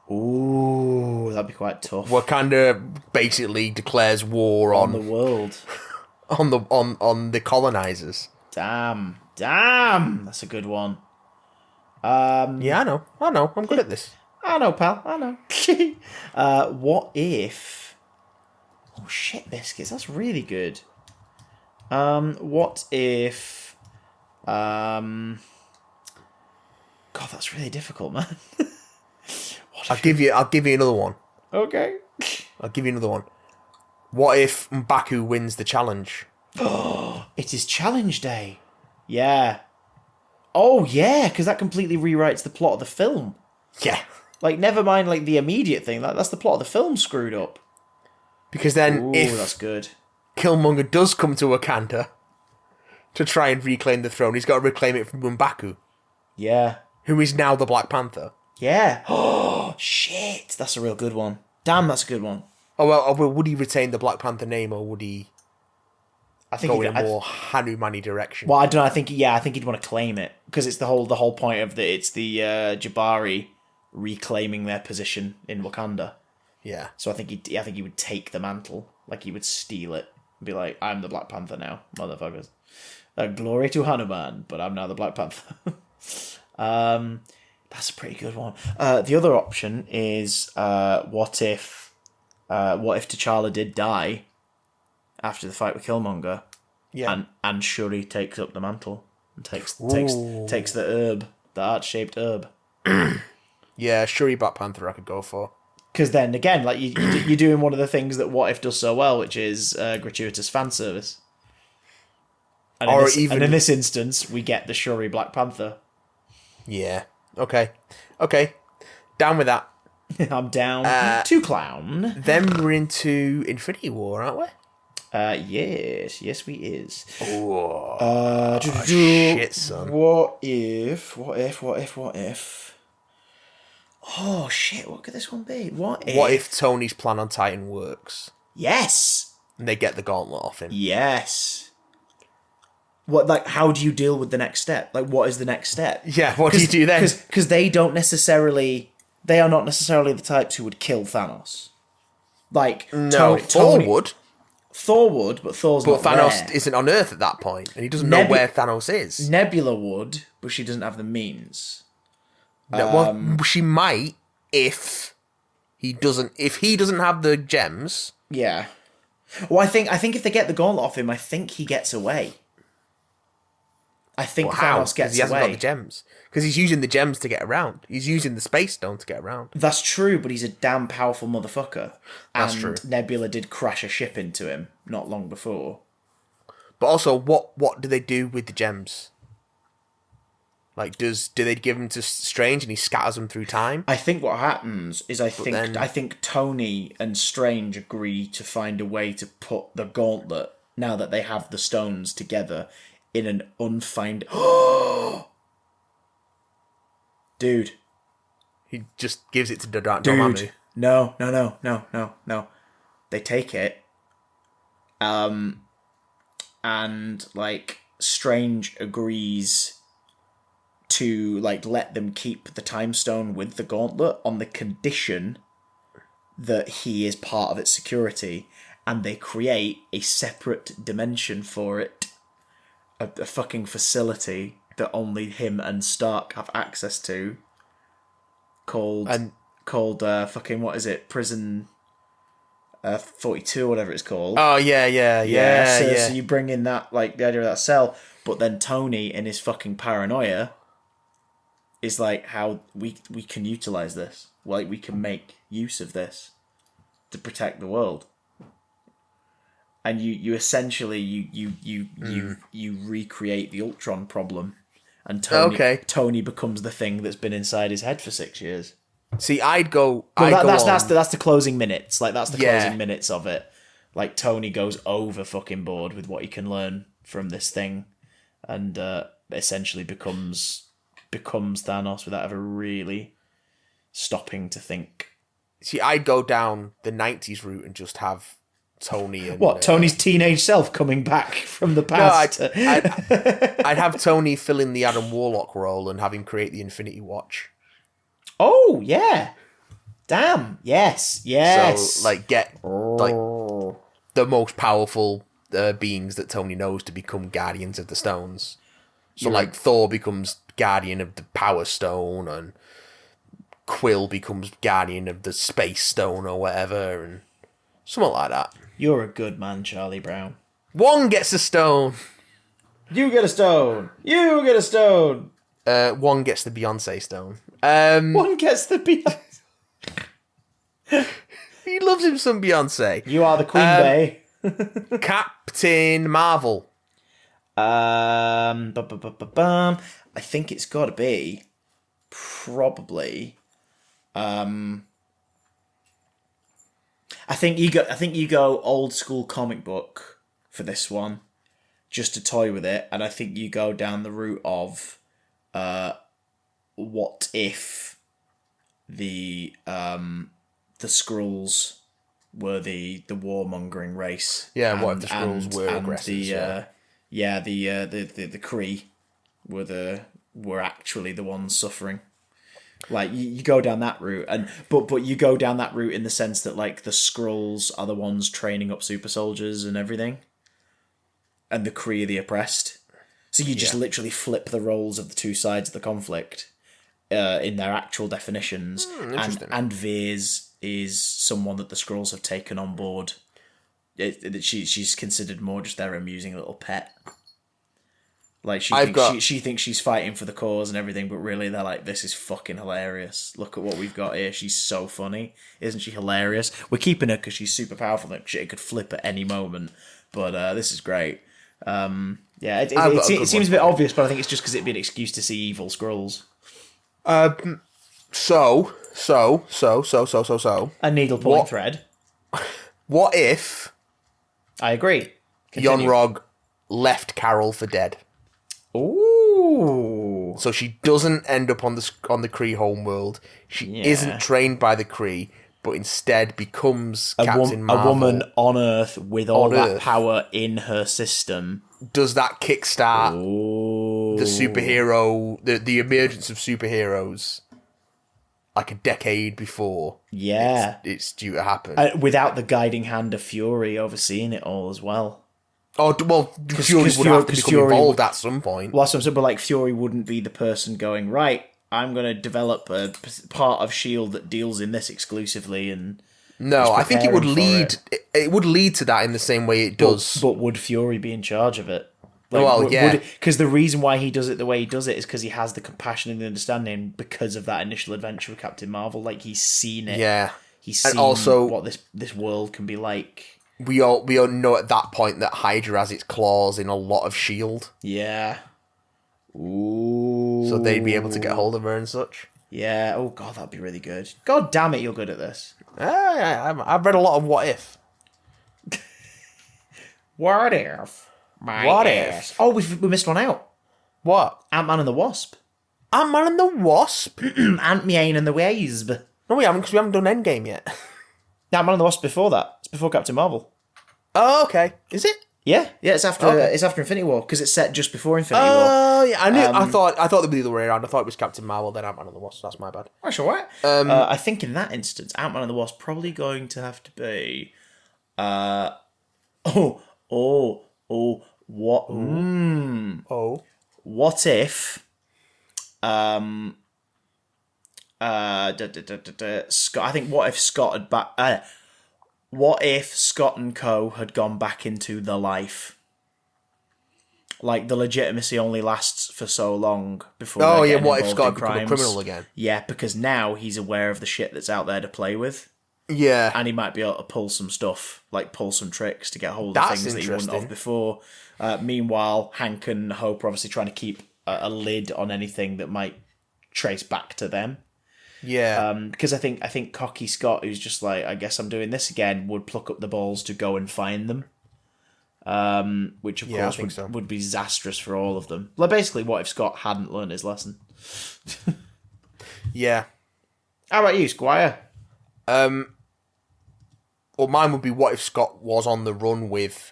Ooh, that'd be quite tough. Wakanda basically declares war on the world, on the colonizers. Damn, that's a good one. Yeah, I know. I'm good at this. I know, pal. I know. What if? Oh shit, biscuits. That's really good. What if? God, that's really difficult, man. I'll give you another one. Okay. I'll give you another one. What if M'Baku wins the challenge? Oh, it is challenge day. Yeah. Oh, yeah, because that completely rewrites the plot of the film. Yeah. Like, never mind, like, the immediate thing. That's the plot of the film screwed up. Because then if that's good. Killmonger does come to Wakanda to try and reclaim the throne, he's got to reclaim it from M'Baku. Yeah. Who is now the Black Panther. Yeah. Oh, shit. That's a real good one. Damn, that's a good one. Oh, well, would he retain the Black Panther name, or would he go in a more Hanumani direction? Well, I don't know. I think he'd want to claim it, because it's the whole point of it's the Jabari reclaiming their position in Wakanda. Yeah. So I think he would take the mantle, like he would steal it, and be like, "I'm the Black Panther now, motherfuckers. Glory to Hanuman, but I'm now the Black Panther." That's a pretty good one. The other option is what if T'Challa did die after the fight with Killmonger, and Shuri takes up the mantle and takes the herb, the heart-shaped herb. Yeah, Shuri Black Panther I could go for. Because then again, like you're doing one of the things that What If does so well, which is gratuitous fan service. And in this instance, we get the Shuri Black Panther. Yeah. Okay. Down with that. I'm down to clown. Then we're into Infinity War, aren't we? Yes, we is. Oh, shit, son. What if? Oh shit! What could this one be? What if Tony's plan on Titan works? Yes. And they get the gauntlet off him. Yes. What, like, how do you deal with the next step? Like, what is the next step? Yeah, what do you do then? Because they are not necessarily the types who would kill Thanos. Like, No, Thor would. Thor would, but Thor's not Thanos there. isn't on Earth at that point, and he doesn't know where Thanos is. Nebula would, but she doesn't have the means. No, well, she might if he doesn't have the gems. Yeah. Well, I think if they get the gauntlet off him, I think he gets away. I think Thanos gets away. He hasn't got the gems. Because he's using the gems to get around. He's using the space stone to get around. That's true, but he's a damn powerful motherfucker. That's true. Nebula did crash a ship into him not long before. But also, what do they do with the gems? Like, do they give them to Strange and he scatters them through time? I think what happens is I think Tony and Strange agree to find a way to put the gauntlet, now that they have the stones together, in an Dude. He just gives it to Dormammu. No. They take it. And, like, Strange agrees to, like, let them keep the time stone with the gauntlet on the condition that he is part of its security, and they create a separate dimension for it, a fucking facility that only him and Stark have access to, called fucking, what is it, Prison 42 or whatever it's called. Oh yeah. So you bring in that, like, the idea of that cell, but then Tony in his fucking paranoia is like, how we can utilize this, like, we can make use of this to protect the world. And you essentially you recreate the Ultron problem, and Tony becomes the thing that's been inside his head for 6 years. See, that's the closing minutes. Like, that's the closing minutes of it. Like, Tony goes over fucking board with what he can learn from this thing, and essentially becomes Thanos without ever really stopping to think. See, I'd go down the 90s route and just have Tony and... Tony's teenage self coming back from the past? No, I'd have Tony fill in the Adam Warlock role and have him create the Infinity Watch. Oh, yeah. Damn. Yes. So, like, get the most powerful beings that Tony knows to become Guardians of the Stones. So, Thor becomes Guardian of the Power Stone, and Quill becomes Guardian of the Space Stone or whatever, and something like that. You're a good man, Charlie Brown. One gets a stone. You get a stone. You get a stone. One gets the Beyonce stone. One gets the Beyonce. He loves him some Beyonce. You are the Queen Bey. Captain Marvel. I think it's got to be probably. I think you go old school comic book for this one, just to toy with it, and I think you go down the route of, what if the Skrulls were the warmongering race? Yeah, what if the Skrulls were aggressors? The Kree were actually the ones suffering. Like, you go down that route, but you go down that route in the sense that, like, the Skrulls are the ones training up super soldiers and everything, and the Kree are the oppressed. So you just literally flip the roles of the two sides of the conflict in their actual definitions, and Veers is someone that the Skrulls have taken on board. She's considered more just their amusing little pet. Like, she thinks she's fighting for the cause and everything, but really they're like, this is fucking hilarious. Look at what we've got here. She's so funny. Isn't she hilarious? We're keeping her because she's super powerful and shit could flip at any moment. But this is great. It seems a bit obvious, but I think it's just because it'd be an excuse to see evil Skrulls. So. A needle pulling thread. What if... I agree. Yon-Rogg left Carol for dead? Ooh. So she doesn't end up on the Kree homeworld. She isn't trained by the Kree, but instead becomes a Captain Marvel. woman on Earth with all On that Earth. power in her system. Does that kickstart Ooh. the superhero, the emergence of superheroes, like a decade before? Yeah. It's due to happen. Without the guiding hand of Fury overseeing it all as well. Oh, well, Fury would have to become involved at some point. Well, that's what I'm saying, but like Fury wouldn't be the person going, right, I'm going to develop a part of S.H.I.E.L.D. that deals in this exclusively and... No, I think it would preparing for lead. It would lead to that in the same way it does. But would Fury be in charge of it? Yeah. Because the reason why he does it the way he does it is because he has the compassion and the understanding because of that initial adventure with Captain Marvel. Like, he's seen it. Yeah. He's seen also, what this world can be like. We all know at that point that Hydra has its claws in a lot of S.H.I.E.L.D. Yeah. Ooh. So they'd be able to get hold of her and such. Yeah. Oh, God, that'd be really good. God damn it, you're good at this. I've read a lot of What If. What if? What if? Oh, we missed one out. What? Ant-Man and the Wasp. Ant-Man and the Wasp? Ant-Man and the Wasp. No, we haven't, because we haven't done Endgame yet. Ant-Man and the Wasp before that. It's before Captain Marvel. Oh, okay. Is it? Yeah, it's after Infinity War because it's set just before Infinity War. Oh, yeah. I knew. I thought it would be the other way around. I thought it was Captain Marvel, then Ant-Man and the Wasp. That's my bad. That's all right. I think in that instance, Ant-Man and the Wasp probably going to have to be. What? What if? Scott. I think what if Scott had back. What if Scott and Co had gone back into the life? Like, the legitimacy only lasts for so long before. Oh yeah, getting what if involved Scott in become a crimes. criminal again? Yeah, because now he's aware of the shit that's out there to play with, Yeah. and he might be able to pull some stuff, like pull some tricks to get hold of That's things that he wouldn't have interesting. before. Meanwhile, Hank and Hope are obviously trying to keep a lid on anything that might trace back to them. Yeah. Because I think cocky Scott, who's just like, I guess I'm doing this again, would pluck up the balls to go and find them. Which of course would be disastrous for all of them. Like, basically, what if Scott hadn't learned his lesson? Yeah. How about you, Squire? Well, mine would be what if Scott was on the run with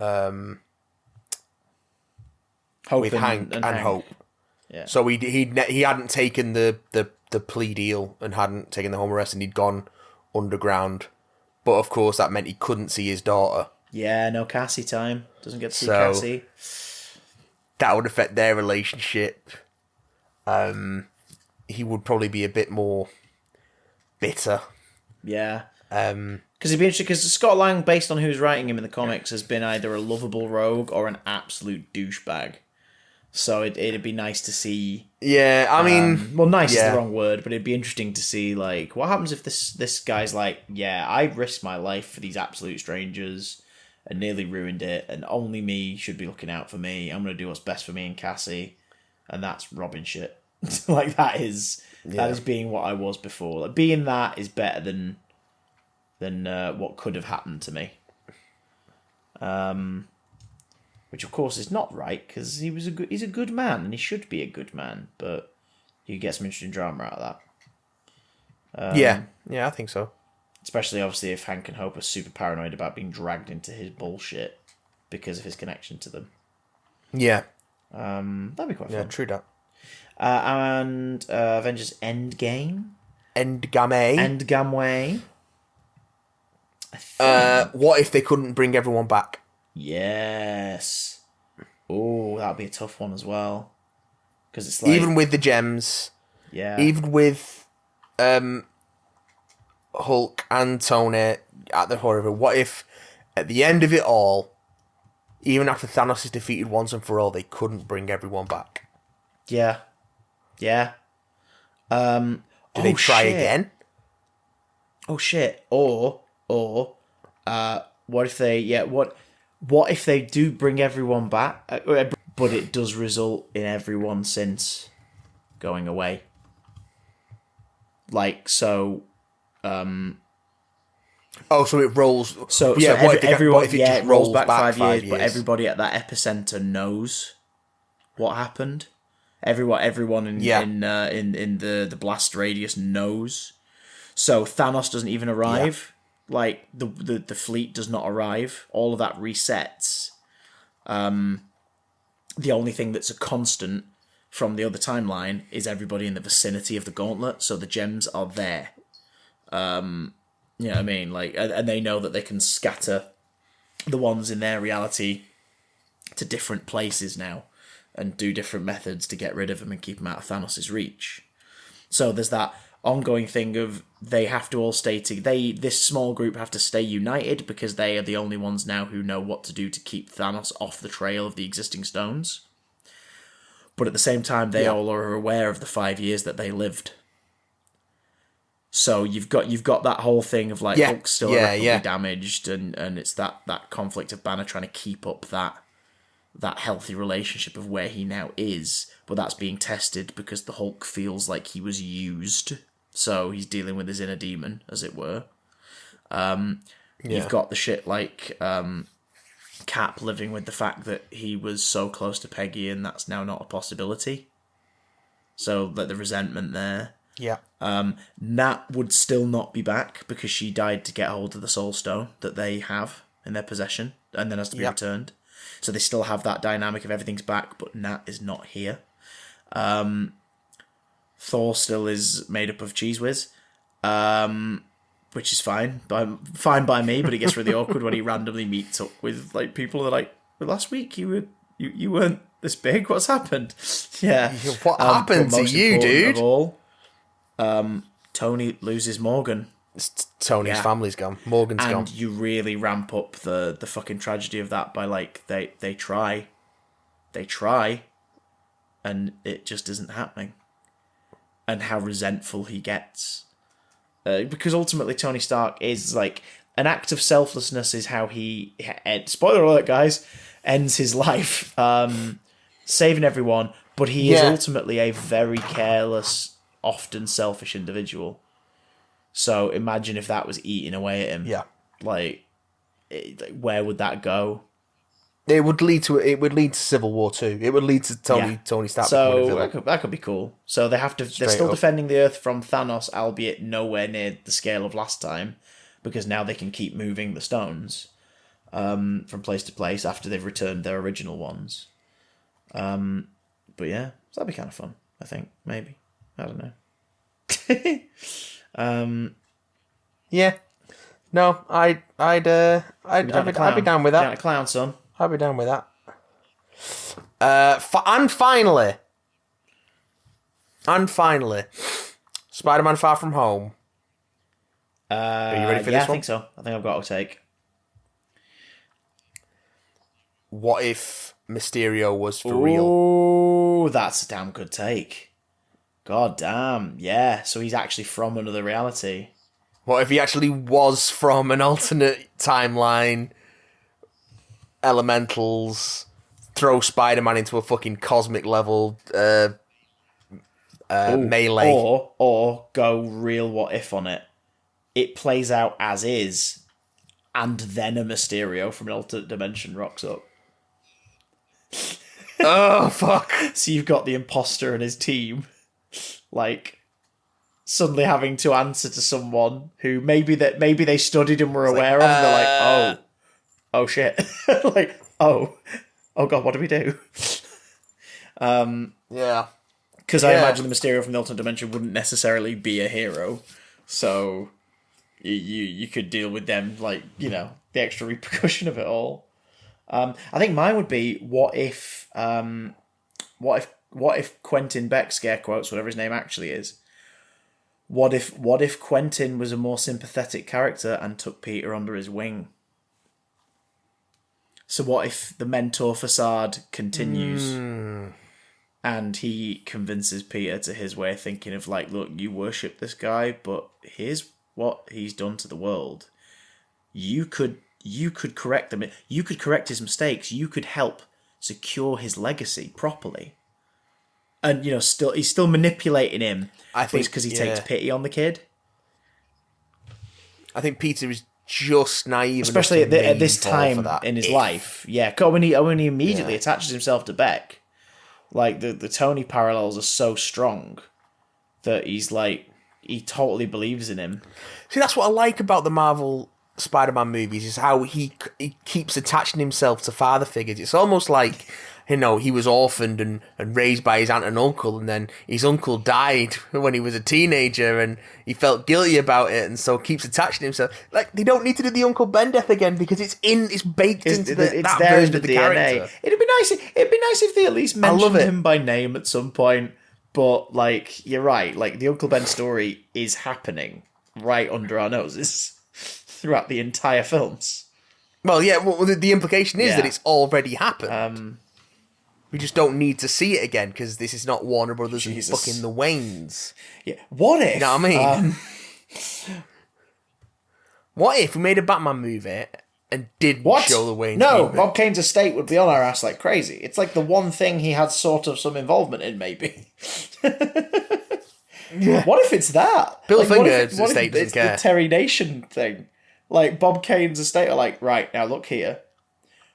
Hope with Hank and Hope. Yeah. So he hadn't taken the plea deal and hadn't taken the home arrest, and he'd gone underground. But of course, that meant he couldn't see his daughter. Yeah, no Cassie time. Doesn't get to see So- Cassie. That would affect their relationship. He would probably be a bit more bitter. Yeah. Um, Because it'd be interesting, because Scott Lang, based on who's writing him in the comics, has been either a lovable rogue or an absolute douchebag. So it'd be nice to see... yeah, I mean... well, nice is yeah. the wrong word, but it'd be interesting to see, like, what happens if this guy's like, yeah, I risked my life for these absolute strangers and nearly ruined it, and only me should be looking out for me. I'm going to do what's best for me and Cassie, and that's robbing shit. Like, that is being what I was before. Like, being that is better than what could have happened to me. Which of course is not right, because he's a good man and he should be a good man, but you get some interesting drama out of that. yeah, I think so. Especially obviously if Hank and Hope are super paranoid about being dragged into his bullshit because of his connection to them. Yeah, That'd be quite yeah, fun. true that. And Avengers Endgame. Endgame. Endgameway. What if they couldn't bring everyone back? Yes. Oh, that'd be a tough one as well. Because it's like... Even with the gems, yeah. even with Hulk and Tony at the horror, what if at the end of it all, even after Thanos is defeated once and for all, they couldn't bring everyone back? Yeah. Yeah. Do they try again? Oh shit. Or what if they what if they do bring everyone back, but it does result in everyone since going away? Like, so Oh, so it rolls. So yeah, what if everyone it just rolls back 5 years, years, but everybody at that epicenter knows what happened. Everyone in the blast radius knows. So Thanos doesn't even arrive. Like the fleet does not arrive. All of that resets. The only thing that's a constant from the other timeline is everybody in the vicinity of the gauntlet. So the gems are there. You know what I mean? Like, and they know that they can scatter the ones in their reality to different places now and do different methods to get rid of them and keep them out of Thanos' reach. So there's that ongoing thing of they have to all stay this small group have to stay united because they are the only ones now who know what to do to keep Thanos off the trail of the existing stones. But at the same time, they all are aware of the 5 years that they lived. So you've got that whole thing of like Hulk's still irreparably damaged, and it's that conflict of Banner trying to keep up that healthy relationship of where he now is, but that's being tested because the Hulk feels like he was used. So he's dealing with his inner demon, as it were. You've got the shit like Cap living with the fact that he was so close to Peggy and that's now not a possibility. So like the resentment there. Yeah. Nat would still not be back because she died to get hold of the Soul Stone that they have in their possession and then has to be returned. So they still have that dynamic of everything's back, but Nat is not here. Thor still is made up of Cheese Whiz, which is fine by me, but it gets really awkward when he randomly meets up with like people that are like, well, last week you weren't this big. What's happened? Yeah, what happened to you, dude? Of all, Tony loses Morgan. Tony's family's gone. Morgan's gone. And you really ramp up the fucking tragedy of that by like they try, and it just isn't happening. And how resentful he gets, because ultimately Tony Stark is like an act of selflessness is how he spoiler alert guys ends his life, saving everyone. But he is ultimately a very careless, often selfish individual. So imagine if that was eating away at him. Yeah. Like where would that go? It would lead to Civil War 2. It would lead to Tony Stark becoming a villain. That could be cool. So they're still defending the Earth from Thanos, albeit nowhere near the scale of last time, because now they can keep moving the stones from place to place after they've returned their original ones. But yeah, so that'd be kind of fun. I think maybe I don't know. Yeah. No, I'd be down with that. Down a clown, son. I'd be down with that. And finally, Spider-Man: Far From Home. Are you ready for this one? I think so. I think I've got a take. What if Mysterio was for real? Oh, that's a damn good take. God damn, yeah. So he's actually from another reality. What if he actually was from an alternate timeline? Elementals, throw Spider-Man into a fucking cosmic level melee. Or go real what if on it. It plays out as is, and then a Mysterio from an alternate dimension rocks up. Oh, fuck. So you've got the imposter and his team, like, suddenly having to answer to someone who maybe they studied and were aware of, and they're like, oh shit. Like, oh god, what do we do? Yeah. Because I imagine the Mysterio from the alternate dimension wouldn't necessarily be a hero, so you could deal with them, like, you know, the extra repercussion of it all. I think mine would be what if Quentin Beck, scare quotes, whatever his name actually is. What if Quentin was a more sympathetic character and took Peter under his wing? So what if the mentor facade continues and he convinces Peter to his way of thinking of like, look, you worship this guy, but here's what he's done to the world. You could correct them. You could correct his mistakes. You could help secure his legacy properly. And, you know, he's still manipulating him. I think it's because he takes pity on the kid. I think Peter is just naive, especially at this time in his life. Yeah, when he immediately attaches himself to Beck, like the Tony parallels are so strong that he's he totally believes in him. See, that's what I like about the Marvel Spider-Man movies, is how he keeps attaching himself to father figures. It's almost like, he was orphaned and raised by his aunt and uncle, and then his uncle died when he was a teenager, and he felt guilty about it, and so keeps attaching himself. Like, they don't need to do the Uncle Ben death again, because it's baked into that version of the character. It'd be nice if they at least mentioned him by name at some point. But like, you're right. Like, the Uncle Ben story is happening right under our noses throughout the entire films. Well, yeah. Well, the implication is that it's already happened. We just don't need to see it again, because this is not Warner Brothers and fucking the Waynes. Yeah. What if? You know what I mean? What if we made a Batman movie and didn't show the Waynes? No, movie? Bob Kane's estate would be on our ass like crazy. It's like the one thing he had sort of some involvement in, maybe. Yeah. What if it's that? Bill Finger's estate doesn't care. The Terry Nation thing. Like, Bob Kane's estate are like, right, now look here.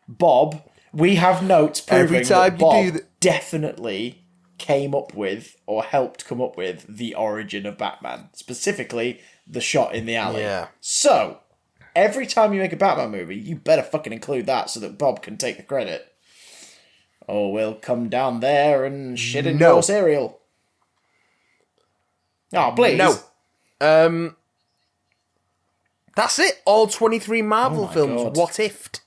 Bob, we have notes proving that Bob definitely came up with, or helped come up with, the origin of Batman. Specifically, the shot in the alley. Yeah. So, every time you make a Batman movie, you better fucking include that so that Bob can take the credit. Or we'll come down there and shit in your cereal. Oh, please. No. That's it. All 23 Marvel films. God. What ifed?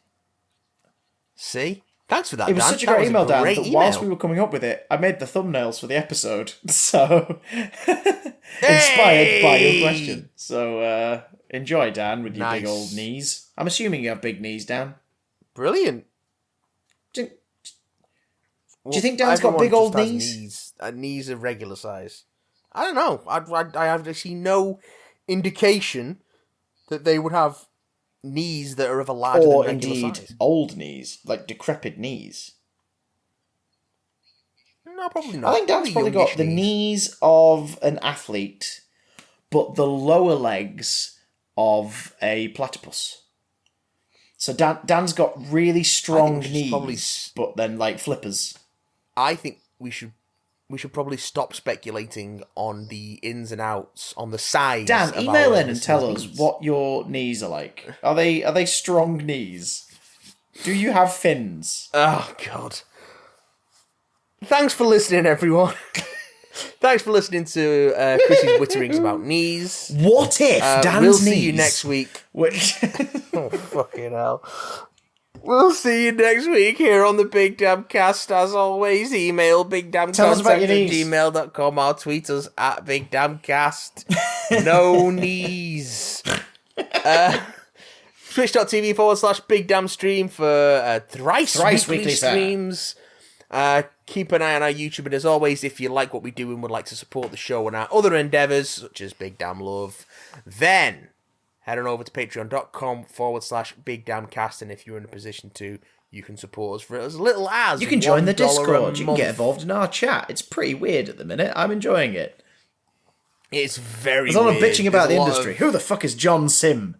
See? Thanks for that, It was Dan. such a great email, Dan, that email. whilst we were coming up with it, I made the thumbnails for the episode. So, inspired by your question. So, enjoy, Dan, with your big old knees. I'm assuming you have big knees, Dan. Brilliant. Do you think Dan's got big old knees? Knees of regular size. I don't know. I have actually no indication that they would have knees that are of a larger than regular size. Old knees, like decrepit knees. No, probably not. I think Dan's probably got the knees of an athlete, but the lower legs of a platypus. So Dan's got really strong knees, but then like flippers. I think we should probably stop speculating on the ins and outs, on the size. Dan, email in and tell us what your knees are like. Are they strong knees? Do you have fins? Oh, God. Thanks for listening, everyone. Thanks for listening to Chrissy's witterings about knees. What if Dan's we'll knees? See you next week. Oh, fucking hell. We'll see you next week here on the Big Damn Cast. As always, email bigdamncontact@gmail.com or tweet us at BigDamnCast. No knees. Twitch.tv/BigDamnStream for thrice weekly streams. Keep an eye on our YouTube, and as always, if you like what we do and would like to support the show and our other endeavours, such as Big Damn Love, then head on over to patreon.com/BigDamnCast, and if you're in a position to, you can support us for as little as you can join the Discord. You can get involved in our chat. It's pretty weird at the minute. I'm enjoying it. It's very weird. There's a lot of bitching about the industry. Who the fuck is John Sim?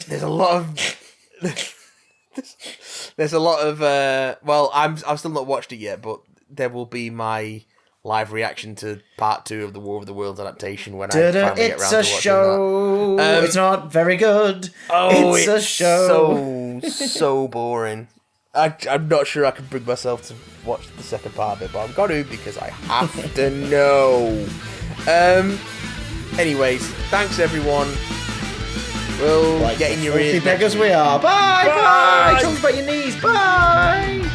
There's a lot of... There's a lot of... well, I've still not watched it yet, but there will be my live reaction to part 2 of the War of the Worlds adaptation when I finally get around to watching show. that. It's not very good. It's a show. So boring. I'm not sure I can bring myself to watch the second part of it, but I'm going to because I have to know. Anyways, thanks everyone. We'll get in your ears. Beggars we are. Bye. Bye. Tell us about your knees. Bye.